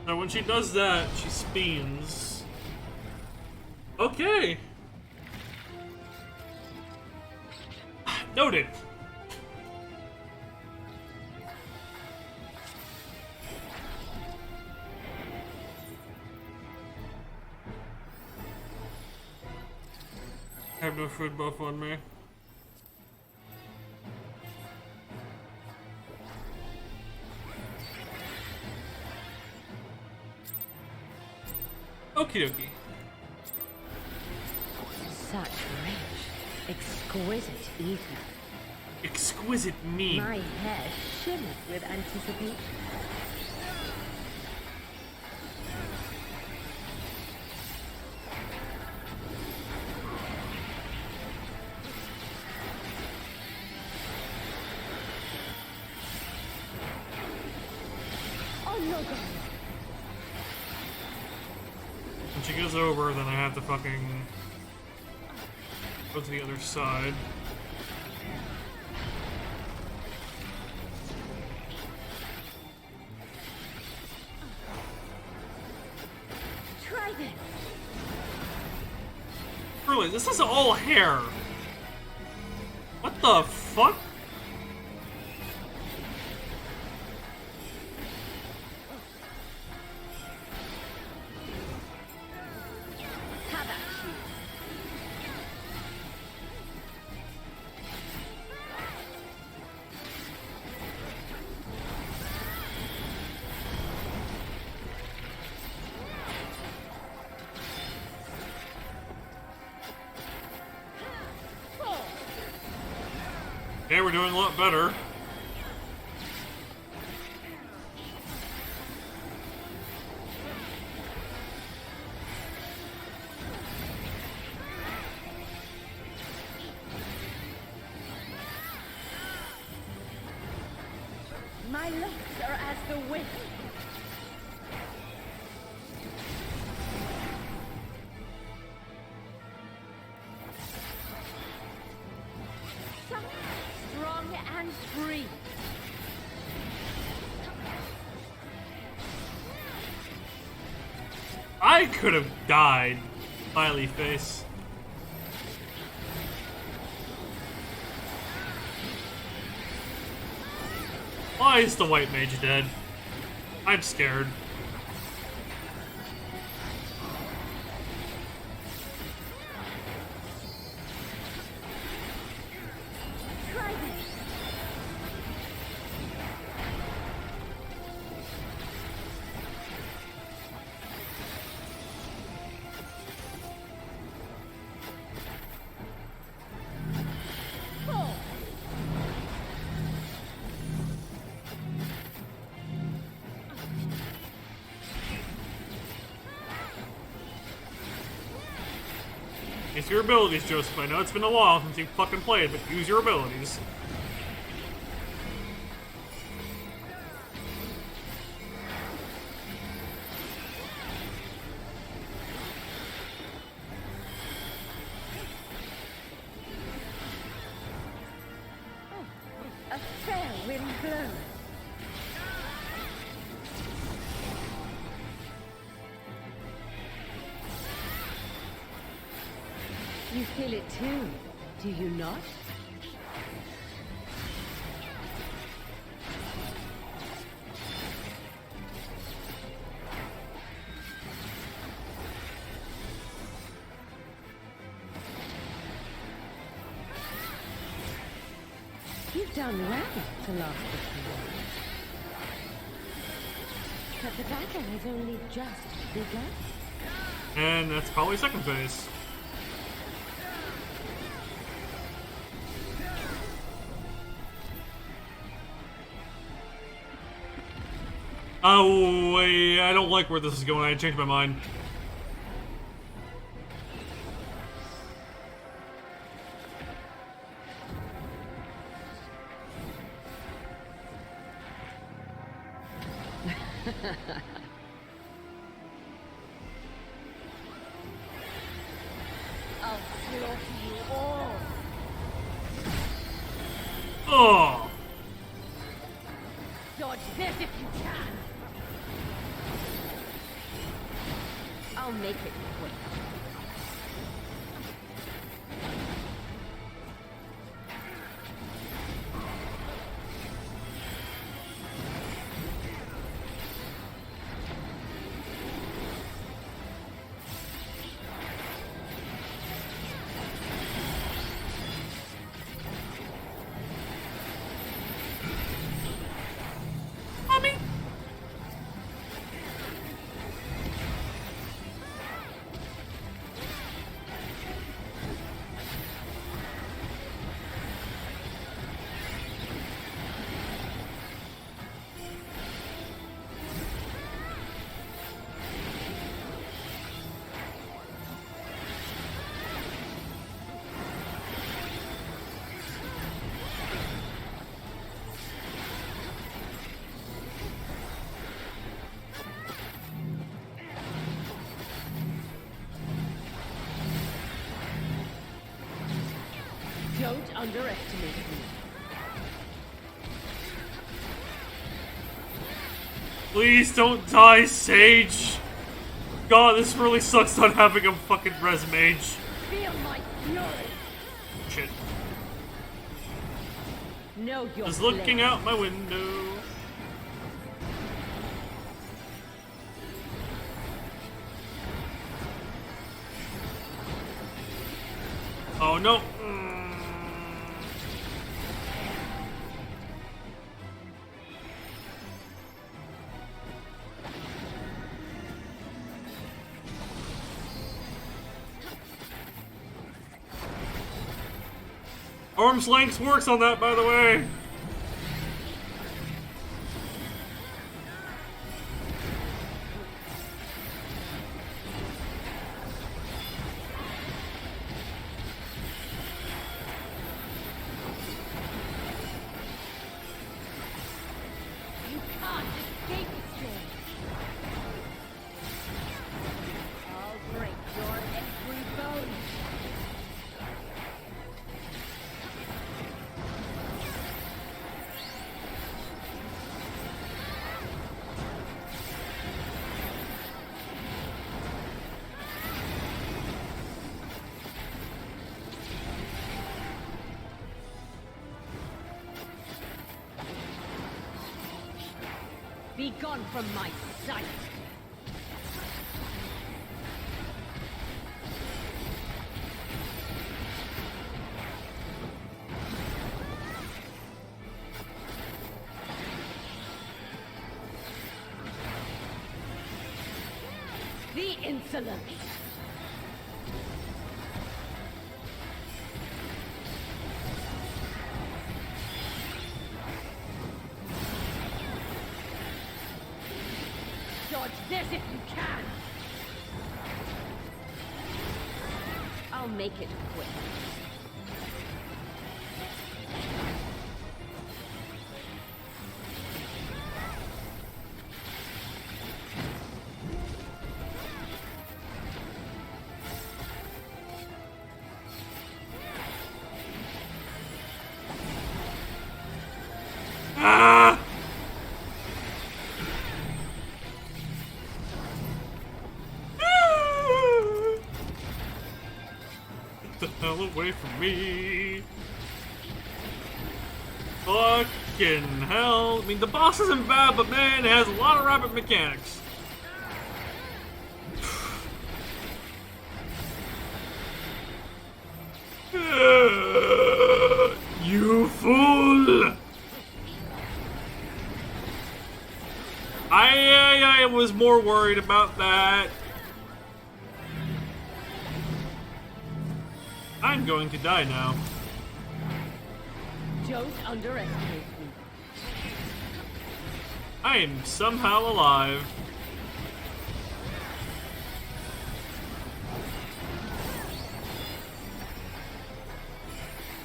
Now when she does that, she spins. Okay. Noted. I have no food buff on me. Okie dokie. Such rich, exquisite ether. Exquisite mean. My hair shimmers with anticipation. Oh no, God. When she goes over, then I have to fucking go to the other side. Try this. Really, this is all hair. What the fuck? Okay, we're doing a lot better. My locks are as the wind. Strong and free. I could have died. Smiley face. Why is the white mage dead? I'm scared. Try this. Use your abilities, Joseph. I know it's been a while since you fucking played, but use your abilities. A fair wind blows. You feel it too, do you not? You've done well to last this long. But the battle has only just begun. And that's probably second phase. Oh, wait, I don't like where this is going. I changed my mind. I'll slaughter you all. Oh! Dodge this if you can. I'll make it quick. Don't underestimate me. Please don't die, Sage! God, this really sucks not having a fucking res mage. Feel my fury. Shit. Know your Just looking place. out my window. Oh no. Arm's length works on that, by the way. You can't escape it, Jane. I'll break your every bone. Be gone from my sight! The insolence! Dodge this if you can! I'll make it quick. Ah! Get the hell away from me. Fucking hell. I mean, the boss isn't bad, but man, it has a lot of rapid mechanics. You fool! I was more worried about that. I'm going to die now. Don't underestimate me. I am somehow alive.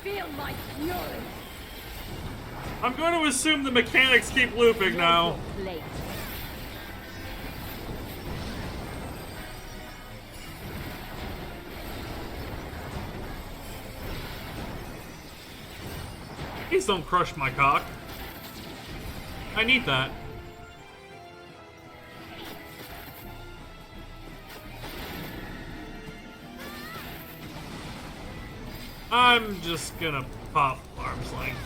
Feel my fury. I'm going to assume the mechanics keep looping now. Late. Please don't crush my cock. I need that. I'm just gonna pop arm's length.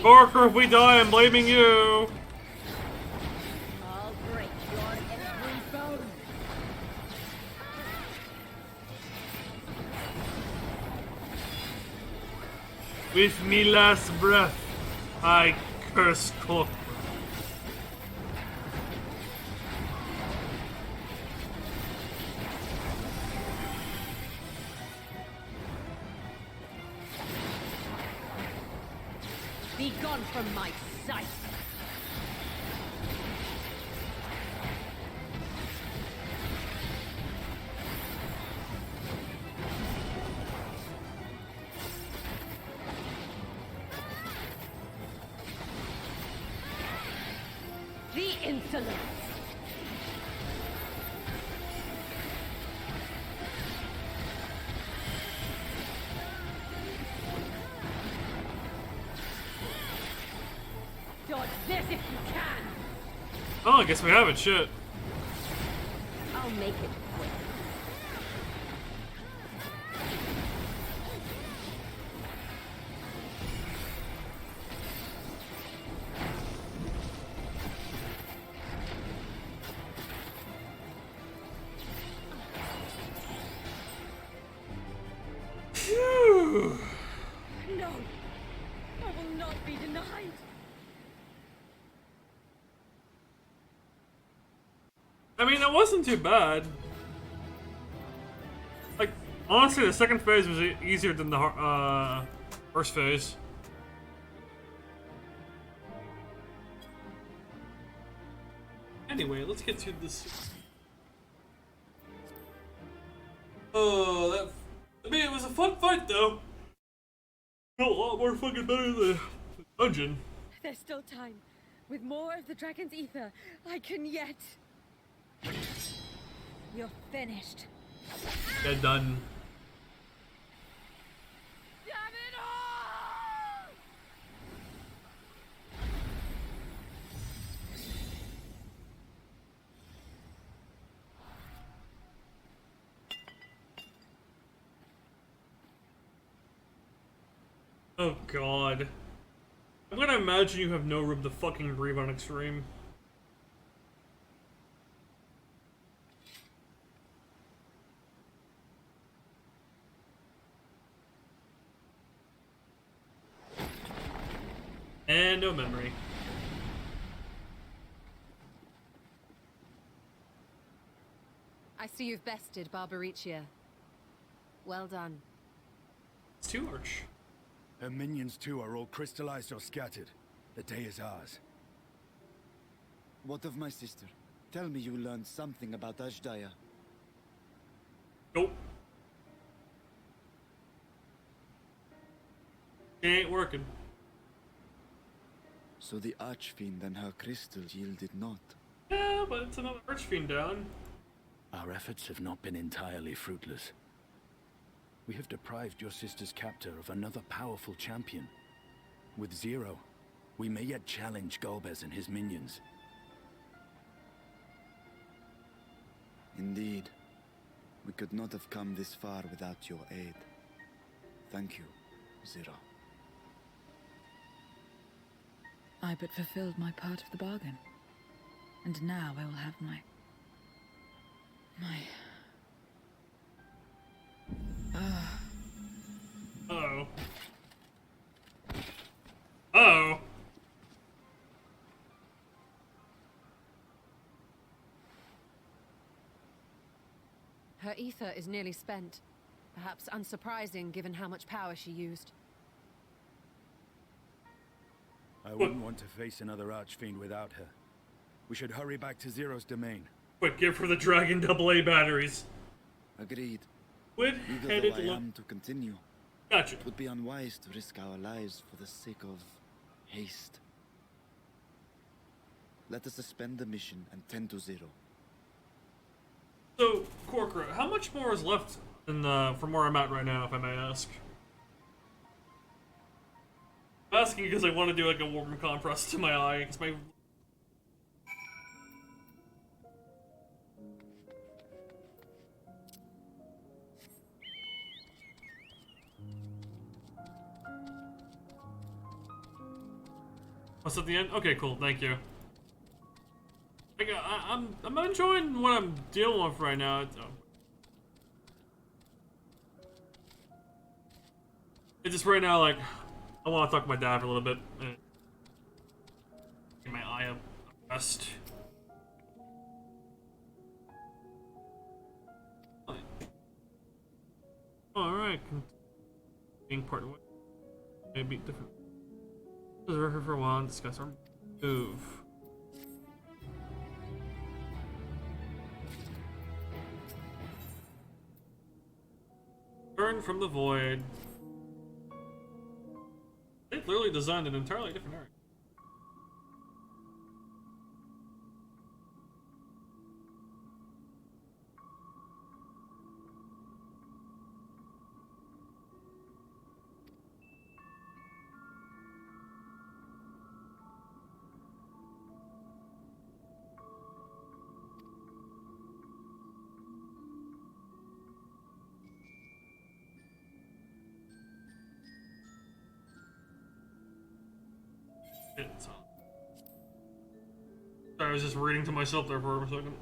Barker, if we die, I'm blaming you. I'll break your every bone. With me last breath, I curse cook. Be gone from my sight. The insolence. Dodge this if you can. Oh, I guess we have it. Shit. I'll make it quick. Phew. No, I will not be denied. I mean, that wasn't too bad. Like, honestly, the second phase was easier than the first phase. Anyway, let's get to this. Oh, I mean, it was a fun fight, though. Felt a lot more fucking better than the dungeon. There's still time. With more of the dragon's ether, I can yet. You're finished. They're done. Damn it all! Oh god. I'm gonna imagine you have no room to fucking breathe on extreme. And no memory. I see you've bested Barbaricia. Well done. It's too harsh. Her minions too are all crystallized or scattered. The day is ours. What of my sister? Tell me you learned something about Ashdaya. Nope. It ain't working. So the Archfiend and her crystal yielded not. Yeah, but it's another Archfiend down. Our efforts have not been entirely fruitless. We have deprived your sister's captor of another powerful champion. With Zero, we may yet challenge Golbez and his minions. Indeed. We could not have come this far without your aid. Thank you, Zero. I but fulfilled my part of the bargain. And now I will have my... Her ether is nearly spent. Perhaps unsurprising given how much power she used. I wouldn't want to face another Archfiend without her. We should hurry back to Zero's domain. Quick, give her the Dragon AA batteries. Agreed. Eager though I am to continue. Gotcha. It would be unwise to risk our lives for the sake of haste. Let us suspend the mission and tend to Zero. So, Corkra, how much more is left in from where I'm at right now, if I may ask? I'm asking because I want to do like a warm compress to my eye, because my... What's at the end? Okay, cool, thank you. Like, I'm enjoying what I'm dealing with right now. It's just right now, like, I want to talk to my dad for a little bit. Get my eye up, rest. Alright, being part of what? Maybe different. Let's record for a while and discuss our move. Burn from the void. They literally designed an entirely different area. Sorry, I was just reading to myself there for a second.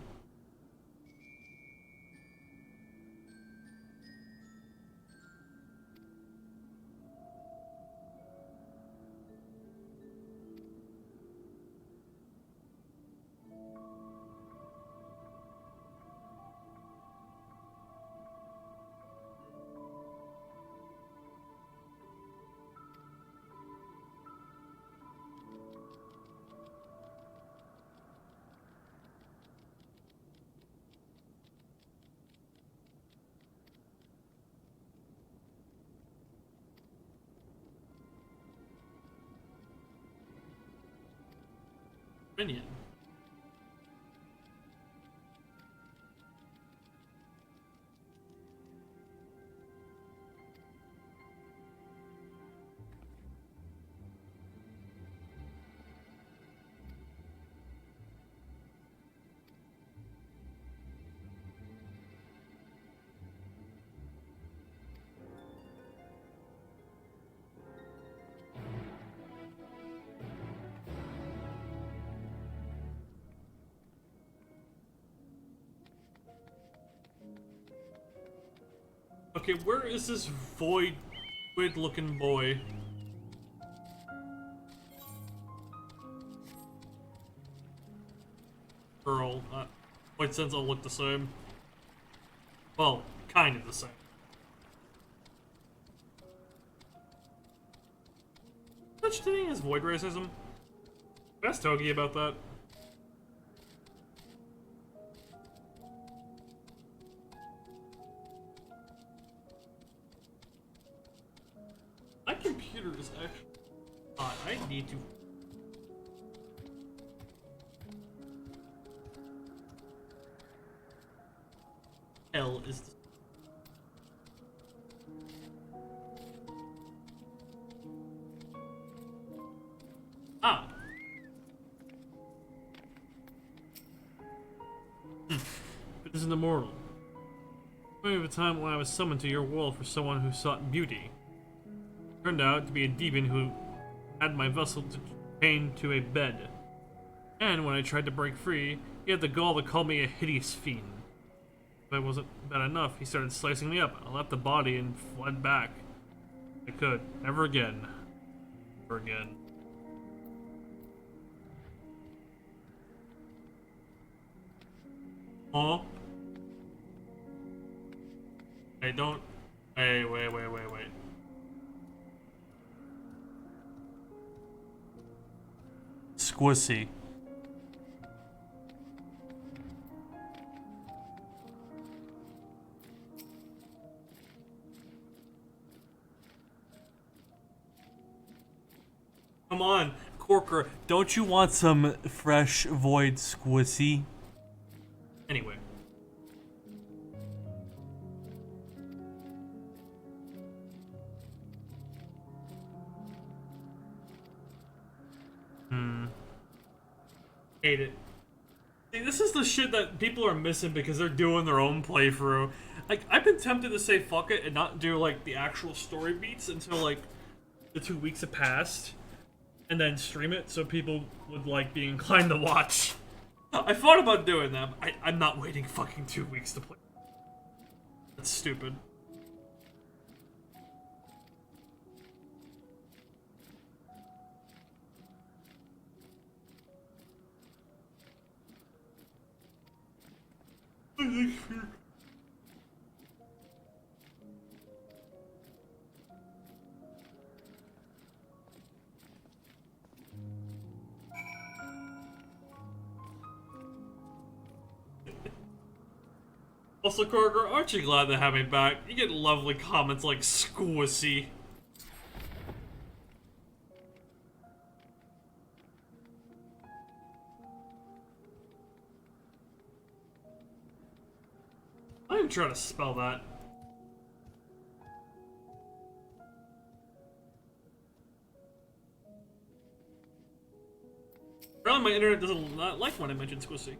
Minion. Okay, where is this void-looking boy? Girl. Void sense all look the same. Well, kind of the same. Such thing as void racism? Ask Togi about that. My computer is actually hot. I need to. Hell is this? Ah. It isn't immortal. Remember the time when I was summoned to your world for someone who sought beauty. Turned out to be a demon who had my vessel chained to a bed. And when I tried to break free, he had the gall to call me a hideous fiend. If it wasn't bad enough, he started slicing me up. I left the body and fled back. I could. Never again. Never again. Huh? Hey, don't. Hey, wait. Squissy. Come on, Corker, don't you want some fresh void squissy? Anyway. Hate it. See, this is the shit that people are missing because they're doing their own playthrough. Like, I've been tempted to say fuck it and not do, like, the actual story beats until, like, the 2 weeks have passed. And then stream it so people would, like, be inclined to watch. I thought about doing that, but I'm not waiting fucking 2 weeks to play. That's stupid. Also, Corker, aren't you glad to have me back? You get lovely comments like squissy. I am trying to spell that. Apparently my internet doesn't not like when I mention squissy.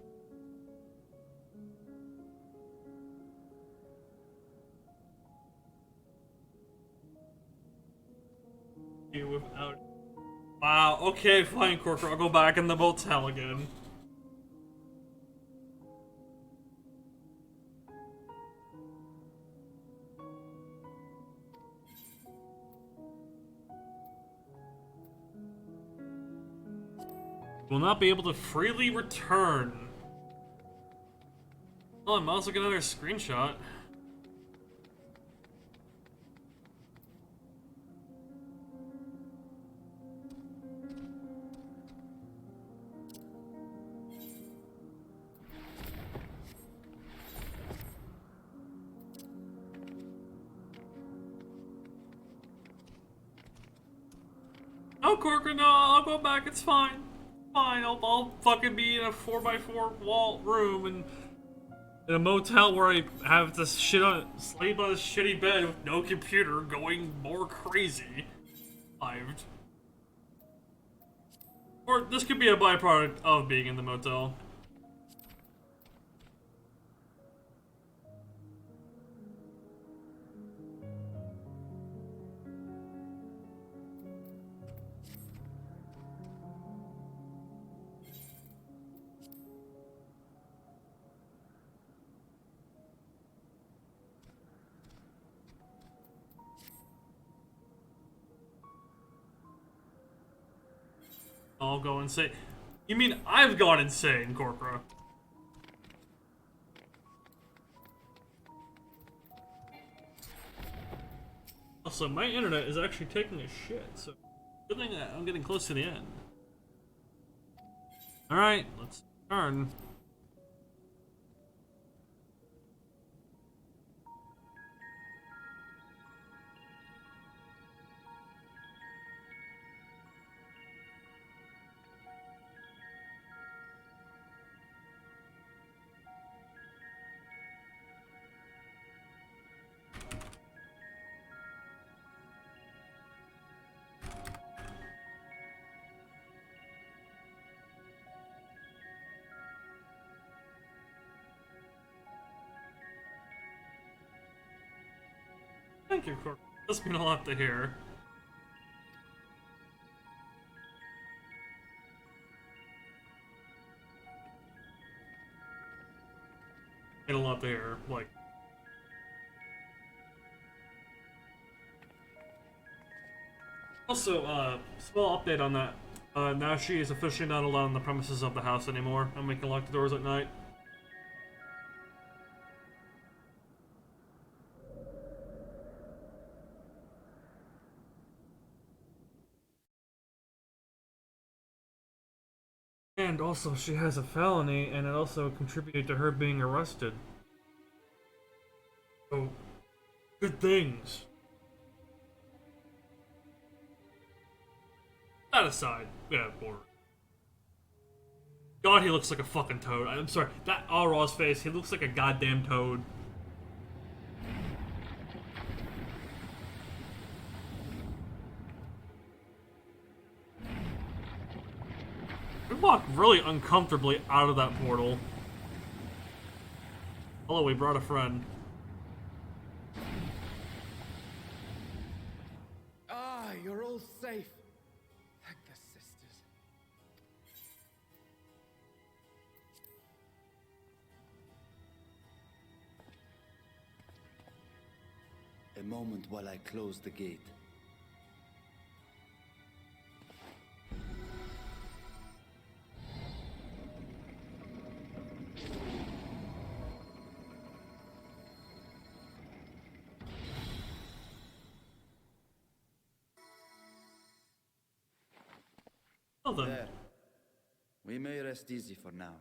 Without. Wow, okay, fine, Corker. I'll go back in the motel again. Will not be able to freely return. Oh, I'm also getting another screenshot. No, Corker, no, I'll go back, it's fine. Fine, I'll fucking be in a 4x4 wall room and in a motel where I have to sleep on a shitty bed with no computer going more crazy. Lived. Or this could be a byproduct of being in the motel. I'll go insane. You mean I've gone insane, Corpora? Also, my internet is actually taking a shit, so good thing that I'm getting close to the end. Alright, let's turn. Thank you, Corp. That's been a lot to hear. Been a lot to hear, like. Also, small update on that. Now she is officially not allowed on the premises of the house anymore, and we can lock the doors at night. And also, she has a felony, and it also contributed to her being arrested. So, good things. That aside, yeah, boring. God, he looks like a fucking toad. I'm sorry, that Aurora's face, he looks like a goddamn toad. We walked really uncomfortably out of that portal. Hello, we brought a friend. Ah, you're all safe. Thank the sisters. A moment while I close the gate. Well then. There. We may rest easy for now.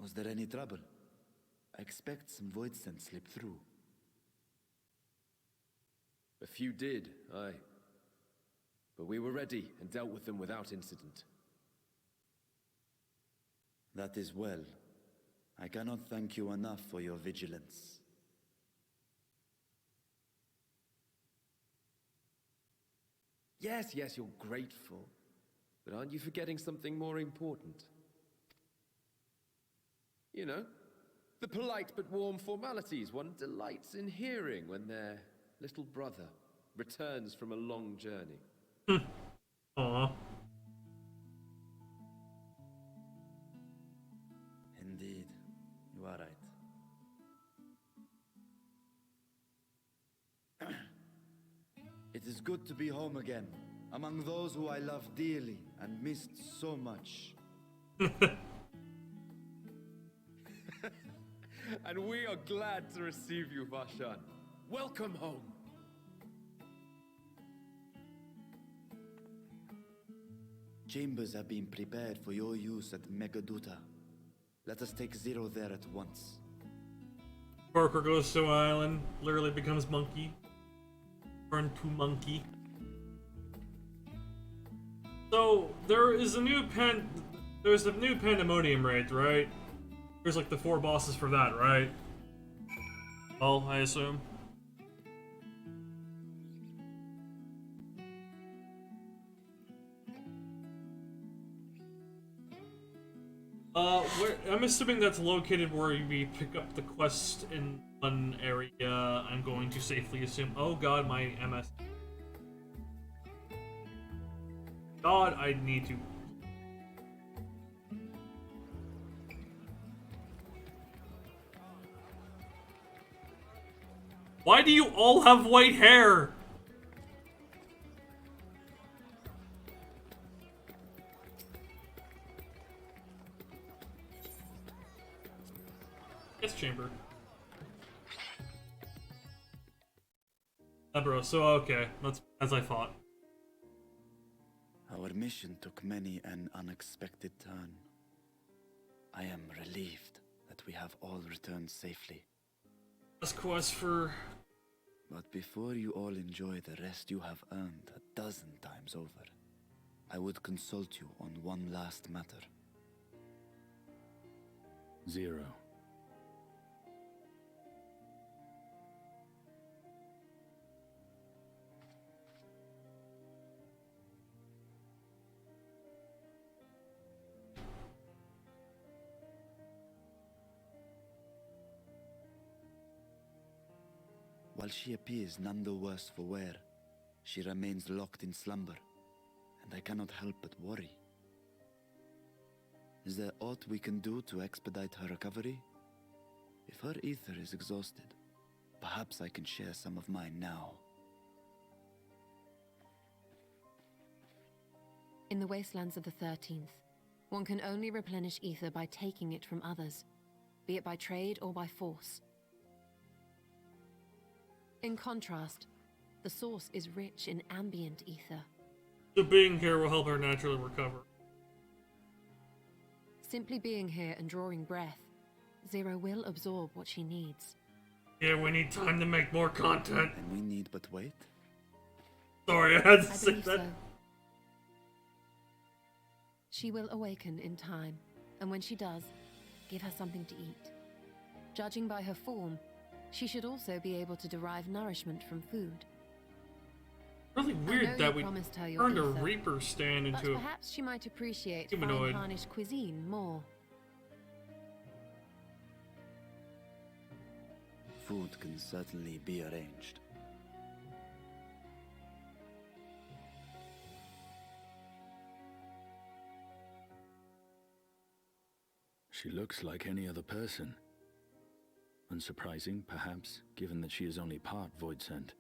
Was there any trouble? I expect some void scent slipped through. A few did, aye. But we were ready and dealt with them without incident. That is well. I cannot thank you enough for your vigilance. Yes, you're grateful. But aren't you forgetting something more important? You know, the polite but warm formalities one delights in hearing when their little brother returns from a long journey. Aww. Indeed, you are right. It is good to be home again, among those who I love dearly and missed so much. And we are glad to receive you, Vashan. Welcome home. Chambers have been prepared for your use at Megaduta. Let us take Zero there at once. Parker goes to an island, literally becomes monkey. Turn to monkey. So there's a new Pandemonium raid, right? There's like the 4 bosses for that, right? Well, I assume. I'm assuming that's located where we pick up the quest in one area. I'm going to safely assume. Oh god, my MS. God, I need to. Why do you all have white hair? Yes, chamber. Bro, so okay, that's as I thought. Our mission took many an unexpected turn. I am relieved that we have all returned safely. This quest for... But before you all enjoy the rest you have earned 12 times over, I would consult you on one last matter. Zero. While she appears none the worse for wear, she remains locked in slumber, and I cannot help but worry. Is there aught we can do to expedite her recovery? If her ether is exhausted, perhaps I can share some of mine now. In the wastelands of the 13th, one can only replenish ether by taking it from others, be it by trade or by force. In contrast, the source is rich in ambient ether. So being here will help her naturally recover. Simply being here and drawing breath, Zero will absorb what she needs. Yeah, we need time to make more content. And we need but wait? Sorry, I had to I say believe that. so. She will awaken in time, and when she does, give her something to eat. Judging by her form, she should also be able to derive nourishment from food. Really weird that we turned a Reaper stand into but perhaps she might appreciate humanoid. fine Harnish cuisine more. Food can certainly be arranged. She looks like any other person. Unsurprising, perhaps, given that she is only part void sent.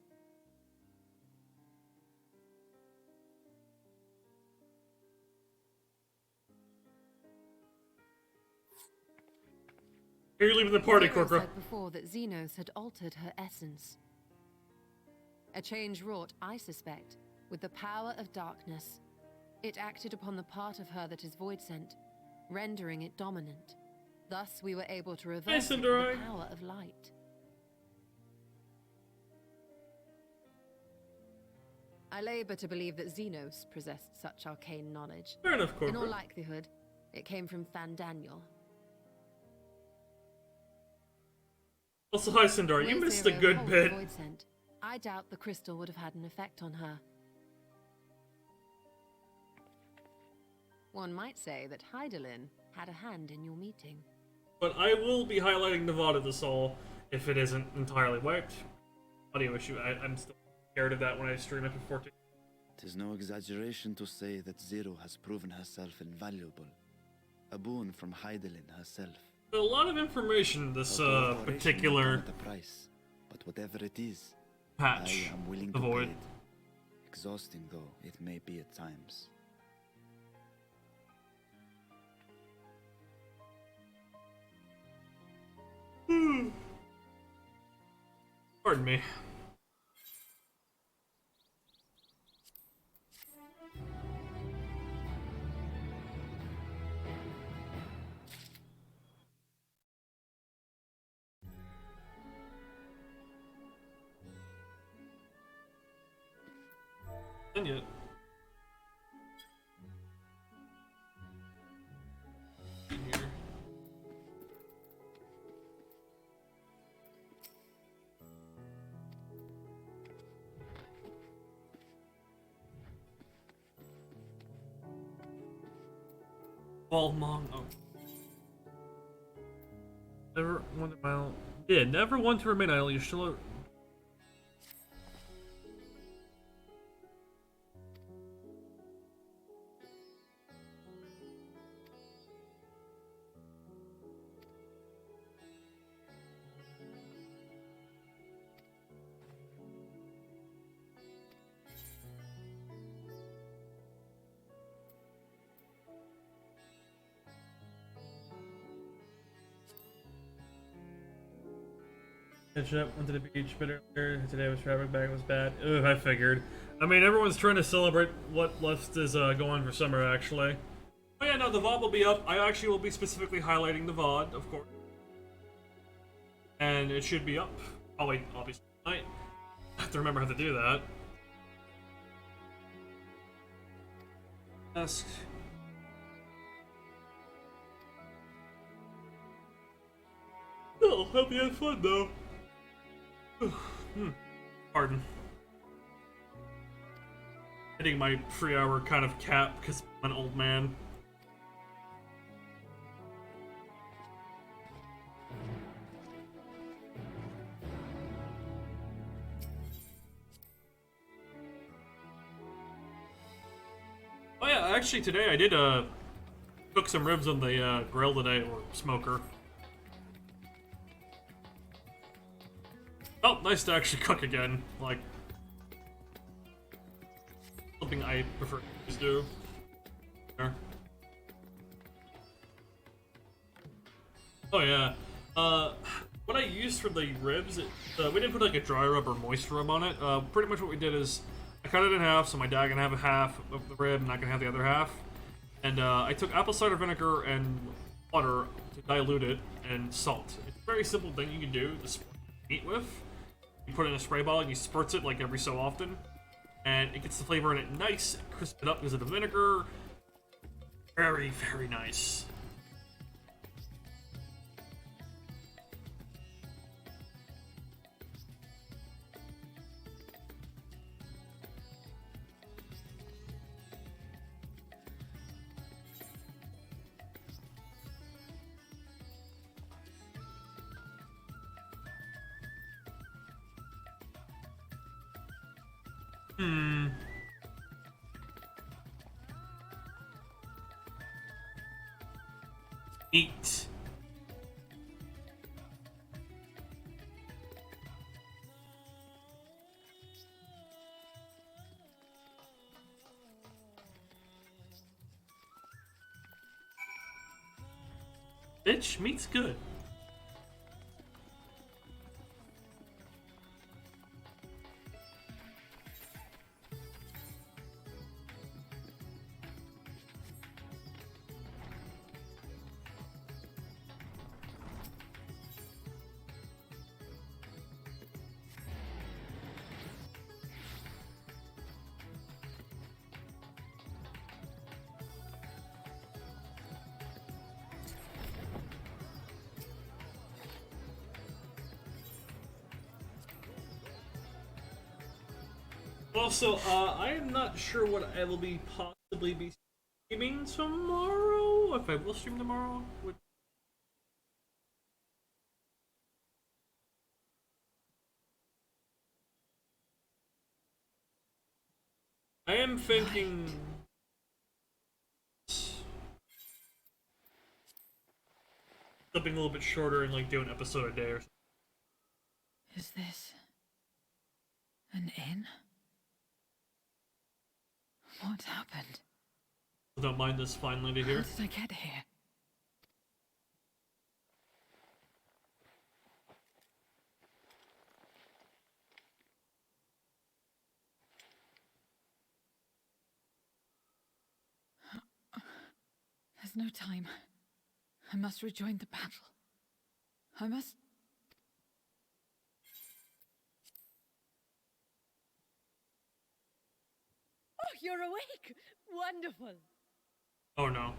You're leaving the party, Zero Corcoran. said before that Xenos had altered her essence. A change wrought, I suspect, with the power of darkness. It acted upon the part of her that is void sent, rendering it dominant. Thus, we were able to reverse it with the power of light. I labor to believe that Xenos possessed such arcane knowledge. Fair enough, Corcoran. In all likelihood, it came from Fandaniel. Also, hi, Sindar. You With missed a Zero good holds bit. void scent, I doubt the crystal would have had an effect on her. One might say that Hydaelyn had a hand in your meeting. But I will be highlighting Nevada this all if it isn't entirely wiped. Audio issue. I'm still scared of that when I stream it for 14. Tis no exaggeration to say that Zero has proven herself invaluable. A boon from Hydaelyn herself. A lot of information this particular the price, but whatever it is, patch I am willing to avoid. pay it. Exhausting though it may be at times. Pardon me. And yet. Here. Balmong. Oh. Never want to mile. Yeah, never want to remain idle. You still. Went to the beach, but earlier today was traffic bag was bad. Ugh, I figured. I mean, everyone's trying to celebrate what left is going for summer, actually. Oh yeah, no, the VOD will be up. I actually will be specifically highlighting the VOD, of course. And it should be up. Probably, obviously, tonight. I have to remember how to do that. Ask. Oh, hope you had fun, though. Pardon. Hitting my 3-hour kind of cap because I'm an old man. Oh yeah, actually today I did cook some ribs on the grill today, or smoker. Oh, nice to actually cook again. Like, something I prefer to do. There. Oh yeah. What I used for the ribs, we didn't put like a dry rub or moist rub on it. Pretty much what we did is I I cut it in half, so my dad can have a half of the rib, and I can have the other half. And I took apple cider vinegar and water to dilute it, and salt. It's a very simple thing you can do to spray meat with. You put it in a spray bottle and you spritz it like every so often, and it gets the flavor in it nice, crisp it up because of the vinegar. Very, very nice. Eat. Bitch, meat's good. Also, I am not sure what I will be possibly be streaming tomorrow. If I will stream tomorrow. I am thinking something a little bit shorter and like do an episode a day or something. Is this an inn? What happened? Don't mind this fine lady here. How did I get here? There's no time. I must rejoin the battle. I must... Oh, you're awake! Wonderful! Oh no.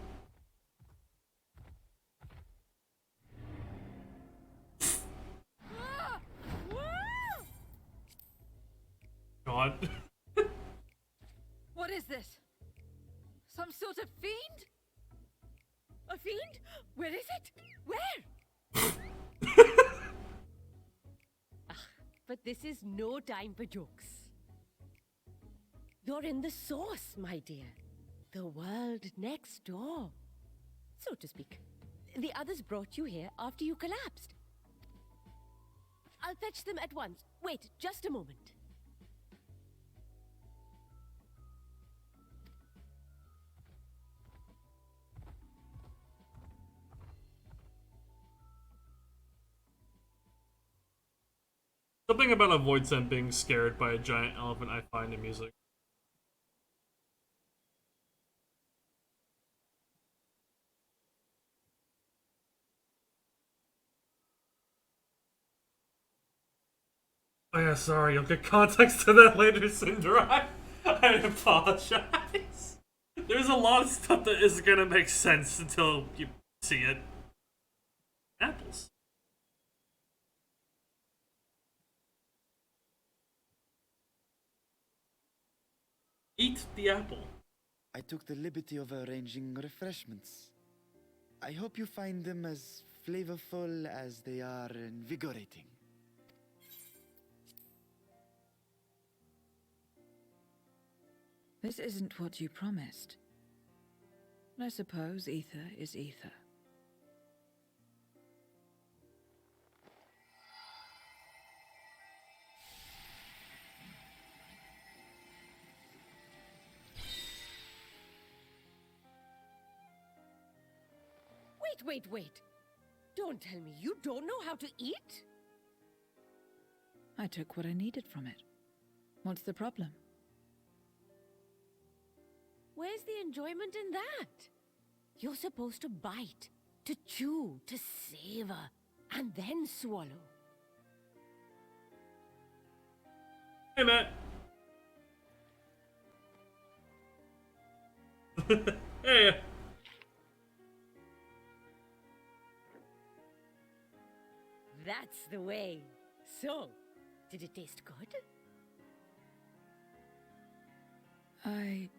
God. What is this? Some sort of fiend? A fiend? Where is it? Where? But this is no time for jokes. You're in the source, my dear. The world next door, so to speak. The others brought you here after you collapsed. I'll fetch them at once. Wait, just a moment. Something about a void scent being scared by a giant elephant I find amusing. Oh yeah, sorry, you'll get context to that later, Cinder. I apologize. There's a lot of stuff that isn't gonna make sense until you see it. Apples. Eat the apple. I took the liberty of arranging refreshments. I hope you find them as flavorful as they are invigorating. This isn't what you promised. But I suppose ether is ether. Wait. Don't tell me you don't know how to eat? I took what I needed from it. What's the problem? Where's the enjoyment in that? You're supposed to bite, to chew, to savor, and then swallow. Hey, Matt. Hey. That's the way. So, did it taste good? I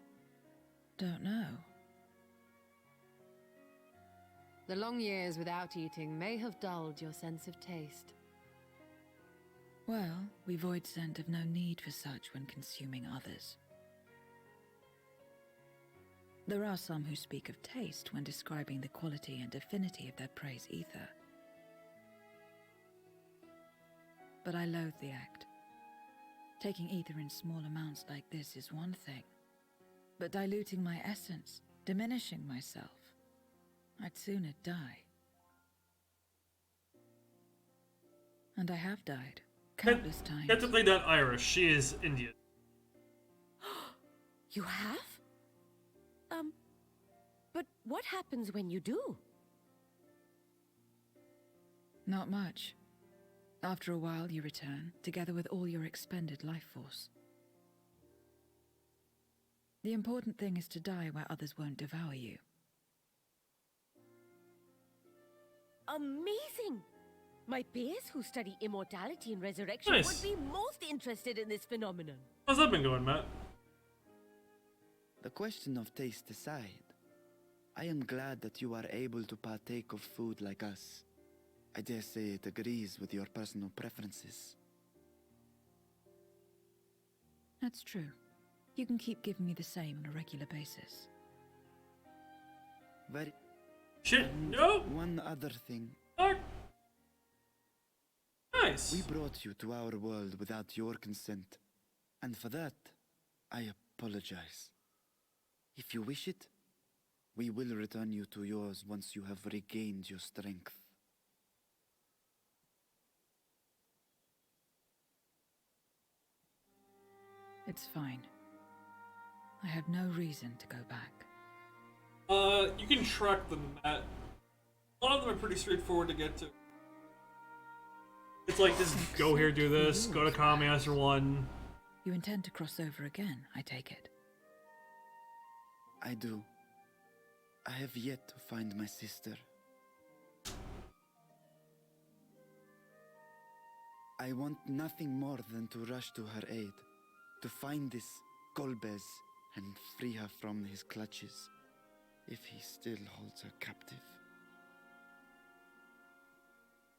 don't know. The long years without eating may have dulled your sense of taste. Well, we void scent have no need for such when consuming others. There are some who speak of taste when describing the quality and affinity of their prey's ether. But I loathe the act. Taking ether in small amounts like this is one thing, but diluting my essence, diminishing myself, I'd sooner die. And I have died, countless times. You have to play that Irish. She is Indian. You have? But what happens when you do? Not much. After a while, you return, together with all your expended life force. The important thing is to die where others won't devour you. Amazing! My peers who study immortality and resurrection Nice. would be most interested in this phenomenon. How's that been going, Matt? The question of taste aside, I am glad that you are able to partake of food like us. I dare say it agrees with your personal preferences. That's true. You can keep giving me the same on a regular basis. Very... Shit, And no! one other thing. Fuck. Nice. We brought you to our world without your consent. And for that, I apologize. If you wish it, we will return you to yours once you have regained your strength. It's fine. I have no reason to go back. You can track them, Matt. A lot of them are pretty straightforward to get to. It's like, just go here, do this, go to Kami Master 1. You intend to cross over again, I take it? I do. I have yet to find my sister. I want nothing more than to rush to her aid, to find this Golbez and free her from his clutches, if he still holds her captive.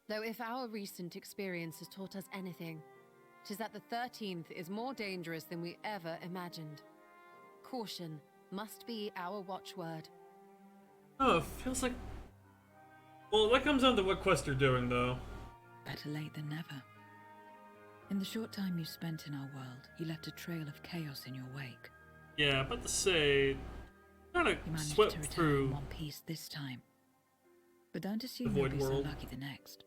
Though if our recent experience has taught us anything, 'tis that the 13th is more dangerous than we ever imagined. Caution must be our watchword. Oh, it feels like... Well, that comes down to what quest you're doing, though. Better late than never. In the short time you spent in our world, you left a trail of chaos in your wake. Yeah, about to say... Kind of You managed swept to return through... in one piece this time. But don't assume The you'll Void be World. so lucky the next.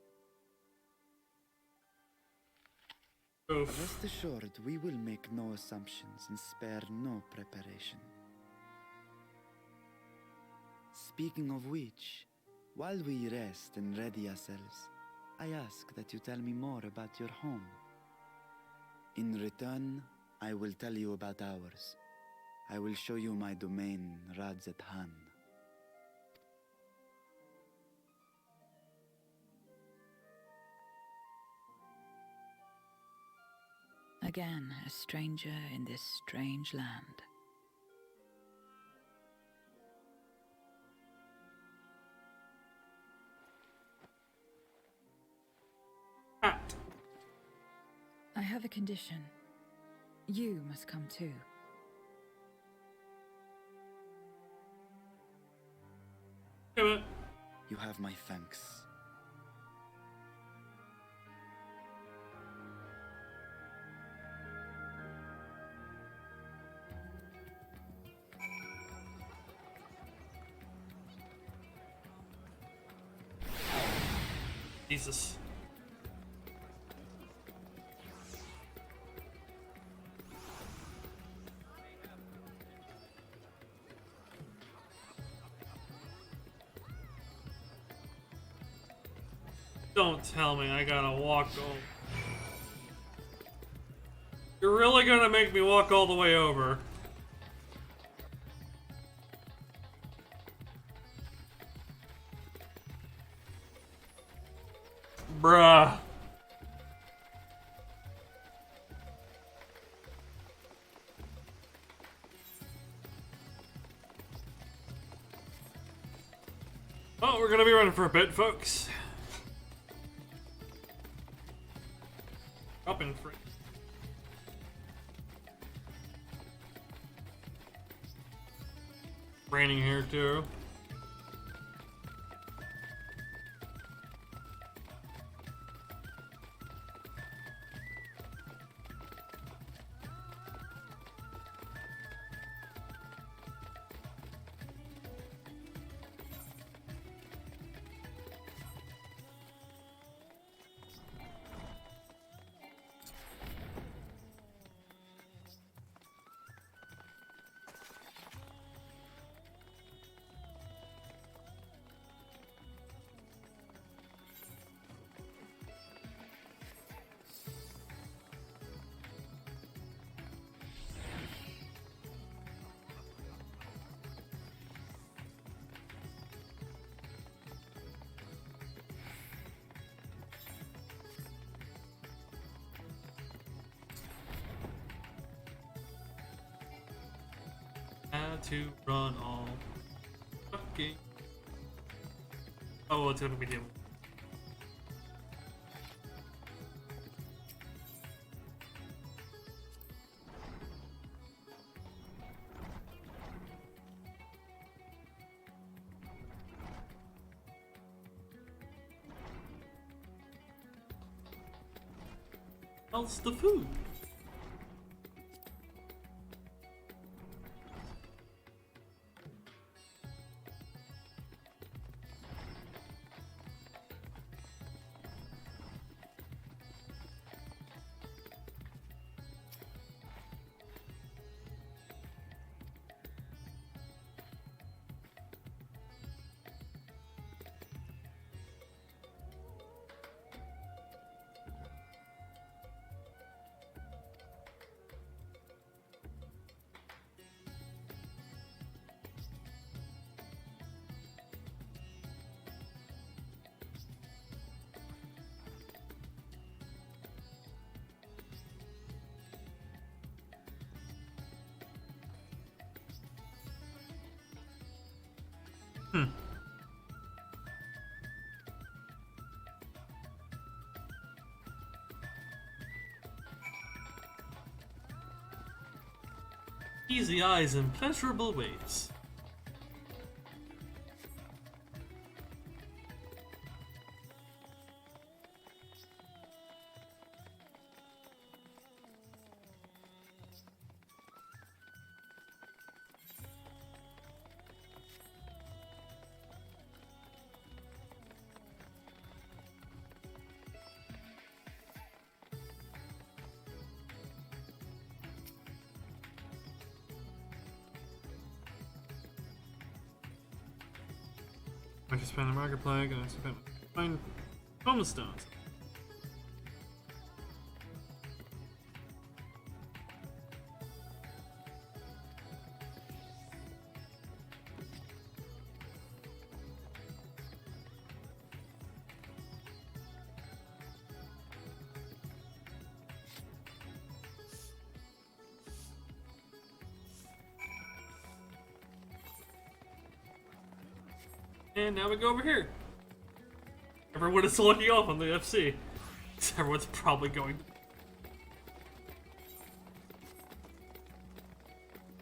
Oof. Rest assured, we will make no assumptions and spare no preparation. Speaking of which, while we rest and ready ourselves, I ask that you tell me more about your home. In return, I will tell you about ours. I will show you my domain, Radzat-Han. Again, a stranger in this strange land. I have a condition. You must come too. You have my thanks. Jesus. Don't tell me I gotta walk over. You're really gonna make me walk all the way over. Bruh. Well, we're gonna be running for a bit, folks. Up in free. Raining here too. Had to run all fucking. Oh, it's gonna be different. How's the food? Easy eyes and pleasurable ways. I just found a marker plague and I spent find bonus stones. And now we go over here. Everyone is looking off on the FC. Everyone's probably going to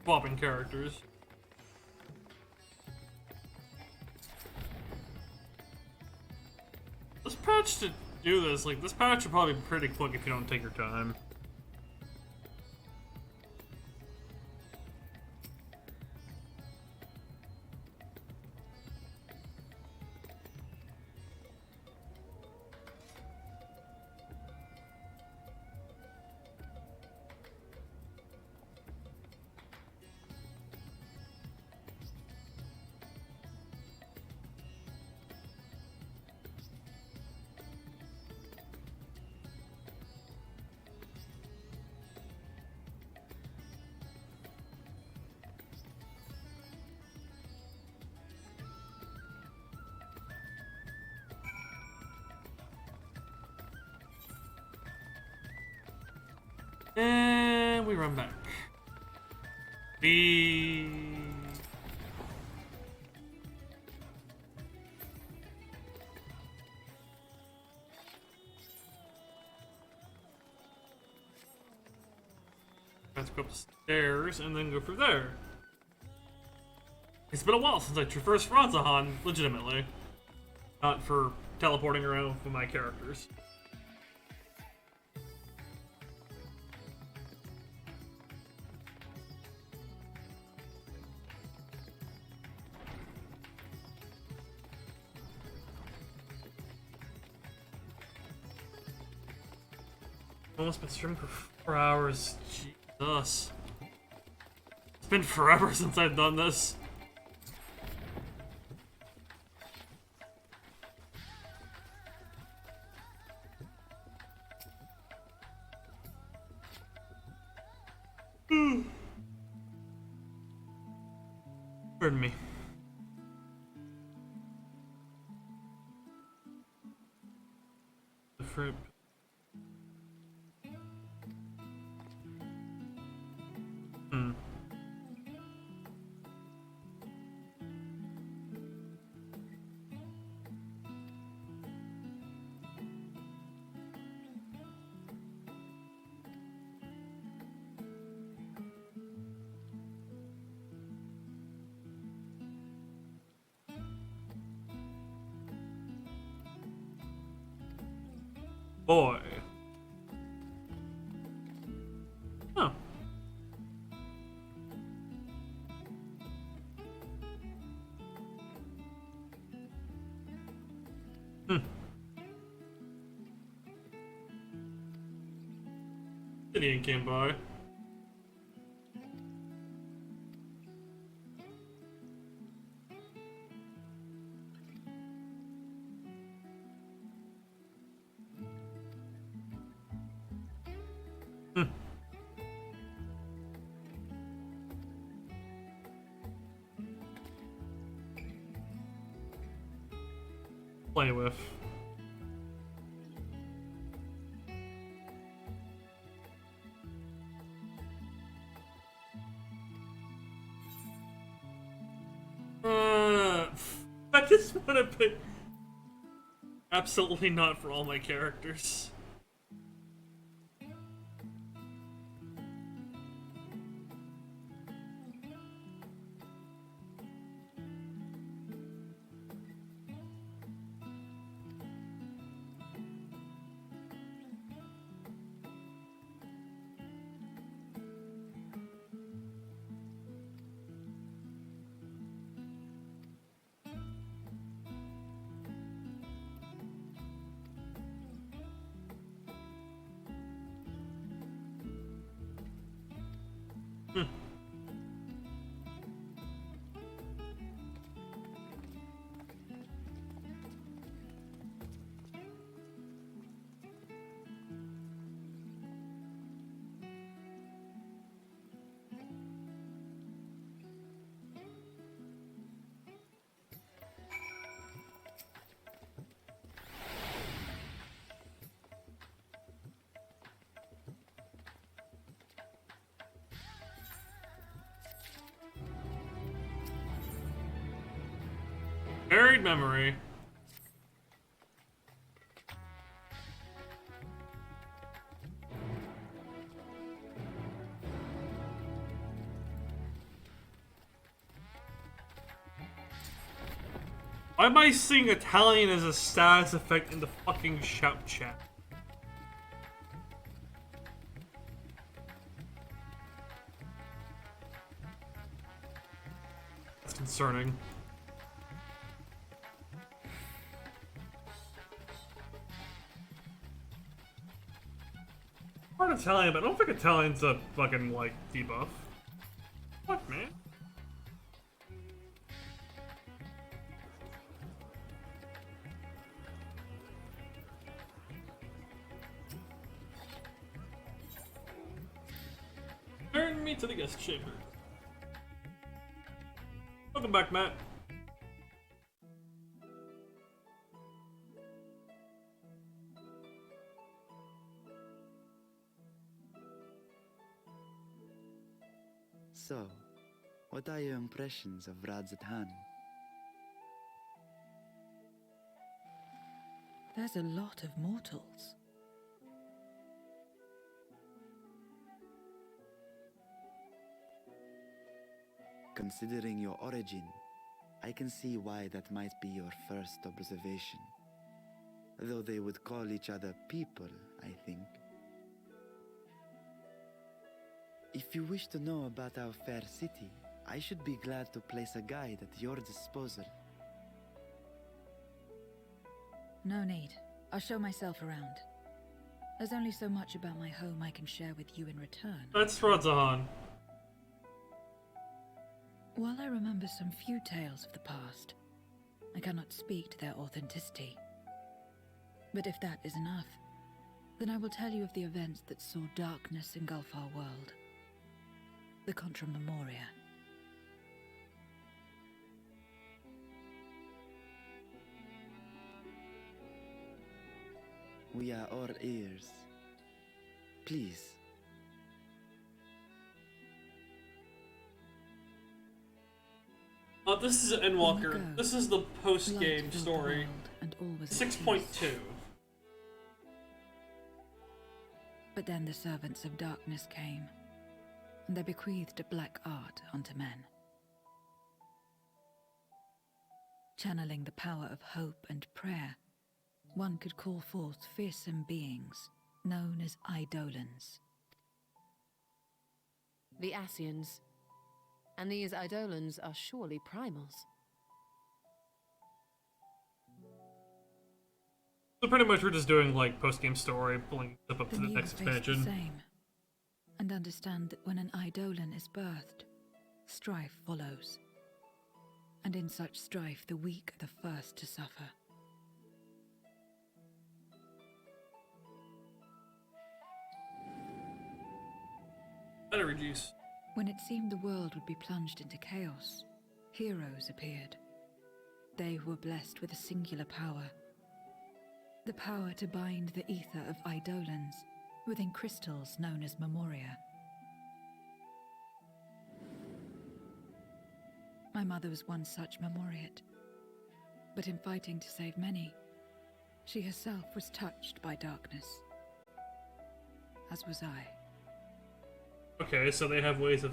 swapping characters. This patch to do this, like, this patch will probably be pretty quick if you don't take your time. me run back. The... Let's go up the stairs and then go through there. It's been a while since I traversed Franzahan, legitimately. Not for teleporting around with my characters. Almost been streaming for 4 hours. Jesus. It's been forever since I've done this. Pardon me. The fruit. Boy. Oh. Gideon came by. Play with. I just want to put absolutely not for all my characters. Buried memory. Why am I seeing Italian as a status effect in the fucking shout chat? That's concerning. Part Italian, but I don't think Italian's a fucking, like, debuff. Fuck, man. Turn me to the guest chamber. Welcome back, Matt. So, what are your impressions of Radzatan? There's a lot of mortals. Considering your origin, I can see why that might be your first observation. Though they would call each other people, I think. If you wish to know about our fair city, I should be glad to place a guide at your disposal. No need. I'll show myself around. There's only so much about my home I can share with you in return. That's Radzahan. While I remember some few tales of the past, I cannot speak to their authenticity. But if that is enough, then I will tell you of the events that saw darkness engulf our world. The Contra Memoria. We are all ears. Please. Oh, this is Endwalker. This is the post-game story. 6.2. But then the servants of darkness came, and they bequeathed a black art unto men. Channeling the power of hope and prayer, one could call forth fearsome beings known as Eidolons. The Ascians. And these Eidolons are surely primals. So pretty much we're just doing like post-game story, pulling up to the Then you next face the expansion. same, and understand that when an Eidolon is birthed, strife follows. And in such strife, the weak are the first to suffer. Battery juice. When it seemed the world would be plunged into chaos, heroes appeared. They who were blessed with a singular power. The power to bind the ether of Eidolons within crystals known as Memoria. My mother was one such Memoriate. But in fighting to save many, she herself was touched by darkness. As was I. Okay, so they have ways of